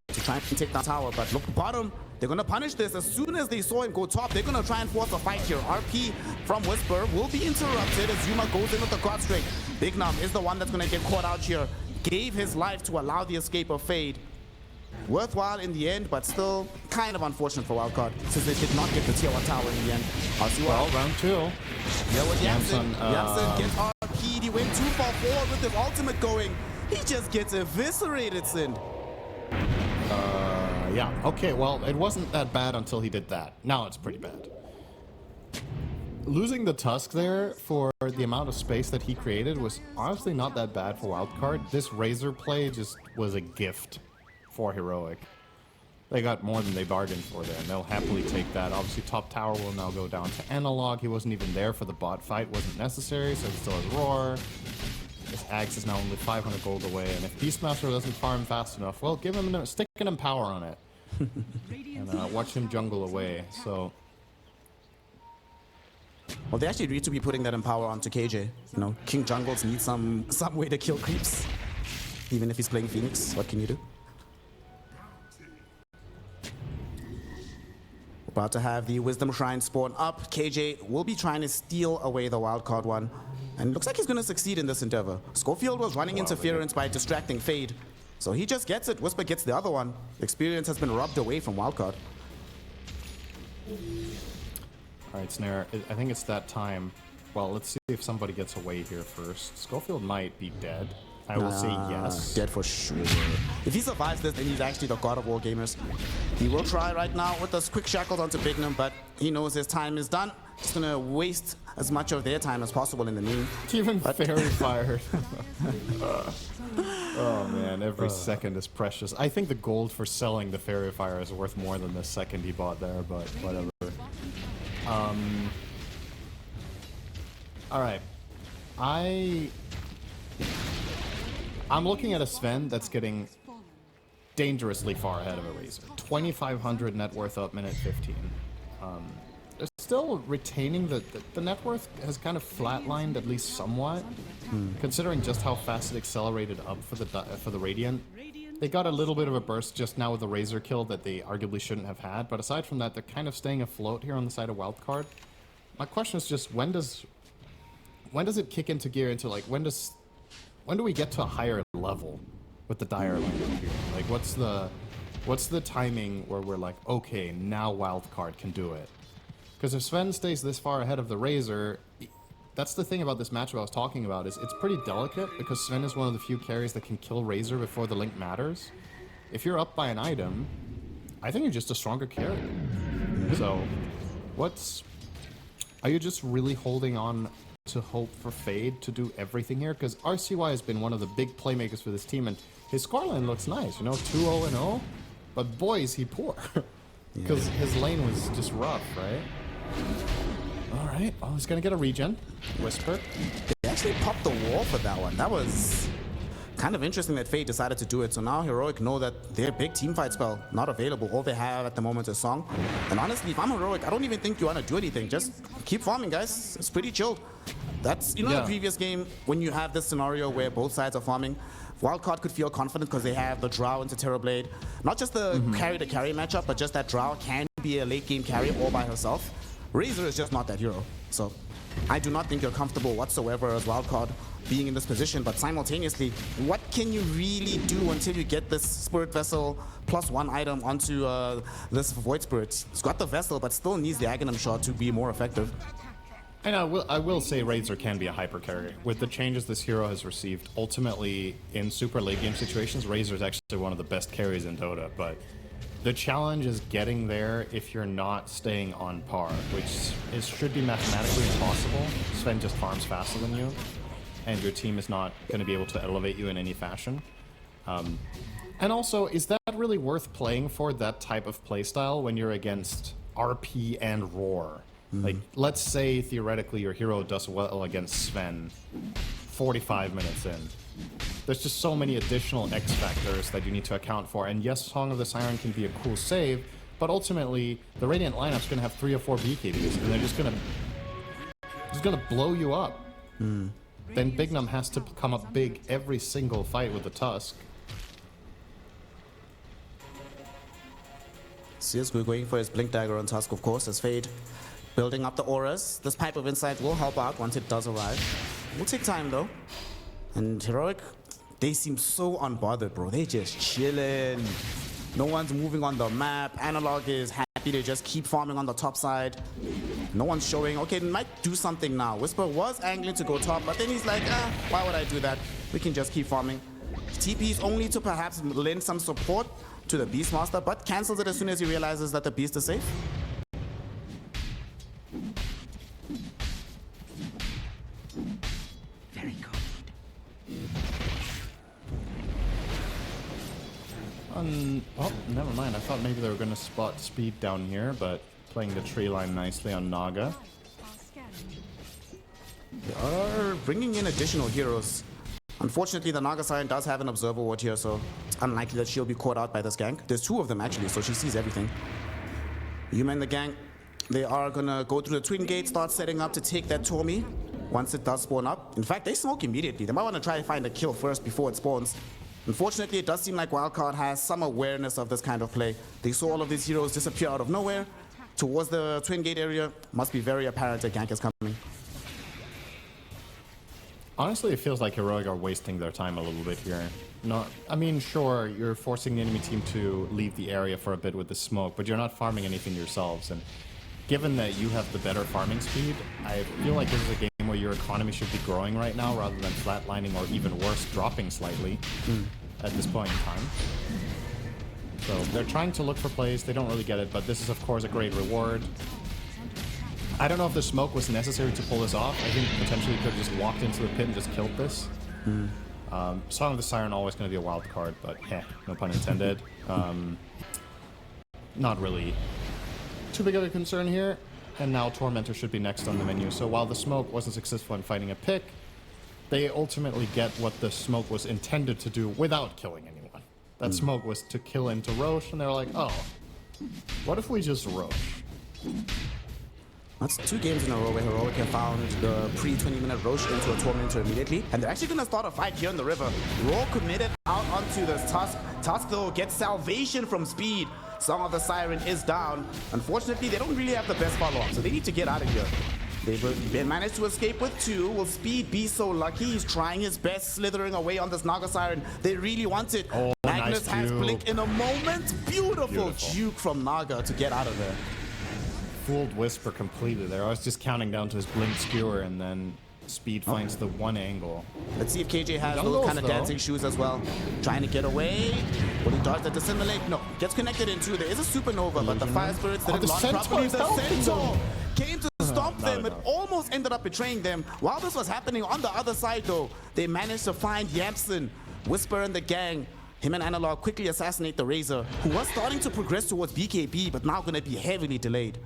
to try and take that tower, but look bottom, they're gonna punish this. As soon as they saw him go top, they're gonna try and force a fight here. RP from Whisper will be interrupted as Yuma goes in with the God Strike. Big Num is the one that's gonna get caught out here. Gave his life to allow the escape of Fade. Worthwhile in the end, but still kind of unfortunate for Wildcard since they did not get the tier 1 tower in the end. Well, round 2. Yeah, with Janssen. Janssen gets RP'd. He went too far forward with his ultimate going. He just gets eviscerated, Sin. Yeah, okay, well, it wasn't that bad until he did that. Now it's pretty bad. Losing the Tusk there for the amount of space that he created was honestly not that bad for Wildcard. This Razor play just was a gift for Heroic. They got more than they bargained for there, and they'll happily take that. Obviously, top tower will now go down to Analog. He wasn't even there for the bot fight, wasn't necessary, so he still has Roar. This Axe is now only 500 gold away, and if Beastmaster doesn't farm fast enough, well, give him stick an Empower on it, and watch him jungle away. So, well, they actually need to be putting that Empower onto KJ. You know, King Jungles need some way to kill creeps, even if he's playing Phoenix. What can you do? About to have the Wisdom Shrine spawn up. KJ will be trying to steal away the Wildcard one. And looks like he's going to succeed in this endeavor. Schofield was running interference by distracting Fade. So he just gets it. Whisper gets the other one. Experience has been robbed away from Wildcard. Alright, Snare, I think it's that time. Well, let's see if somebody gets away here first. Schofield might be dead. I will say yes. Dead for sure. If he survives this, then he's actually the god of all gamers. He will try right now with those quick shackles onto Bignum, but he knows his time is done. He's gonna waste as much of their time as possible in the mean. Even Fairy Fire. Oh man, every second is precious. I think the gold for selling the Fairy Fire is worth more than the second he bought there, but whatever. Alright. I'm looking at a Sven that's getting dangerously far ahead of a Razor. 2,500 net worth up, minute 15. They're still retaining the net worth has kind of flatlined at least somewhat, considering just how fast it accelerated up for the Radiant. They got a little bit of a burst just now with the Razor kill that they arguably shouldn't have had, but aside from that, they're kind of staying afloat here on the side of Wildcard. My question is just when does it kick into gear into like when do we get to a higher level with the Dire Lane here? Like, what's the timing where we're like, okay, now Wildcard can do it? Because if Sven stays this far ahead of the Razor, that's the thing about this matchup I was talking about, is it's pretty delicate because Sven is one of the few carries that can kill Razor before the link matters. If you're up by an item, I think you're just a stronger carry. So, are you just really holding on to hope for Fade to do everything here? Because RCY has been one of the big playmakers for this team, and his scoreline looks nice, you know, 2-0-0, but boy is he poor. Because his lane was just rough, right? Alright, oh, he's gonna get a regen. Whisper. They actually popped the wall for that one. That was kind of interesting that Fate decided to do it. So now Heroic know that their big teamfight spell not available. All they have at the moment is Song. And honestly, if I'm Heroic, I don't even think you want to do anything. Just keep farming, guys. It's pretty chilled. That's, you know, the previous game, when you have this scenario where both sides are farming, Wildcard could feel confident because they have the Drow into Terrorblade. Not just the carry-to-carry matchup, but just that Drow can be a late-game carry all by herself. Razor is just not that hero. So I do not think you're comfortable whatsoever as Wildcard being in this position, but simultaneously, what can you really do until you get this Spirit Vessel +1 item onto this Void Spirit? It's got the Vessel, but still needs the Aghanim shot to be more effective. And I will say Razor can be a hyper carry. With the changes this hero has received, ultimately in super late game situations, Razor is actually one of the best carries in Dota, but the challenge is getting there if you're not staying on par, which should be mathematically impossible. Sven just farms faster than you, and your team is not going to be able to elevate you in any fashion. And also, is that really worth playing for that type of playstyle when you're against RP and Roar? Like, let's say theoretically your hero does well against Sven 45 minutes in. There's just so many additional X factors that you need to account for. And yes, Song of the Siren can be a cool save, but ultimately the Radiant lineup's gonna have 3 or 4 BKBs, and they're just gonna blow you up. Then Bignum has to come up big every single fight with the Tusk. CSGO going for his Blink Dagger on Tusk, of course, as Fade building up the auras. This Pipe of Insight will help out once it does arrive. It will take time though. And Heroic, they seem so unbothered, bro. They just chilling. No one's moving on the map. Analog is happy to just keep farming on the top side. No one's showing. Okay, might do something now. Whisper was angling to go top, but then he's like, why would I do that? We can just keep farming. TP's only to perhaps lend some support to the Beastmaster, but cancels it as soon as he realizes that the Beast is safe. Oh, never mind. I thought maybe they were going to spot speed down here, but playing the tree line nicely on Naga. They are bringing in additional heroes. Unfortunately, the Naga Siren does have an Observer Ward here, so it's unlikely that she'll be caught out by this gank. There's 2 of them actually, so she sees everything. Yuma and the gang, they are going to go through the Twin Gate, start setting up to take that Tormi once it does spawn up. In fact, they smoke immediately. They might want to try to find a kill first before it spawns. Unfortunately, it does seem like Wildcard has some awareness of this kind of play. They saw all of these heroes disappear out of nowhere towards the Twin Gate area. Must be very apparent a gank is coming. Honestly, it feels like Heroic are wasting their time a little bit here. I mean, sure, you're forcing the enemy team to leave the area for a bit with the smoke, but you're not farming anything yourselves. And given that you have the better farming speed, I feel like this is a game where your economy should be growing right now rather than flatlining or even worse, dropping slightly at this point in time. So they're trying to look for plays. They don't really get it, but this is, of course, a great reward. I don't know if the smoke was necessary to pull this off. I think potentially you could have just walked into the pit and just killed this. Song of the Siren always going to be a wild card, but no pun intended. Not really too big of a concern here. And now Tormentor should be next on the menu. So while the smoke wasn't successful in fighting a pick, they ultimately get what the smoke was intended to do without killing anyone. That smoke was to kill into Roche, and they're like, oh, what if we just Roche? That's 2 games in a row where Heroic have found the pre-20-minute Roche into a Tormentor immediately. And they're actually going to start a fight here in the river. Raw committed out onto this Tusk. Tusk, though, gets salvation from speed. Song of the Siren is down. Unfortunately, they don't really have the best follow-up, so they need to get out of here. They managed to escape with 2. Will Speed be so lucky? He's trying his best, slithering away on this Naga Siren. They really want it. Oh, Magnus nice has juke. Blink in a moment. Beautiful juke from Naga to get out of there. Fooled Whisper completely there. I was just counting down to his Blink Skewer, and then Speed finds the one angle. Let's see if KJ has those kind of dancing shoes as well. Trying to get away. Will he dodge the Dissimulate? No. Gets connected in 2. There is a Supernova, but the Fire Spirits didn't launch properly. The Centaur came to stop them. It almost ended up betraying them. While this was happening on the other side, though, they managed to find Yamson, Whisper, and the gang. Him and Analog quickly assassinate the Razor, who was starting to progress towards BKB, but now going to be heavily delayed.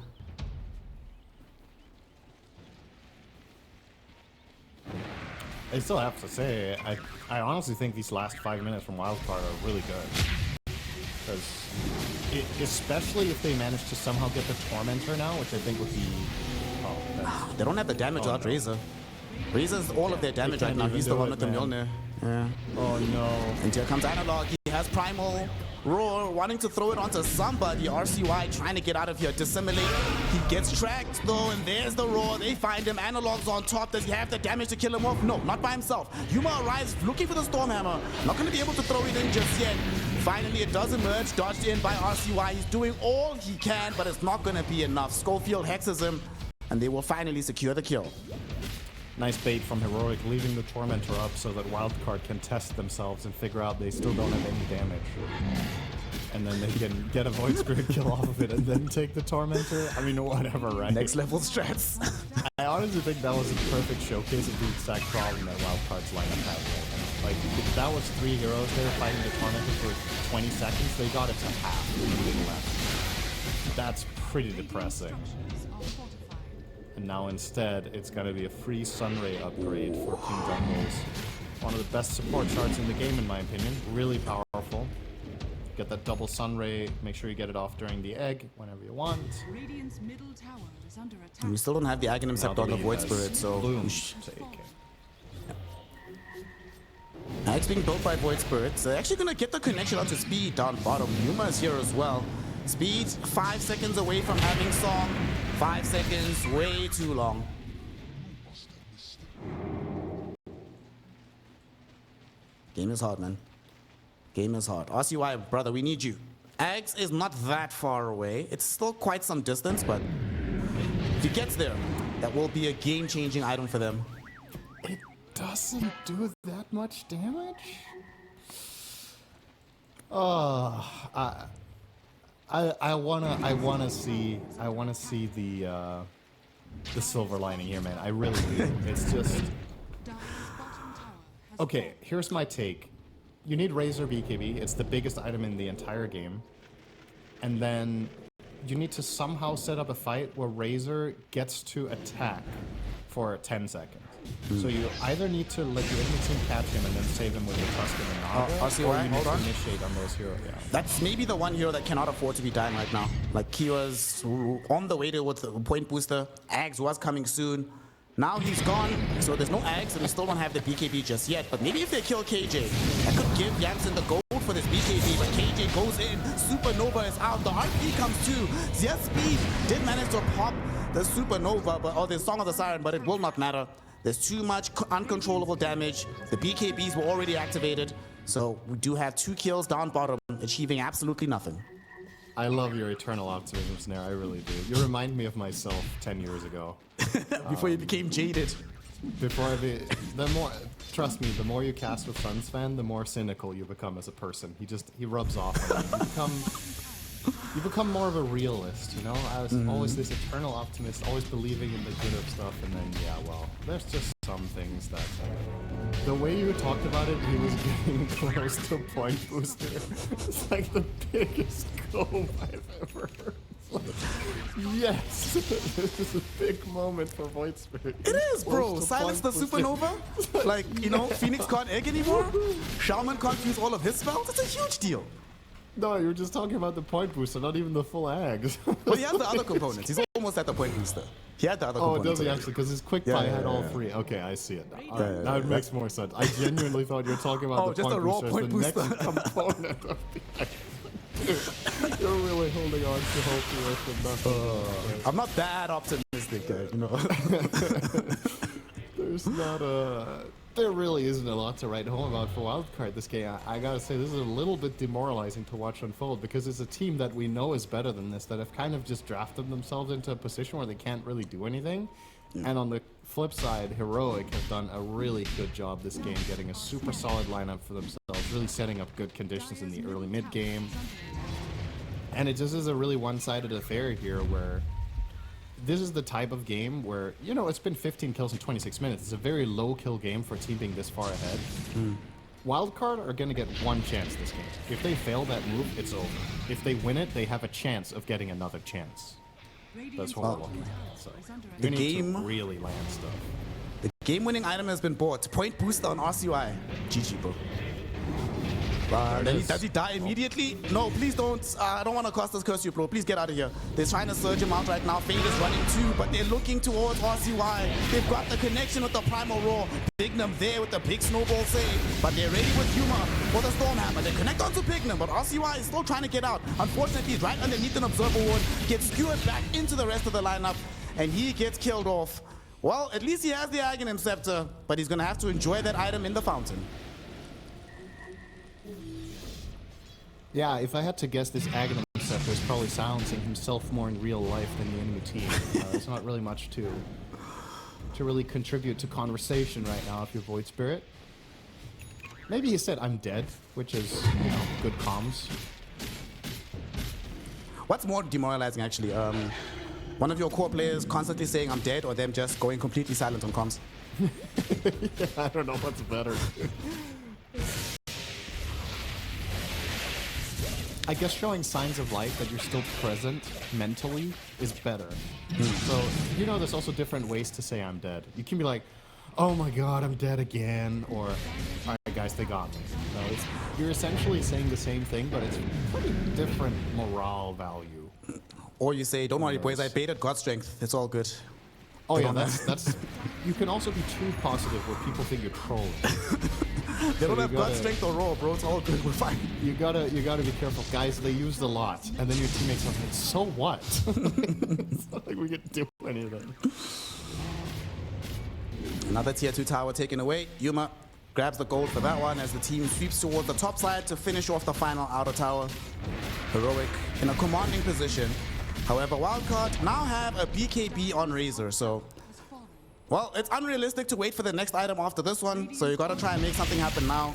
I still have to say, I honestly think these last 5 minutes from Wildcard are really good. Because, especially if they manage to somehow get the Tormentor now, which I think would be... Oh, they don't have the damage out, Razor. Razor's all of their damage right now. He's the one with the Mjolnir. Yeah. Oh no. And here comes Analog. He has Primal Roar wanting to throw it onto somebody. RCY trying to get out of here. Dissimulate. He gets tracked though, and there's the Roar. They find him. Analog's on top. Does he have the damage to kill him off? No, not by himself. Yuma arrives looking for the Stormhammer. Not going to be able to throw it in just yet. Finally, it does emerge. Dodged in by RCY. He's doing all he can, but it's not going to be enough. Schofield hexes him, and they will finally secure the kill. Nice bait from Heroic, leaving the Tormentor up so that Wildcard can test themselves and figure out they still don't have any damage. And then they can get a Void Spirit kill off of it and then take the Tormentor. I mean, whatever, right? Next level strats. I honestly think that was a perfect showcase of the exact problem that Wildcard's lineup had right now. Like, if that was 3 heroes there fighting the Tormentor for 20 seconds, they got it to half and a little left. That's pretty depressing. And now instead, it's going to be a free Sunray upgrade for King Jungles. One of the best support charts in the game, in my opinion. Really powerful. Get that double Sunray. Make sure you get it off during the egg whenever you want. Radiant's middle tower is under attack. We still don't have the Aghanim Scepter on the Void Spirit, so... Bloom. It's being built by Void Spirits. They're actually going to get the connection onto Speed down bottom. Yuma is here as well. Speed, 5 seconds away from having Song. 5 seconds, way too long. Game is hard, man. Game is hard. RCY, brother, we need you. Ags is not that far away. It's still quite some distance, but if he gets there, that will be a game-changing item for them. It doesn't do that much damage? I wanna see the silver lining here, man. I really do. It's just okay. Here's my take. You need Razor BKB. It's the biggest item in the entire game, and then you need to somehow set up a fight where Razor gets to attack for 10 seconds. So you either need to let the enemy team catch him and then save him with your Tuscan and Naga, or you need to initiate on those heroes. Yeah. That's maybe the one hero that cannot afford to be dying right now. Like Kiwa's on the way to with the point booster. Ags was coming soon. Now he's gone, so there's no Ags, and we still don't have the BKB just yet. But maybe if they kill KJ, that could give Jansen the gold for this BKB. But KJ goes in, Supernova is out, the RP comes too. Yes, Speed did manage to pop the Supernova, or the Song of the Siren, but it will not matter. There's too much uncontrollable damage. The BKBs were already activated, so we do have 2 kills down bottom, achieving absolutely nothing. I love your eternal optimism, Snare. I really do. You remind me of myself 10 years ago. Before you became jaded. Trust me, the more you cast with Sunsfan, the more cynical you become as a person. He rubs off on you. You become more of a realist, you know? I was always this eternal optimist, always believing in the good of stuff, and then, yeah, well, there's just some things that... the way you talked about it, he was getting close to point booster. It's like the biggest goal I've ever heard. Like, yes! This is a big moment for Void Spirit. It is, bro! Silence the Supernova? Like, you know, Phoenix can't egg anymore? Shaman can't use all of his spells? It's a huge deal. No, you were just talking about the point booster, not even the full Ags. Well, he has the other components. He's almost at the point booster. He had the other components. Oh, does he actually? Because his quick buy had all 3. Okay, I see it now. Now it makes more sense. I genuinely thought you were talking about the just a raw point booster. The next component of the Ags. You're really holding on to hope here for nothing. I'm not that optimistic, you know. There's not a... There really isn't a lot to write home about for Wildcard this game. I gotta say, this is a little bit demoralizing to watch unfold because it's a team that we know is better than this, that have kind of just drafted themselves into a position where they can't really do anything. And on the flip side, Heroic have done a really good job this game, getting a super solid lineup for themselves, really setting up good conditions in the early mid-game. And it just is a really one-sided affair here where this is the type of game where, you know, it's been 15 kills in 26 minutes. It's a very low kill game for a team being this far ahead. Wildcard are going to get one chance this game. If they fail that move, it's over. If they win it, they have a chance of getting another chance. That's horrible. So, the game really land stuff. The Game-winning item has been bought. Point booster on RCY. GG, bro. Does he die immediately? No, please don't. I don't want to cost us curse you, bro. Please get out of here. They're trying to surge him out right now. Fade is running too, but they're looking towards RCY. They've got the connection with the Primal Roar. Pignum there with the big snowball save, but they're ready with Humor for the Stormhammer. They connect onto Pignum, but RCY is still trying to get out. Unfortunately, he's right underneath an Observer Ward, gets skewered back into the rest of the lineup, and he gets killed off. Well, at least he has the Aghanim Scepter, but he's going to have to enjoy that item in the fountain. Yeah, if I had to guess, this Aghanim Scepter is probably silencing himself more in real life than the enemy team. There's not really much to really contribute to conversation right now if you're Void Spirit. Maybe he said, I'm dead, which is, you know, good comms. What's more demoralizing, actually? One of your core players constantly saying, I'm dead, or them just going completely silent on comms? Yeah, I don't know what's better. I guess showing signs of life that you're still present mentally is better. So, you know, there's also different ways to say I'm dead. You can be like, oh my god, I'm dead again, or, alright guys, they got me. So you're essentially saying the same thing, but it's pretty different morale value. Or you say, don't worry boys, I baited God Strength, it's all good. Oh yeah, that's you can also be too positive where people think you're trolling. They don't have God Strength or Raw, bro, it's all good, we're fine. You gotta be careful. Guys, they used a lot, and then your teammates are like, so what? It's not like we can do anything. Another tier 2 tower taken away. Yuma grabs the gold for that one as the team sweeps towards the top side to finish off the final outer tower. Heroic in a commanding position. However, Wildcard now have a BKB on Razor, so... Well, it's unrealistic to wait for the next item after this one, so you gotta try and make something happen now.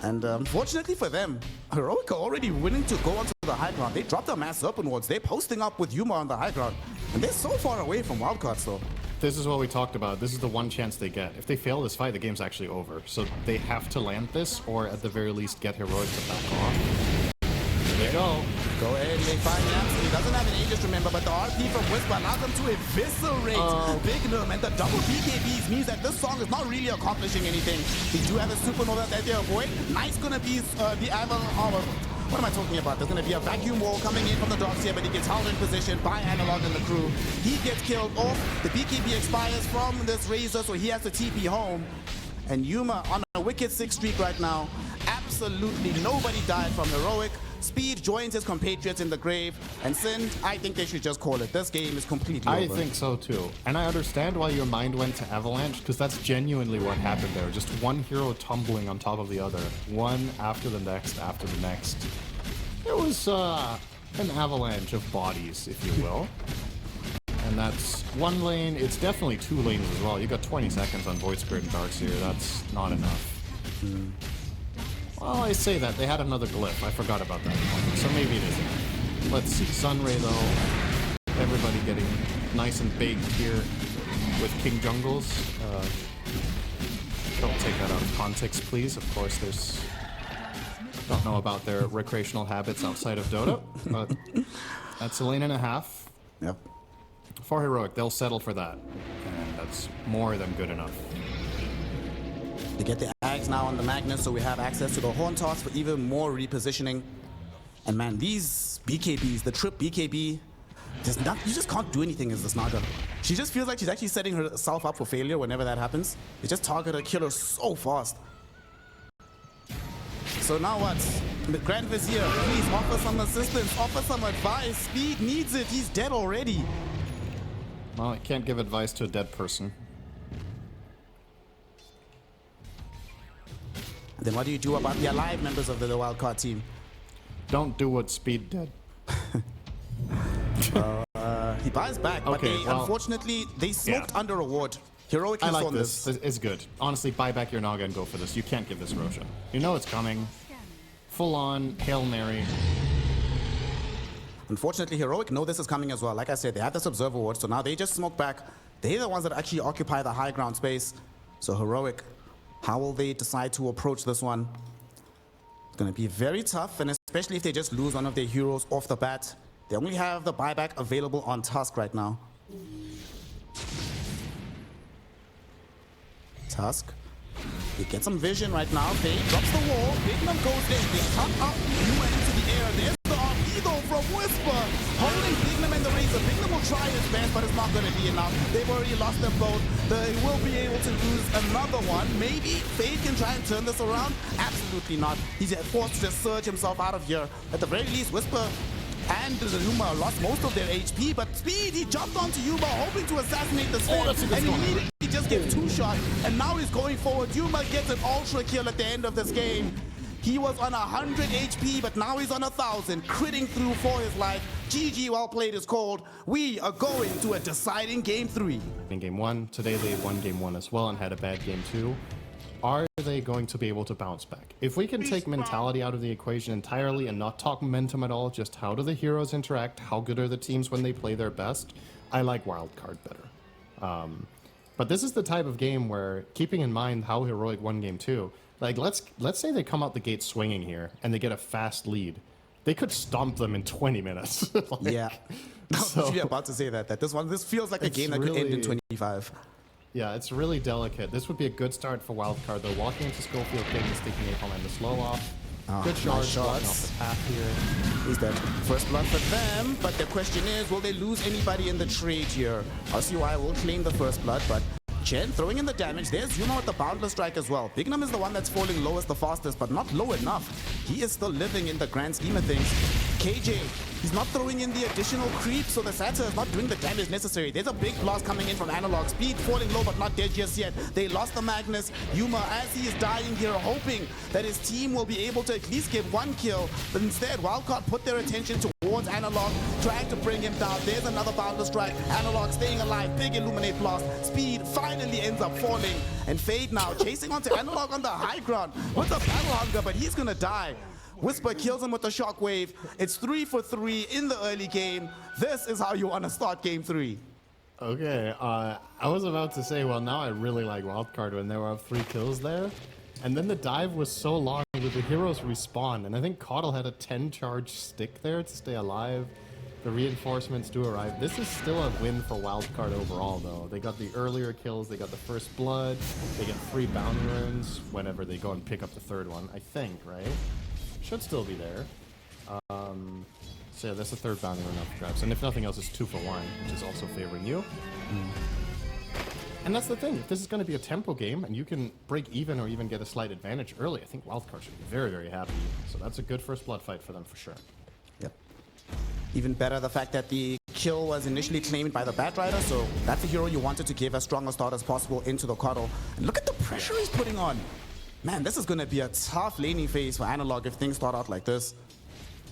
And fortunately for them, Heroic are already willing to go onto the high ground. They dropped their mass open wards. They're posting up with Yuma on the high ground. And they're so far away from Wildcard, so... This is what we talked about. This is the one chance they get. If they fail this fight, the game's actually over. So they have to land this, or at the very least get Heroic to back off. There they go. Go ahead and they find Yamson. He doesn't have an Aegis, remember, but the RP from Whisper allows them to eviscerate Bignum, and the double BKBs means that this song is not really accomplishing anything. They do have a Supernova that they avoid. Nice gonna be the Analog. What am I talking about? There's gonna be a vacuum wall coming in from the docks here, but he gets held in position by Analog and the crew. He gets killed off. The BKB expires from this Razor, so he has to TP home. And Yuma on a wicked 6 streak right now. Absolutely nobody died from Heroic. Speed joins his compatriots in the grave, and Sin, I think they should just call it. This game is completely over. I think so too. And I understand why your mind went to Avalanche, because that's genuinely what happened there. Just one hero tumbling on top of the other. One after the next, after the next. It was an avalanche of bodies, if you will. And that's one lane. It's definitely 2 lanes as well. You got 20 seconds on Void Spirit and Darkseer. That's not enough. Well, I say that. They had another glyph. I forgot about that one. So maybe it isn't. Let's see. Sunray, though. Everybody getting nice and baked here with King Jungles. Don't take that out of context, please. Of course, there's... Don't know about their recreational habits outside of Dota, but that's a lane and a half. Yep. For Heroic, they'll settle for that. And that's more than good enough. They get the Ags now on the Magnus, so we have access to the Horn Toss for even more repositioning. And man, these BKBs, the trip BKB, you just can't do anything as the Snaga. She just feels like she's actually setting herself up for failure whenever that happens. You just target a killer so fast. So now what? The Grand Vizier, please offer some assistance, offer some advice. Speed needs it, he's dead already. Well, I can't give advice to a dead person. Then what do you do about the alive members of the Wildcard team? Don't do what Speed did. He buys back, but Okay, well, unfortunately, they smoked under a ward. Heroic I is like on this. It's good. Honestly, buy back your Naga and go for this. You can't give this Roshan. You know it's coming. Full on Hail Mary. Unfortunately, Heroic know this is coming as well. Like I said, they have this Observer Ward, so now they just smoke back. They're the ones that actually occupy the high ground space. So Heroic, how will they decide to approach this one? It's going to be very tough, and especially if they just lose one of their heroes off the bat. They only have the buyback available on Tusk right now. Tusk. He gets some vision right now. Fade drops the wall. Bignum goes in. They cut up Numa into the air. There's the RP though from Whisper. Holding Bignum in the Razor. Bignum will try his best, but it's not going to be enough. They've already lost them both. They will be able to lose another one. Maybe Fade can try and turn this around. Absolutely not. He's forced to just surge himself out of here. At the very least, Whisper and Yuma lost most of their HP, but Speed, he jumped onto Yuma hoping to assassinate the Sven, and immediately he just gets 2 shots, and now he's going forward. Yuma gets an ultra kill at the end of this game. He was on 100 HP, but now he's on 1,000, critting through for his life. GG, well played is called. We are going to a deciding game 3. In game 1, today they won game 1 as well and had a bad game 2. Are they going to be able to bounce back? If we can take mentality out of the equation entirely and not talk momentum at all, just how do the heroes interact, how good are the teams when they play their best, I like Wildcard better. But this is the type of game where, keeping in mind how Heroic won game 2, like let's say they come out the gate swinging here and they get a fast lead. They could stomp them in 20 minutes. Like, yeah. So, I was about to say that this feels like a game that could end in 25. Yeah, it's really delicate. This would be a good start for Wildcard, though. Walking into Schofield, getting the Sticky Napalm and the slow off. Good charge, blocking off the path here. He's dead. First blood for them, but the question is, will they lose anybody in the trade here? RCY will claim the first blood, but Chen throwing in the damage. There's Yuma with the Boundless Strike as well. Bignum is the one that's falling lowest the fastest, but not low enough. He is still living in the grand scheme of things. KJ, he's not throwing in the additional creep, so the Satyr is not doing the damage necessary. There's a big blast coming in from Analog. Speed falling low, but not dead just yet. They lost the Magnus. Yuma, as he is dying here, hoping that his team will be able to at least get 1 kill. But instead, Wildcard put their attention towards Analog, trying to bring him down. There's another Boundless Strike. Analog staying alive. Big Illuminate blast. Speed finally ends up falling. And Fade now chasing onto Analog on the high ground with the Battle Hunger, but he's gonna die. Whisper kills him with the shockwave. It's 3 for 3 in the early game. This is how you want to start game 3. Okay, I was about to say, well, now I really like Wildcard when there were 3 kills there. And then the dive was so long that the heroes respawn. And I think Caudle had a 10 charge stick there to stay alive. The reinforcements do arrive. This is still a win for Wildcard overall, though. They got the earlier kills, they got the first blood, they get 3 bounty runes whenever they go and pick up the 3rd one, I think, right? Should still be there. So yeah, that's the 3rd bounty rune up for grabs. And if nothing else, it's 2 for 1, which is also favoring you. And that's the thing. If this is going to be a tempo game and you can break even or even get a slight advantage early, I think Wildcard should be very, very happy. So that's a good first blood fight for them for sure. Yep. Even better, the fact that the kill was initially claimed by the Bat Rider, so that's the hero you wanted to give as strong a start as possible into the Caudle. And look at the pressure he's putting on. Man, this is going to be a tough laning phase for Analog if things start out like this.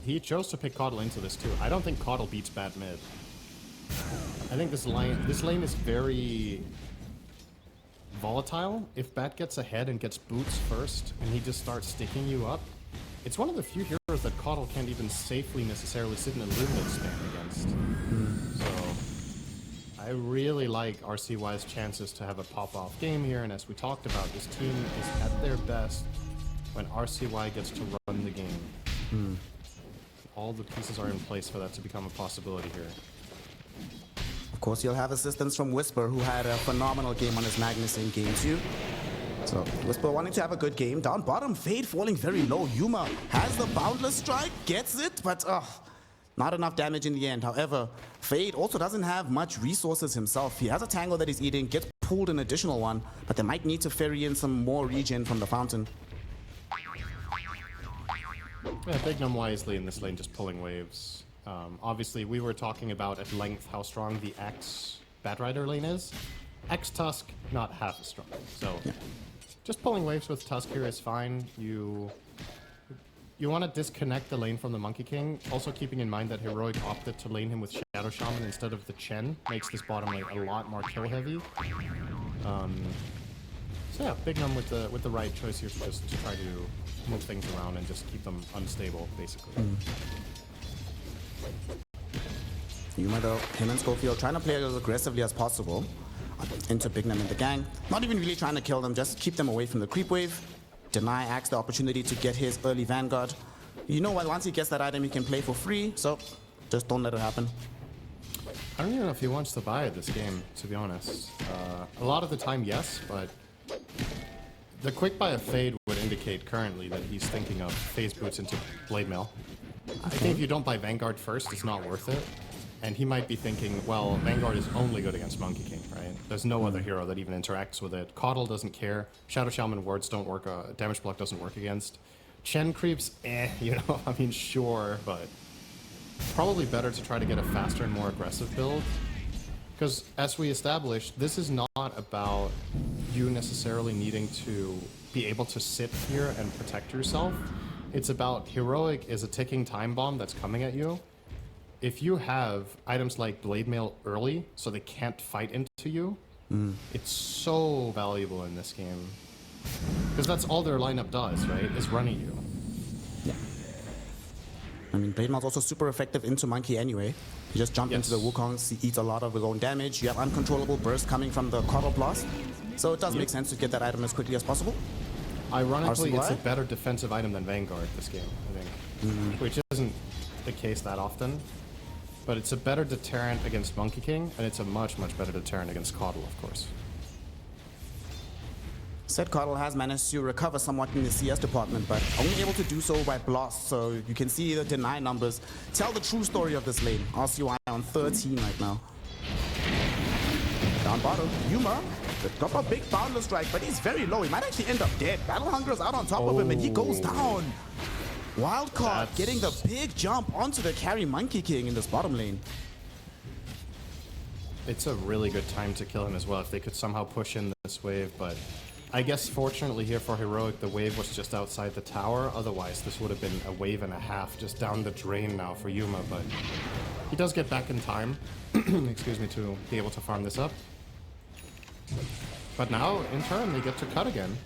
He chose to pick Caudle into this too. I don't think Caudle beats Bat mid. I think this lane is very volatile. If Bat gets ahead and gets boots first and he just starts sticking you up, it's one of the few heroes that Caudle can't even safely necessarily sit in a Illuminate spam against. So I really like RCY's chances to have a pop-off game here, and as we talked about, this team is at their best when RCY gets to run the game. All the pieces are in place for that to become a possibility here. Of course, you'll have assistance from Whisper, who had a phenomenal game on his Magnus in game 2. So Whisper wanting to have a good game. Down bottom, Fade falling very low. Yuma has the Boundless Strike, gets it, but not enough damage in the end. However, Fade also doesn't have much resources himself. He has a Tangle that he's eating, gets pulled an additional one, but they might need to ferry in some more regen from the fountain. Yeah, Bignum wisely in this lane, just pulling waves. Obviously, we were talking about at length how strong the X Batrider lane is. X Tusk, not half as strong. So, just pulling waves with Tusk here is fine. You want to disconnect the lane from the Monkey King. Also keeping in mind that Heroic opted to lane him with Shadow Shaman instead of the Chen. Makes this bottom lane a lot more kill heavy. So yeah, Bignum with the right choice here to just try to move things around and just keep them unstable, basically. Yuma though, him and Schofield trying to play as aggressively as possible into Bignum in the gang. Not even really trying to kill them, just keep them away from the creep wave. Deny Axe the opportunity to get his early Vanguard. You know what, once he gets that item, he can play for free, so just don't let it happen. I don't even know if he wants to buy it this game, to be honest. A lot of the time, yes, but The quick buy of Fade would indicate currently that he's thinking of phase boots into Blade Mail. I think if you don't buy Vanguard first, it's not worth it. And he might be thinking, well, Vanguard is only good against Monkey King, right? There's no other hero that even interacts with it. Coddle doesn't care. Shadow Shaman wards don't work. Damage block doesn't work against. Chen creeps, you know, I mean, sure, but probably better to try to get a faster and more aggressive build. Because as we established, this is not about you necessarily needing to be able to sit here and protect yourself. It's about Heroic is a ticking time bomb that's coming at you. If you have items like Blade Mail early, so they can't fight into you, it's so valuable in this game. Because that's all their lineup does, right? Is running you. Yeah. I mean, Blade Mail's also super effective into Monkey anyway. You just jump into the Wukongs, he eats a lot of his own damage. You have uncontrollable burst coming from the Coddle Blast. So it does make sense to get that item as quickly as possible. Ironically, it's a better defensive item than Vanguard this game, I think. Which isn't the case that often. But it's a better deterrent against Monkey King, and it's a much, much better deterrent against Coddle, of course. Said Coddle has managed to recover somewhat in the CS department, but only able to do so by blast, so you can see the deny numbers tell the true story of this lane. RCY on 13 right now. Down bottom, Yuma, got a big Boundless Strike, but he's very low. He might actually end up dead. Battle Hunger's out on top of him, and he goes down. Wildcard getting the big jump onto the carry Monkey King in this bottom lane. It's a really good time to kill him as well if they could somehow push in this wave, but I guess fortunately here for Heroic, the wave was just outside the tower. Otherwise, this would have been a wave and a half just down the drain now for Yuma, but he does get back in time, excuse me, to be able to farm this up. But now, in turn, they get to cut again.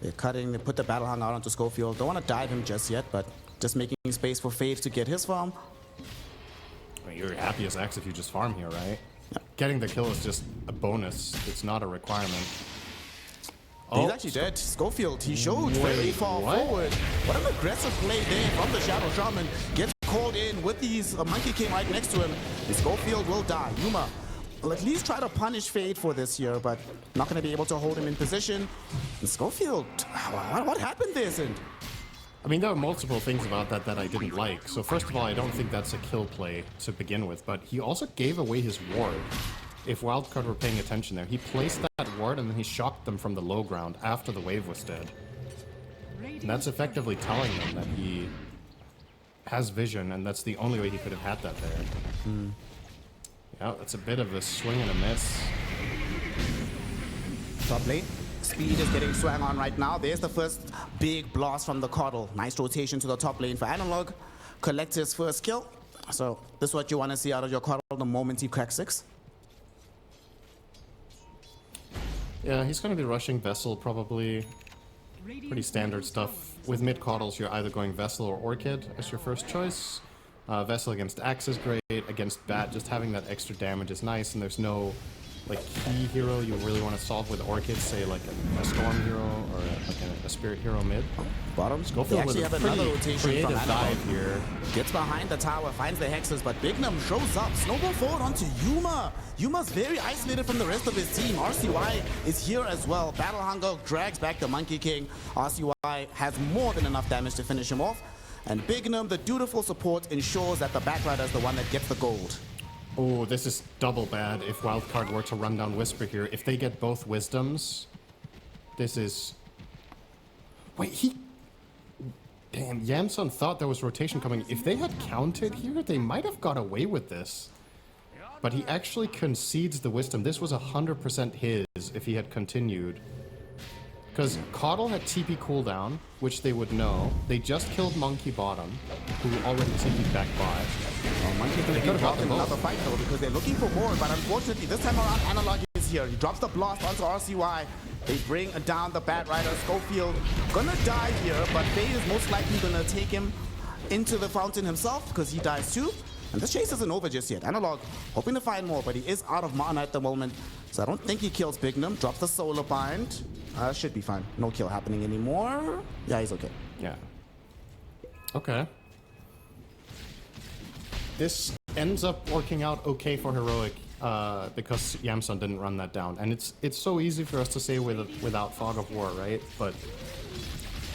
They're cutting, they put the Battle Hung out onto Schofield. Don't want to dive him just yet, but just making space for Fade to get his farm. I mean, you're happy as X if you just farm here, right? Getting the kill is just a bonus. It's not a requirement. He's actually dead. Schofield, he showed very far forward. What an aggressive play there from the Shadow Shaman. Gets called in with these Monkey King right next to him. And Schofield will die. Yuma will at least try to punish Fade for this here, but not going to be able to hold him in position. And Schofield, what happened there, Sind? I mean, there are multiple things about that that I didn't like. So first of all, I don't think that's a kill play to begin with, but he also gave away his ward. If Wildcard were paying attention there, he placed that ward and then he shocked them from the low ground after the wave was dead. And that's effectively telling them that he has vision, and that's the only way he could have had that there. Yeah, that's a bit of a swing and a miss. Top lane. Speed is getting swung on right now. There's the first big blast from the Coddle. Nice rotation to the top lane for Analog. Collects his first kill. So this is what you want to see out of your Coddle the moment he cracks 6. Yeah, he's going to be rushing Vessel probably. Pretty standard stuff. With mid Coddles, you're either going Vessel or Orchid as your first choice. Vessel against Axe is great. Against Bat, just having that extra damage is nice, and there's no like key hero you really want to solve with Orchid, say like a Storm hero or like a Spirit hero mid. Bottom. Schofield actually with have a another rotation from creative Analog. dive here. Gets behind the tower, finds the hexes, but Bignum shows up. Snowball forward onto Yuma. Yuma's very isolated from the rest of his team. RCY is here as well. Battle Hunger drags back the Monkey King. RCY has more than enough damage to finish him off. And Bignum, the dutiful support, ensures that the Batrider is the one that gets the gold. Oh, this is double bad if Wildcard were to run down Whisper here. If they get both Wisdoms, this is... Wait, he... Damn, Yamson thought there was rotation coming. If they had counted here, they might have got away with this. But he actually concedes the Wisdom. This was 100% his if he had continued. Because Coddle had TP cooldown, which they would know. They just killed Monkey Bottom, who already TP'd back by. Monkey King could have got in another fight though, because they're looking for more, but unfortunately this time around Analog is here. He drops the blast onto RCY. They bring down the Batrider. Schofield gonna die here, but Fade is most likely gonna take him into the fountain himself because he dies too. And this chase isn't over just yet. Analog hoping to find more, but he is out of mana at the moment. So I don't think he kills Bignum. Drops the Solar Bind. Should be fine. No kill happening anymore. Yeah, he's okay. Yeah. Okay. This ends up working out okay for Heroic. because Yamson didn't run that down. And it's so easy for us to say without Fog of War, right? But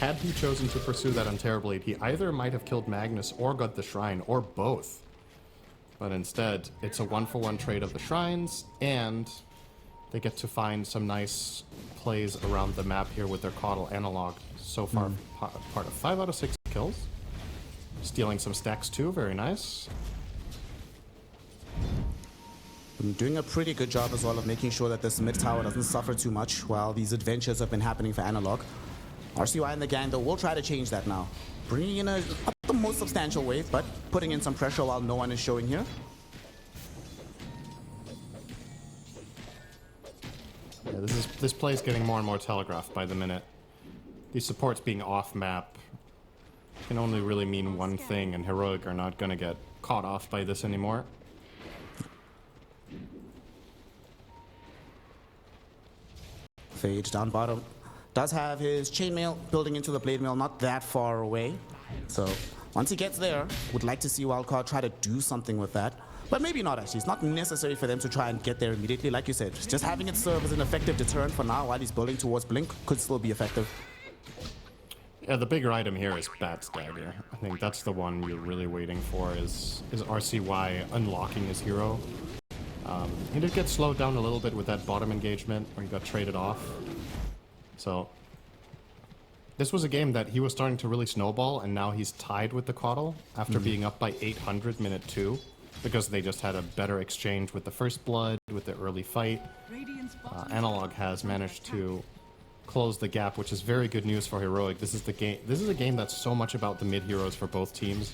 had he chosen to pursue that on Terrorblade, he either might have killed Magnus or got the Shrine, or both. But instead, it's a 1-for-1 trade of the Shrines, and they get to find some nice plays around the map here with their Caudal analog. So far, part of 5 out of 6 kills. Stealing some stacks too, very nice. Doing a pretty good job as well of making sure that this mid tower doesn't suffer too much while these adventures have been happening for Analog. RCY and the gang, though, will try to change that now. Bringing in not the most substantial wave, but putting in some pressure while no one is showing here. Yeah, this play is getting more and more telegraphed by the minute. These supports being off map can only really mean one thing, and Heroic are not going to get caught off by this anymore. Phage down bottom. Does have his chainmail building into the blade mail, not that far away. So once he gets there, would like to see Wildcard try to do something with that. But maybe not actually. It's not necessary for them to try and get there immediately. Like you said, just having it serve as an effective deterrent for now while he's building towards Blink could still be effective. Yeah, the bigger item here is Bat's Dagger. I think that's the one you're really waiting for, is RCY unlocking his hero. He did get slowed down a little bit with that bottom engagement where he got traded off. So this was a game that he was starting to really snowball, and now he's tied with the Caudal after being up by 800 minute 2, because they just had a better exchange with the first blood, with the early fight. Analog has managed to close the gap, which is very good news for Heroic. This is a game that's so much about the mid heroes for both teams.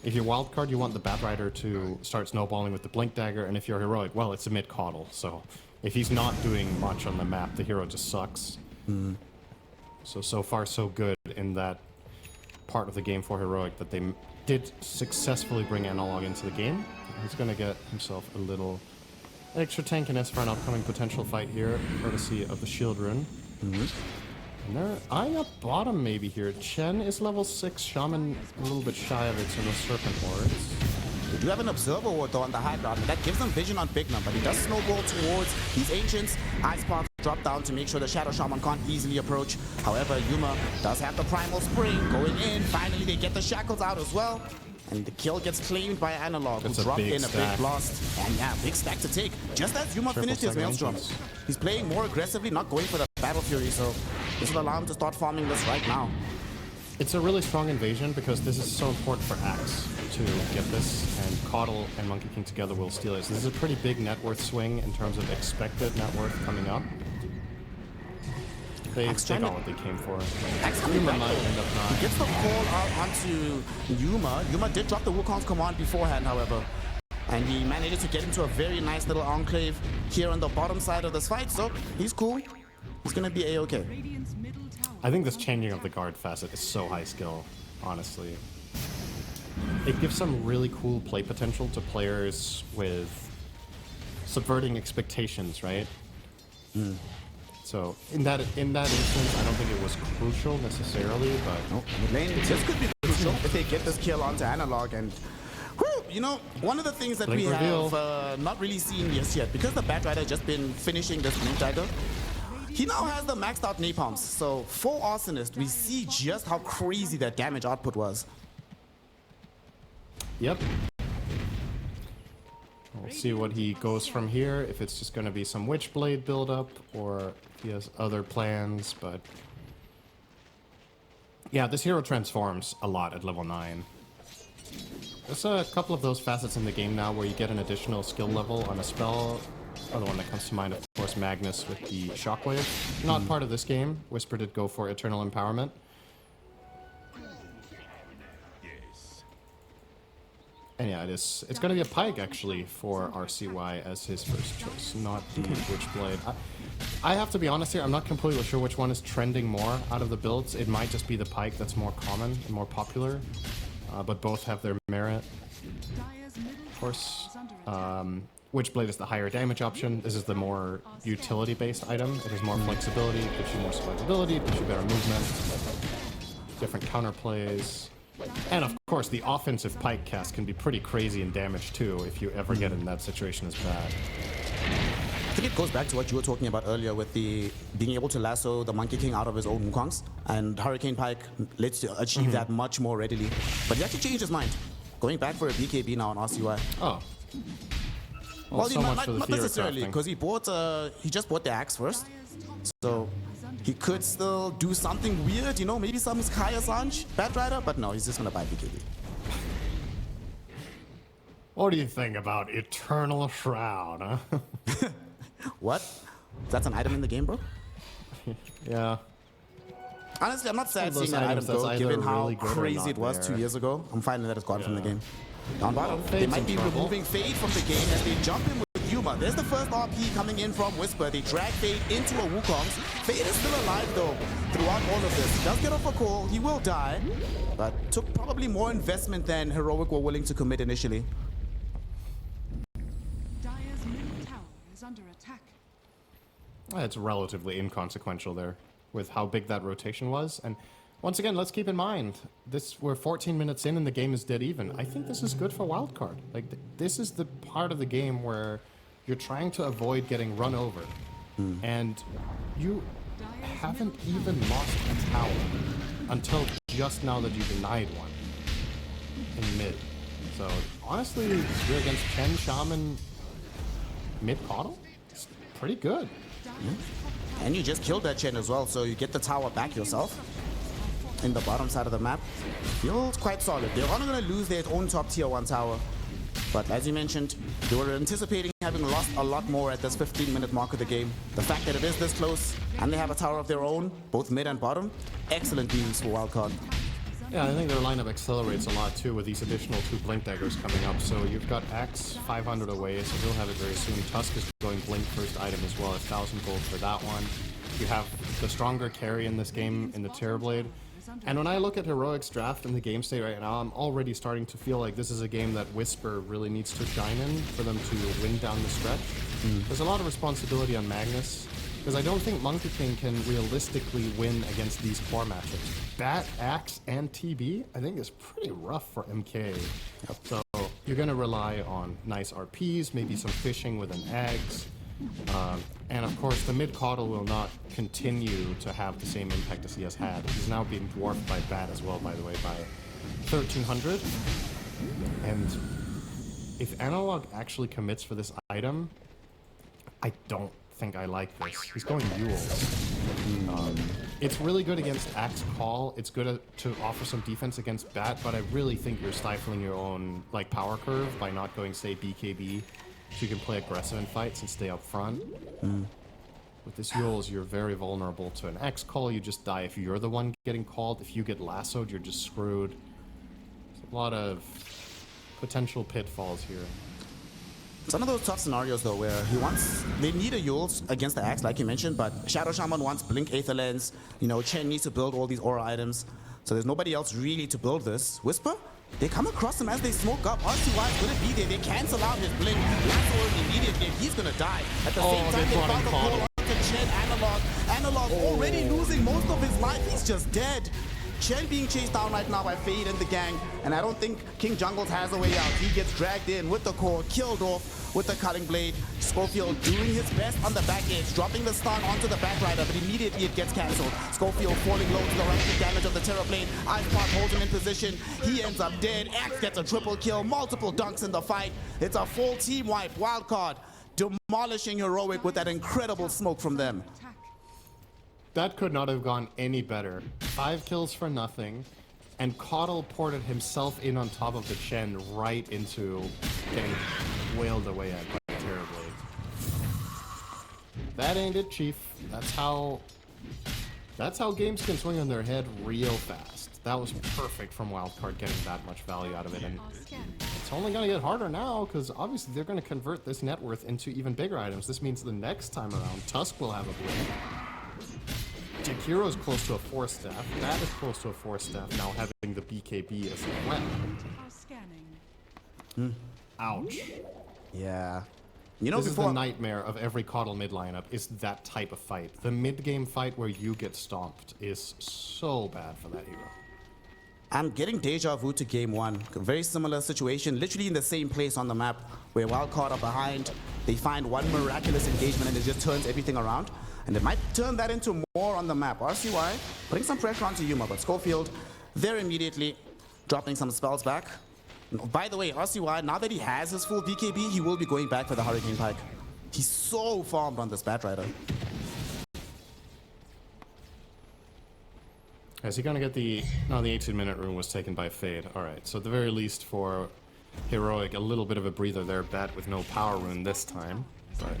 If you're Wildcard, you want the Batrider to start snowballing with the Blink Dagger, and if you're Heroic, well, it's a mid Caudal, so if he's not doing much on the map, the hero just sucks. So far so good in that part of the game for Heroic, that they did successfully bring Analog into the game. He's going to get himself a little extra tankiness for an upcoming potential fight here, courtesy of the Shield Rune. And they're eyeing up bottom maybe here. Chen is level 6, Shaman a little bit shy of it, so no Serpent Hordes. They do have an Observer Ward though on the high ground, and that gives them vision on Big Number. He does snowball towards these Ancients. Ice Path drop down to make sure the Shadow Shaman can't easily approach. However, Yuma does have the Primal Spring going in. Finally, they get the Shackles out as well. And the kill gets claimed by Analog, who dropped in a big blast. And yeah, big stack to take. Just as Yuma finished his Maelstrom. He's playing more aggressively, not going for the Battle Fury, so this will allow him to start farming this right now. It's a really strong invasion because this is so important for Axe to get this, and Caudal and Monkey King together will steal it. So this is a pretty big net worth swing in terms of expected net worth coming up. They got what they came for. Yuma might end up not. He gets the call out onto Yuma. Yuma did drop the Wukong's command beforehand, however. And he managed to get into a very nice little enclave here on the bottom side of this fight, so he's cool. He's gonna be A-okay. I think this changing of the guard facet is so high skill, honestly. It gives some really cool play potential to players with subverting expectations, right? So in that instance, I don't think it was crucial necessarily, but This could be crucial if they get this kill onto Analog. And you know, one of the things that we have not really seen just yet, because the Batrider has just been finishing this Blink Dagger, he now has the maxed out napalms. So for Arsonist, we see just how crazy that damage output was. Yep. We'll see what he goes from here, if it's just going to be some Witchblade buildup, or if he has other plans, but yeah, this hero transforms a lot at level 9. There's a couple of those facets in the game now where you get an additional skill level on a spell. Other one that comes to mind, of course, Magnus with the Shockwave. Not part of this game. Whisper did go for Eternal Empowerment. And yeah, it's going to be a Pike, actually, for RCY as his first choice, not the Witchblade. I have to be honest here, I'm not completely sure which one is trending more out of the builds. It might just be the Pike that's more common and more popular, but both have their merit. Of course, Witchblade is the higher damage option. This is the more utility-based item. It has more flexibility, it gives you more survivability, it gives you better movement, different counterplays. And of course, the offensive pike cast can be pretty crazy in damage too if you ever get in that situation as bad. I think it goes back to what you were talking about earlier with the being able to lasso the Monkey King out of his own Wukongs, and Hurricane Pike lets you achieve that much more readily. But he actually changed his mind, going back for a BKB now on RCY. Oh. Well, so much for the not theater necessarily, crafting. because he just bought the axe first, so he could still do something weird, you know, maybe some Sky Assange, Bat Rider, but no, he's just gonna buy BKB. What do you think about Eternal Shroud, huh? What? That's an item in the game, bro? Yeah. Honestly, I'm not sad Those seeing that item items that's go, either given how really good or crazy not it was there. 2 years ago. I'm finding that it's gone from the game. Down bottom, Well, they Fade's might in be trouble. removing Fade from the game as they jump in with Yuma. There's the first RP coming in from Whisper. They drag Fade into a Wukong. Fade is still alive though throughout all of this. He does get off a call. He will die, but took probably more investment than Heroic were willing to commit initially. Dire's middle tower is under attack. It's relatively inconsequential there with how big that rotation was. And once again, let's keep in mind, we're 14 minutes in and the game is dead even. I think this is good for Wildcard. Like, this is the part of the game where you're trying to avoid getting run over. And you haven't even lost a tower until just now that you denied one in mid. So, honestly, you're against Chen, Shaman, mid Coddle? It's pretty good. And you just killed that Chen as well, so you get the tower back yourself. In the bottom side of the map, feels quite solid. They're only going to lose their own top tier 1 tower. But as you mentioned, they were anticipating having lost a lot more at this 15-minute mark of the game. The fact that it is this close, and they have a tower of their own, both mid and bottom, excellent news for Wildcard. Yeah, I think their lineup accelerates a lot too with these additional 2 Blink Daggers coming up. So you've got Axe 500 away, so he'll have it very soon. Tusk is going Blink first item as well, 1,000 gold for that one. You have the stronger carry in this game in the Terrorblade. And when I look at Heroic's draft in the game state right now, I'm already starting to feel like this is a game that Whisper really needs to shine in for them to win down the stretch. There's a lot of responsibility on Magnus, because I don't think Monkey King can realistically win against these core matchups. Bat, Axe, and TB, I think is pretty rough for MK. So you're going to rely on nice RPs, maybe some fishing with an Axe. And of course, the mid-Coddle will not continue to have the same impact as he has had. He's now being dwarfed by Bat as well, by the way, by 1,300. And if Analog actually commits for this item, I don't think I like this. He's going Yules. It's really good against Axe Call. It's good to offer some defense against Bat, but I really think you're stifling your own like power curve by not going, say, BKB. So you can play aggressive in fights and stay up front. With this Yules, you're very vulnerable to an X call. You just die if you're the one getting called. If you get lassoed, you're just screwed. There's a lot of potential pitfalls here. It's one of those tough scenarios though where they need a Yules against the Axe like you mentioned, but Shadow Shaman wants Blink Aether Lens, you know, Chen needs to build all these aura items, so there's nobody else really to build this. Whisper, they come across him as they smoke up. RCY is gonna be there, they cancel out his Blink, Lasso immediately, he's gonna die. At the same time they found the call onto Chen Analog. Analog already losing most of his life, he's just dead. Chen being chased down right now by Fade and the gang, and I don't think King Jungles has a way out. He gets dragged in with the core, killed off with the cutting blade. Schofield doing his best on the back edge, dropping the stun onto the back rider, but immediately it gets cancelled. Schofield falling low to the right click damage of the Terror Blade. Icepod holds him in position. He ends up dead. Axe gets a triple kill, multiple dunks in the fight. It's a full team wipe. Wildcard demolishing Heroic with that incredible smoke from them. That could not have gone any better. 5 kills for nothing, and Coddle ported himself in on top of the Chen right into getting wailed away at by Terrorblade. That ain't it, Chief. That's how games can swing on their head real fast. That was perfect from Wildcard getting that much value out of it, and it's only going to get harder now because obviously they're going to convert this net worth into even bigger items. This means the next time around, Tusk will have a blink. Jakiro's close to a 4-staff. That is close to a 4-staff, now having the BKB as well. Ouch. Yeah. You know, This is the nightmare of every Coddle mid lineup, is that type of fight. The mid-game fight where you get stomped is so bad for that hero. I'm getting deja vu to game one. A very similar situation, literally in the same place on the map, where Wildcard are behind. They find one miraculous engagement and it just turns everything around. And they might turn that into more on the map. RCY putting some pressure onto Yuma, but Schofield, they're immediately dropping some spells back. By the way, RCY, now that he has his full BKB, he will be going back for the Hurricane Pike. He's so farmed on this Batrider. Is he gonna get the... No, the 18-minute rune was taken by Fade. Alright, so at the very least for Heroic, a little bit of a breather there. Bat with no power rune this time, but...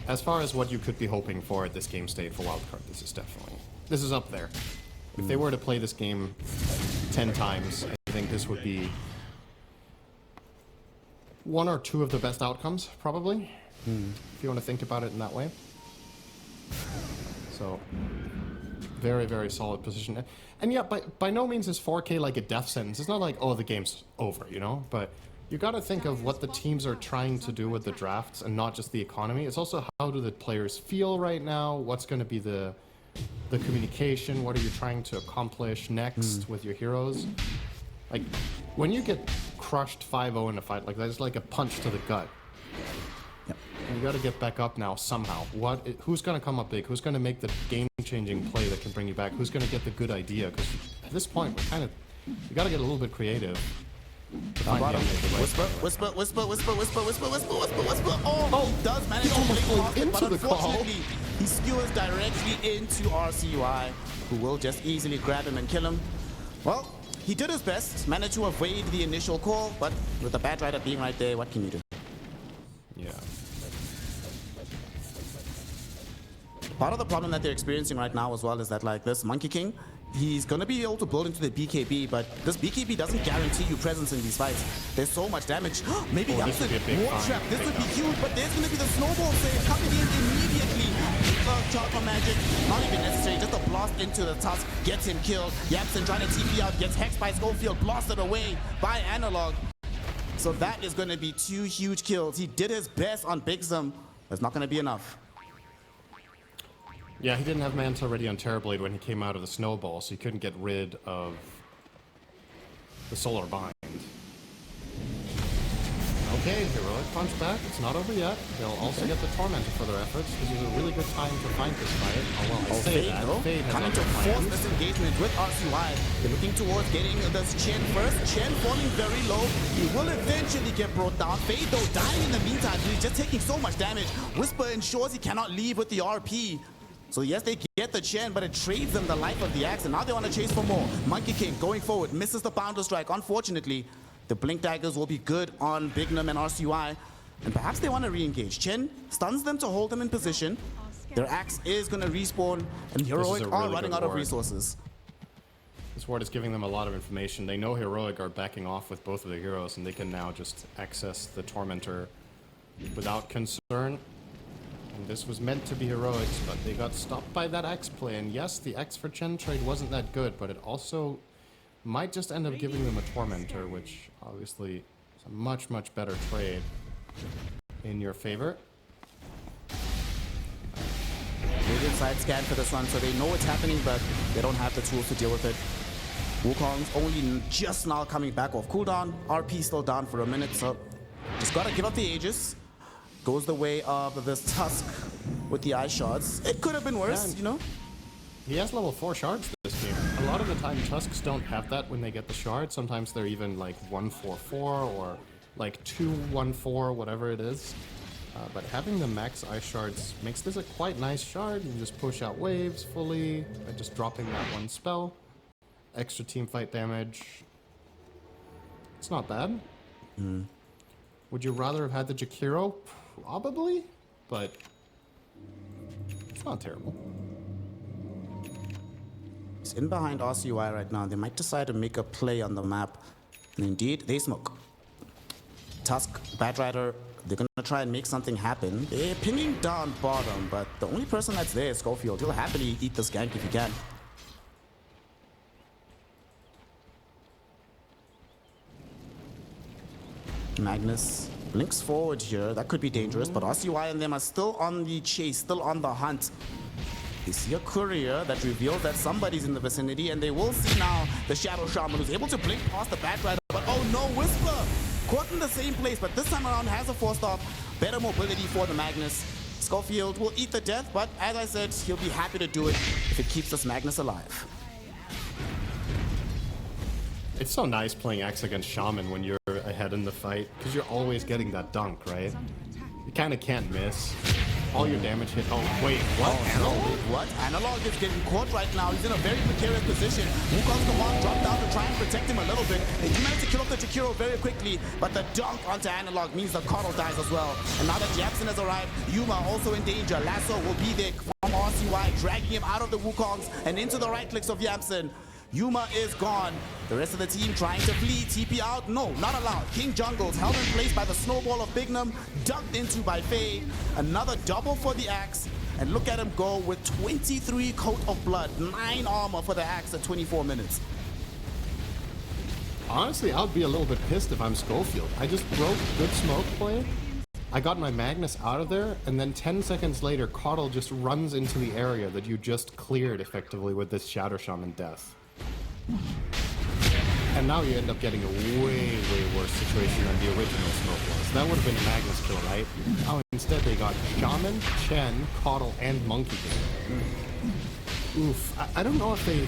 As far as what you could be hoping for at this game state for Wildcard, this is definitely... This is up there. If they were to play this game 10 times, I think this would be one or two of the best outcomes, probably, if you want to think about it in that way. So, very, very solid position. And yeah, by no means is 4K like a death sentence. It's not like, oh, the game's over, you know? But you got to think of what the teams are trying to do with the drafts and not just the economy. It's also how do the players feel right now? What's going to be the communication? What are you trying to accomplish next with your heroes? Like, when you get crushed 5-0 in a fight like that, it's like a punch to the gut. Yep. And you got to get back up now somehow. Who's going to come up big? Who's going to make the game-changing play that can bring you back? Who's going to get the good idea? Because at this point, we're kind of... You got to get a little bit creative. Whisper, whisper, whisper, whisper, whisper, whisper, whisper, whisper, whisper. Oh, he does manage to blink past it, but unfortunately, he skewers directly into RCY, who will just easily grab him and kill him. Well, he did his best, managed to evade the initial call, but with the Batrider being right there, what can you do? Yeah. Part of the problem that they're experiencing right now as well is that, like, this Monkey King, he's going to be able to build into the BKB, but this BKB doesn't guarantee you presence in these fights. There's so much damage. Maybe this would be a big War Trap. This would be find. huge, but there's going to be the snowball save coming in immediately. Charcoal magic, not even necessary. Just a blast into the tusk gets him killed. Yapson trying to TP out, gets hexed by Schofield, blasted away by Analog. So that is going to be 2 huge kills. He did his best on Big Zim. That's not going to be enough. Yeah, he didn't have Manta ready on Terrorblade when he came out of the snowball, so he couldn't get rid of the Solar Bind. Okay, Heroic punch back. It's not over yet. They'll also get the Tormentor for their efforts. This is a really good time to fight this fight. Oh, well, I say that. Fade has coming to other force plans. this engagement with RCY. They're looking towards getting this Chen first. Chen falling very low. He will eventually get brought down. Fade, though, dying in the meantime. He's just taking so much damage. Whisper ensures he cannot leave with the RP. So yes, they get the Chen, but it trades them the life of the axe, and now they want to chase for more. Monkey King going forward, misses the Pounder Strike. Unfortunately, the Blink Daggers will be good on Bignum and RCY, and perhaps they want to re-engage. Chen stuns them to hold them in position. Their axe is going to respawn, and Heroic are running out of resources. This ward is giving them a lot of information. They know Heroic are backing off with both of their heroes, and they can now just access the Tormentor without concern. And this was meant to be Heroics, but they got stopped by that X play. And yes, the X for Chen trade wasn't that good, but it also might just end up giving them a Tormentor, which obviously is a much, much better trade in your favor. Radiant side scan for this one, so they know what's happening, but they don't have the tools to deal with it. Wukong's only just now coming back off cooldown. RP still down for a minute, so just gotta give up the Aegis. Goes the way of this Tusk with the Ice Shards. It could have been worse, you know? He has level 4 shards this game. A lot of the time, Tusks don't have that when they get the shard. Sometimes they're even like 1-4-4 or like 2-1-4, whatever it is. But having the max Ice Shards makes this a quite nice shard. You can just push out waves fully by just dropping that one spell. Extra team fight damage. It's not bad. Would you rather have had the Jakiro? Probably, but it's not terrible. He's in behind RCY right now. They might decide to make a play on the map. And indeed, they smoke. Tusk, Batrider, they're going to try and make something happen. They're pinging down bottom, but the only person that's there is Schofield. He'll happily eat this gank if he can. Magnus blinks forward here. That could be dangerous, but RCY and them are still on the chase, still on the hunt. They see a courier that reveals that somebody's in the vicinity, and they will see now the Shadow Shaman who's able to blink past the Bat Rider. But oh no, Whisper! Caught in the same place, but this time around has a forced off. Better mobility for the Magnus. Schofield will eat the death, but as I said, he'll be happy to do it if it keeps this Magnus alive. It's so nice playing Axe against Shaman when you're ahead in the fight, because you're always getting that dunk, right? You kind of can't miss. All your damage hit. Oh, wait, what? Analog? What? Analog is getting caught right now. He's in a very precarious position. Wukong's command dropped down to try and protect him a little bit. They do manage to kill off the Jakiro very quickly, but the dunk onto Analog means the Coddle dies as well. And now that Japson has arrived, Yuma also in danger. Lasso will be there from RCY, dragging him out of the Wukongs and into the right clicks of Yamson. Yuma is gone. The rest of the team trying to flee. TP out. No, not allowed. King Jungles held in place by the snowball of Bignum. Dunked into by Fade. Another double for the Axe. And look at him go with 23 coat of blood. 9 armor for the Axe at 24 minutes. Honestly, I'd be a little bit pissed if I'm Schofield. I just broke good smoke play. I got my Magnus out of there, and then 10 seconds later, Coddle just runs into the area that you just cleared effectively with this Shadow Shaman death. And now you end up getting a way worse situation than the original smoke was. That would have been a Magnus kill, right? Oh, instead they got Shaman, Chen, Coddle, and Monkey King. Oof. I don't know if they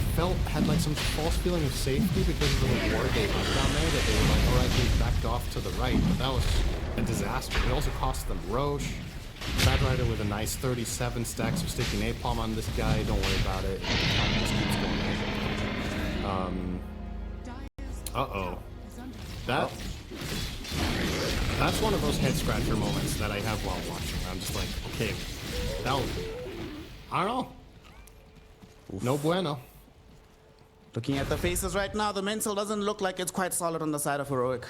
had like some false feeling of safety because of the ward they left down there, that they were like, alright, they backed off to the right, but that was a disaster. It also cost them Roche. Bad Rider with a nice 37 stacks of sticky napalm on this guy. Don't worry about it. The time just keeps going over. Uh-oh. That's one of those head scratcher moments that I have while watching. I'm just like, okay, that was, I don't know. Oof. No bueno. Looking at the faces right now, the mental doesn't look like it's quite solid on the side of Heroic.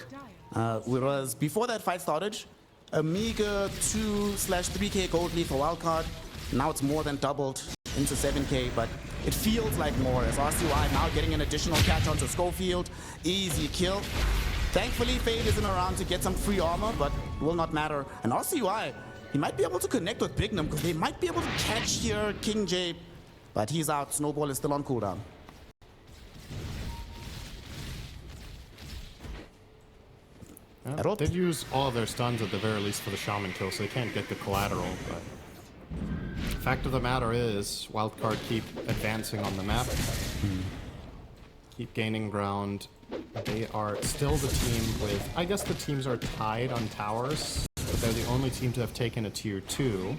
Whereas before that fight started, a meager 2/3K gold lead for Wildcard. Now it's more than doubled into 7K, but it feels like more as RCY now getting an additional catch onto Schofield. Easy kill. Thankfully, Fade isn't around to get some free armor, but it will not matter. And RCY, he might be able to connect with Bignum because they might be able to catch here King J, but he's out. Snowball is still on cooldown. Yeah, they'd use all of their stuns at the very least for the Shaman kill, so they can't get the collateral, but fact of the matter is, Wildcard keep advancing on the map, keep gaining ground. They are still the team with, I guess the teams are tied on towers, but they're the only team to have taken a tier 2,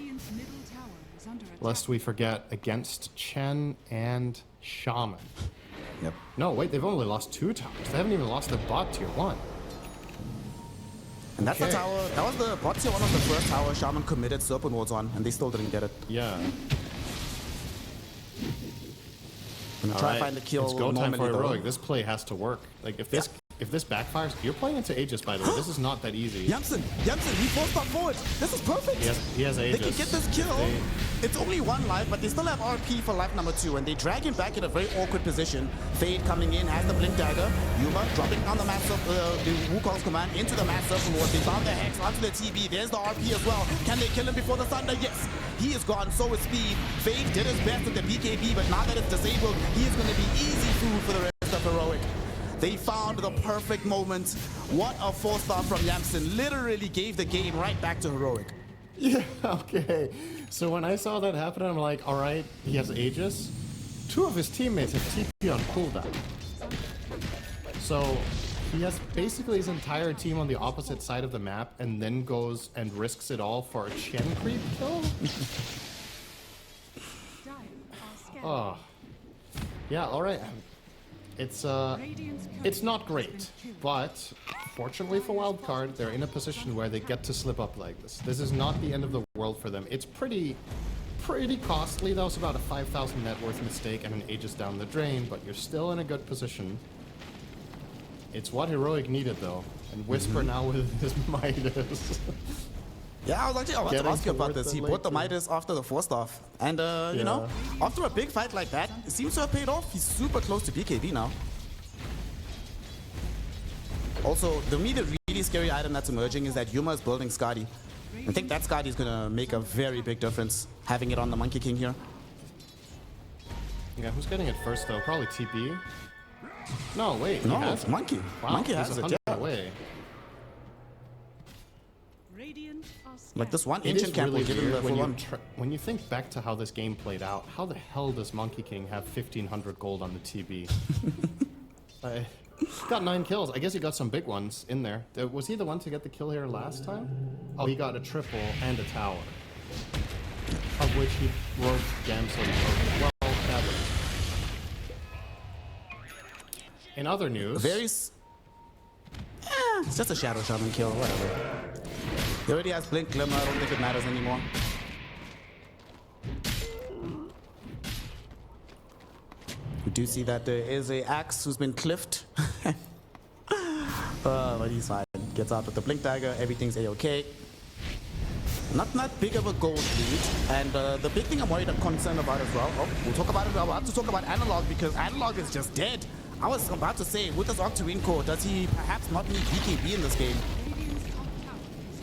lest we forget, against Chen and Shaman. Yep. No, wait, they've only lost 2 towers. They haven't even lost their bot tier 1. And that's the tower, that was the bot tier 1 of the first tower Shaman committed Serpent Wards on, and they still didn't get it. Yeah. Gonna try to find the kill. It's go time for Heroic. This play has to work. Like, if this backfires, you're playing into Aegis, by the way. This is not that easy. Yamson, he forced up forward. This is perfect. He has Aegis. They can get this kill. It's only 1 life, but they still have RP for life number 2, and they drag him back in a very awkward position. Fade coming in, has the Blink Dagger. Yuma dropping on the Wukong's command into the Mass Serpent Ward. They found the Hex onto the TB. There's the RP as well. Can they kill him before the Thunder? Yes. He is gone, so is Speed. Fade did his best with the BKB, but now that it's disabled, he is going to be easy food for the rest of Heroic. They found the perfect moment. What a 4-star from Yamson. Literally gave the game right back to Heroic. Yeah, okay. So when I saw that happen, I'm like, all right, he has Aegis. 2 of his teammates have TP on cooldown. So he has basically his entire team on the opposite side of the map and then goes and risks it all for a Chen creep kill? Oh. Yeah, all right. It's not great, but fortunately for Wildcard, they're in a position where they get to slip up like this. This is not the end of the world for them. It's pretty costly. That was about a 5,000 net worth mistake and an Aegis down the drain, but you're still in a good position. It's what Heroic needed though, and Whisper now with his Midas. Yeah, I was actually about to ask you about this. He bought the Midas after the 4-star. And, you know, after a big fight like that, it seems to have paid off. He's super close to BKB now. Also, to me, the really scary item that's emerging is that Yuma is building Skadi. I think that Skadi is going to make a very big difference, having it on the Monkey King here. Yeah, who's getting it first though? Probably TP. No, wait. No, has it's it. Monkey. Wow, Monkey he's has it, 100 yeah. away. Radiant are Like this one It is ancient camp really will give him the weird full when on. when you think back to how this game played out. How the hell does Monkey King have 1,500 gold on the TB? Got 9 kills. I guess he got some big ones in there. Was he the one to get the kill here last time? Oh, he got a triple and a tower, of which he broke Gamson. Well, that was. In other news, It's just a shadow shaman kill, whatever. He already has blink glimmer. I don't think it matters anymore. We do see that there is a axe who's been cliffed. But he's fine. Gets out with the blink dagger. Everything's a-okay. Not big of a gold lead. And the big thing I'm worried and concerned about as well. Oh, we'll talk about it. I'm about to talk about Analog because Analog is just dead. I was about to say, with this Octarine core, does he perhaps not need BKB in this game? Radiant's top tower is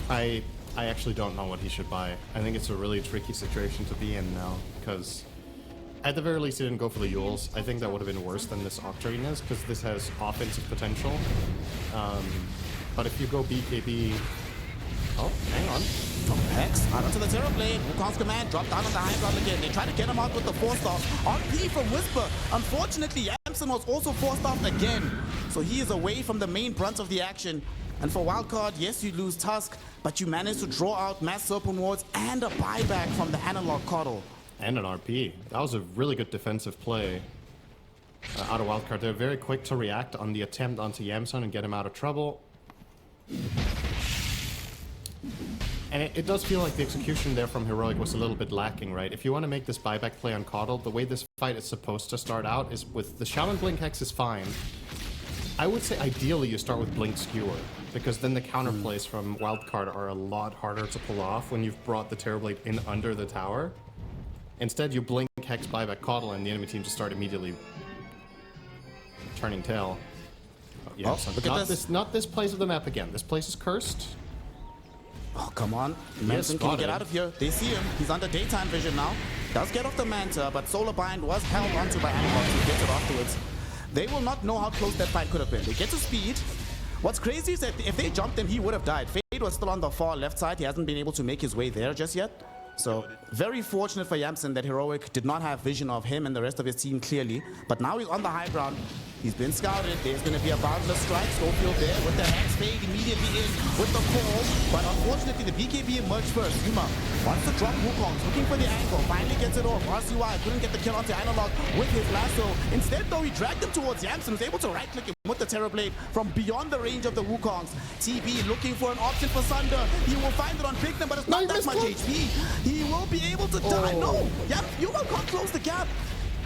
falling. I actually don't know what he should buy. I think it's a really tricky situation to be in now, because at the very least he didn't go for the Yules. I think that would have been worse than this Octarine is, because this has offensive potential. But if you go BKB... Oh, hang on. Oh, Hex, out onto the Terrorblade. Wukong's command, drop down on the high ground again. They try to get him out with the force off. RP from Whisper. Unfortunately, Yamson was also forced off again. So he is away from the main brunt of the action. And for Wildcard, yes, you lose Tusk, but you manage to draw out Mass Serpent Wards and a buyback from the Analog Coddle. And an RP. That was a really good defensive play out of Wildcard. They're very quick to react on the attempt onto Yamson and get him out of trouble. And it does feel like the execution there from Heroic was a little bit lacking, right? If you want to make this buyback play on Coddle, the way this fight is supposed to start out is with the Shaman Blink Hex is fine. I would say ideally you start with Blink Skewer, because then the counterplays from Wildcard are a lot harder to pull off when you've brought the Terrorblade in under the tower. Instead, you Blink Hex buyback Coddle and the enemy team just start immediately turning tail. Oh, yeah, Oh, so look at this. Not this place of the map again. This place is cursed. Oh, come on. Manson can get out of here. They see him. He's under daytime vision now. Does get off the Manta, but Solar Bind was held onto by Analog to get it afterwards. They will not know how close that fight could have been. They get to speed. What's crazy is that if they jumped him, he would have died. Fade was still on the far left side. He hasn't been able to make his way there just yet. So, very fortunate for Yamson that Heroic did not have vision of him and the rest of his team clearly. But now he's on the high ground. He's been scouted. There's going to be a boundless strike. Schofield there with the Hex Fade immediately in with the call. But unfortunately, the BKB emerged first. Yuma wants to drop Wukong, looking for the angle. Finally gets it off. RCY couldn't get the kill onto Analog with his lasso. Instead, though, he dragged him towards Yamson. Was able to right-click him with the Terrorblade from beyond the range of the Wukongs. TB looking for an option for Sunder. He will find it on Big Them, but it's not that much HP. He will be able to die. No! Yep, Yuma can't close the gap.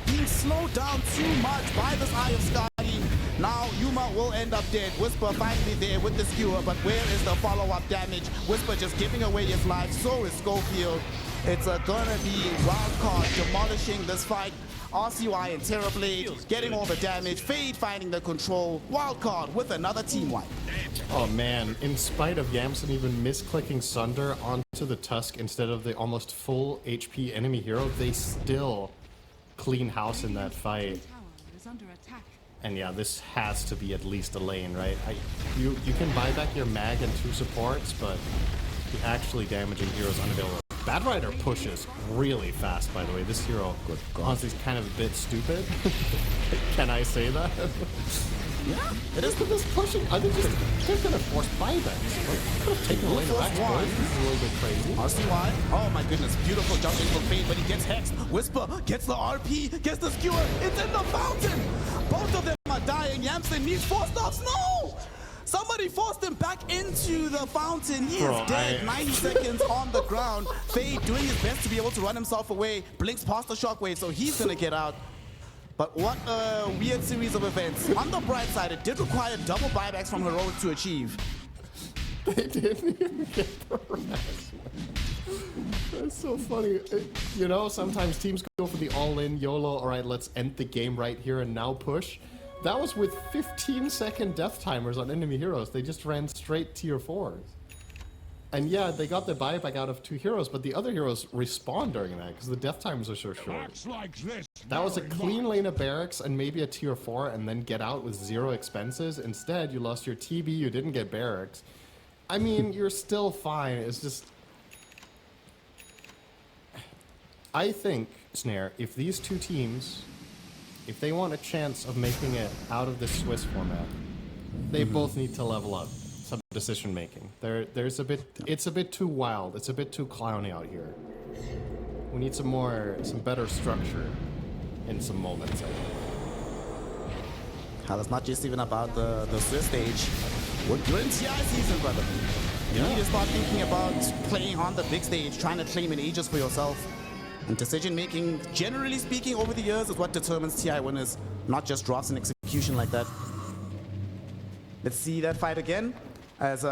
Being slowed down too much by this Eye of Skadi. Now Yuma will end up dead. Whisper finally there with the skewer, but where is the follow-up damage? Whisper just giving away his life. So is Schofield. It's gonna be Wildcard demolishing this fight. RCY and Terrorblade getting all the damage. Fade finding the control. Wildcard with another team wipe. Oh man, in spite of Yamson even misclicking Sunder onto the Tusk instead of the almost full HP enemy hero, they still clean house in that fight. Tower is under attack. And yeah, this has to be at least a lane, right? You can buy back your mag and 2 supports, but the actually damaging heroes unavailable. Bad Rider pushes really fast, by the way. This hero honestly is kind of a bit stupid. Can I say that? Yeah, It is this pushing. I think they're gonna force buybacks. Like, could have taken away the Force back one. This is a little bit crazy. RCY, oh my goodness, beautiful jumping from Fade, but he gets hexed. Whisper gets the RP, gets the skewer, it's in the fountain! Both of them are dying. Yamson needs 4 stops, no! Somebody forced him back into the fountain. He is dead. 90 seconds on the ground. Fade doing his best to be able to run himself away. Blinks past the shockwave, so he's gonna get out. But what a weird series of events. On the bright side, it did require double buybacks from Heroic to achieve. They didn't even get the rest. That's so funny. You know, sometimes teams go for the all-in YOLO. All right, let's end the game right here and now push. That was with 15-second death timers on enemy heroes. They just ran straight tier 4s. And yeah, they got the buyback out of 2 heroes, but the other heroes respawn during that because the death times are so short. That was a clean lane of barracks and maybe a tier 4 and then get out with 0 expenses. Instead, you lost your TB, you didn't get barracks. I mean, you're still fine. It's just... I think, Snare, if these two teams, if they want a chance of making it out of this Swiss format, they both need to level up some decision making. There's a bit, it's a bit too wild. It's a bit too clowny out here. We need some better structure in some moments. I think. It's not just even about the Swiss stage. You're in TI season, brother. You need to start thinking about playing on the big stage, trying to claim an Aegis for yourself. And decision making, generally speaking, over the years is what determines TI winners, not just drops and execution like that. Let's see that fight again. As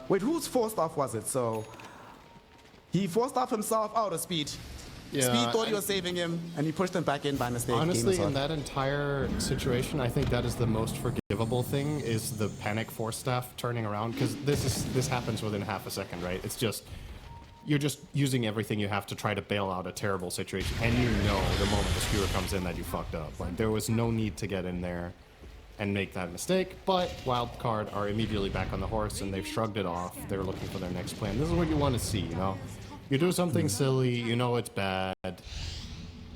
wait, whose forced off was it? So he forced off himself out of Speed. Yeah, Speed thought he was saving him, and he pushed him back in by mistake. Honestly, in that entire situation, I think that is the most forgivable thing, is the panic force staff turning around, because this happens within half a second, right? It's just, you're just using everything you have to try to bail out a terrible situation, and you know the moment the skewer comes in that you fucked up. Like, there was no need to get in there and make that mistake, but Wildcard are immediately back on the horse and they've shrugged it off. They're looking for their next plan. This is what you want to see, you know? You do something silly, you know it's bad,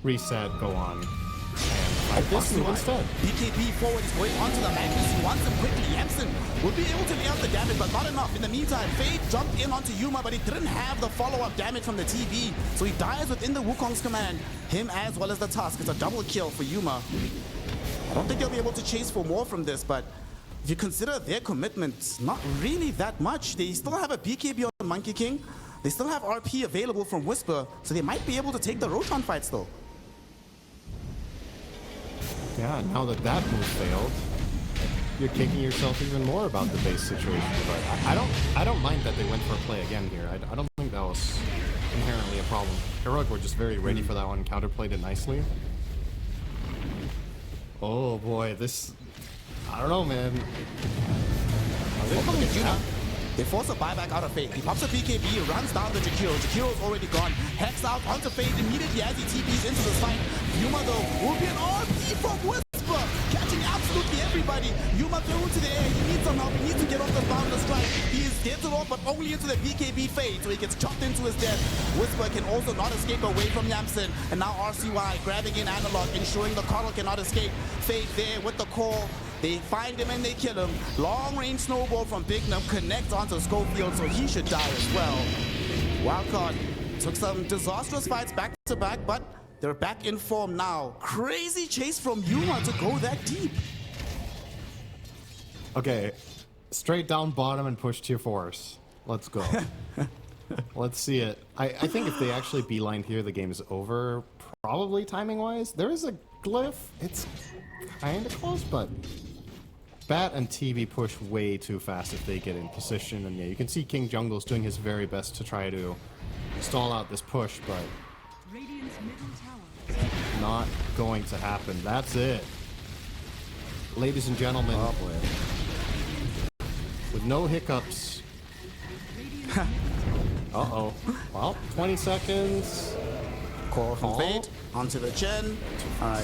reset, go on, and fight this move instead. BKB forward is going onto the Magnus. He wants him quickly. Yamsen will be able to lay out the damage, but not enough. In the meantime, Fade jumped in onto Yuma, but he didn't have the follow-up damage from the TB, so he dies within the Wukong's command. Him as well as the Tusk. It's a double kill for Yuma. I don't think they'll be able to chase for more from this, but if you consider their commitment, not really that much. They still have a BKB on the Monkey King. They still have RP available from Whisper, so they might be able to take the Roshan fight still. Yeah, now that that move failed, you're kicking yourself even more about the base situation. But I don't mind that they went for a play again here. I don't think that was inherently a problem. Heroic were just very ready for that one, counterplayed it nicely. Oh boy, this... I don't know, man. They force a buyback out of Fate. He pops a BKB, runs down the Jakiro. Jakiro's already gone. Hex out onto Fate immediately as he TPs into the fight. Yuma, though, will be an RP from Whisper, catching absolutely everybody. Yuma thrown to the air. He needs some help. He needs to get off the boundless strike. He gets it off, but only into the BKB Fate, so he gets chopped into his death. Whisper can also not escape away from Yamsen. And now RCY grabbing in Analog, ensuring the Coddle cannot escape. Fate there with the call. They find him and they kill him. Long range snowball from Big Num connects onto Schofield, so he should die as well. Wildcard took some disastrous fights back to back, but they're back in form now. Crazy chase from Yuma to go that deep. Okay, straight down bottom and push tier 4s. Let's go. Let's see it. I think if they actually beeline here, the game is over. Probably timing-wise. There is a glyph. It's kind of close, but... Bat and TB push way too fast if they get in position, and yeah, you can see King Jungle's doing his very best to try to stall out this push, but Radiant's middle tower. not going to happen. That's it. Ladies and gentlemen, with no hiccups. Uh-oh. Well, 20 seconds. Call from Fate onto the Chen.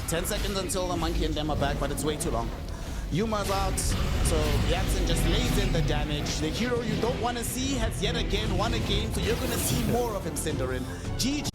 10 seconds until the Monkey and them are back, but it's way too long. Yuma's out, so Yamsen just lays in the damage. The hero you don't want to see has yet again won a game, so you're going to see more of him, Cinderin. GG.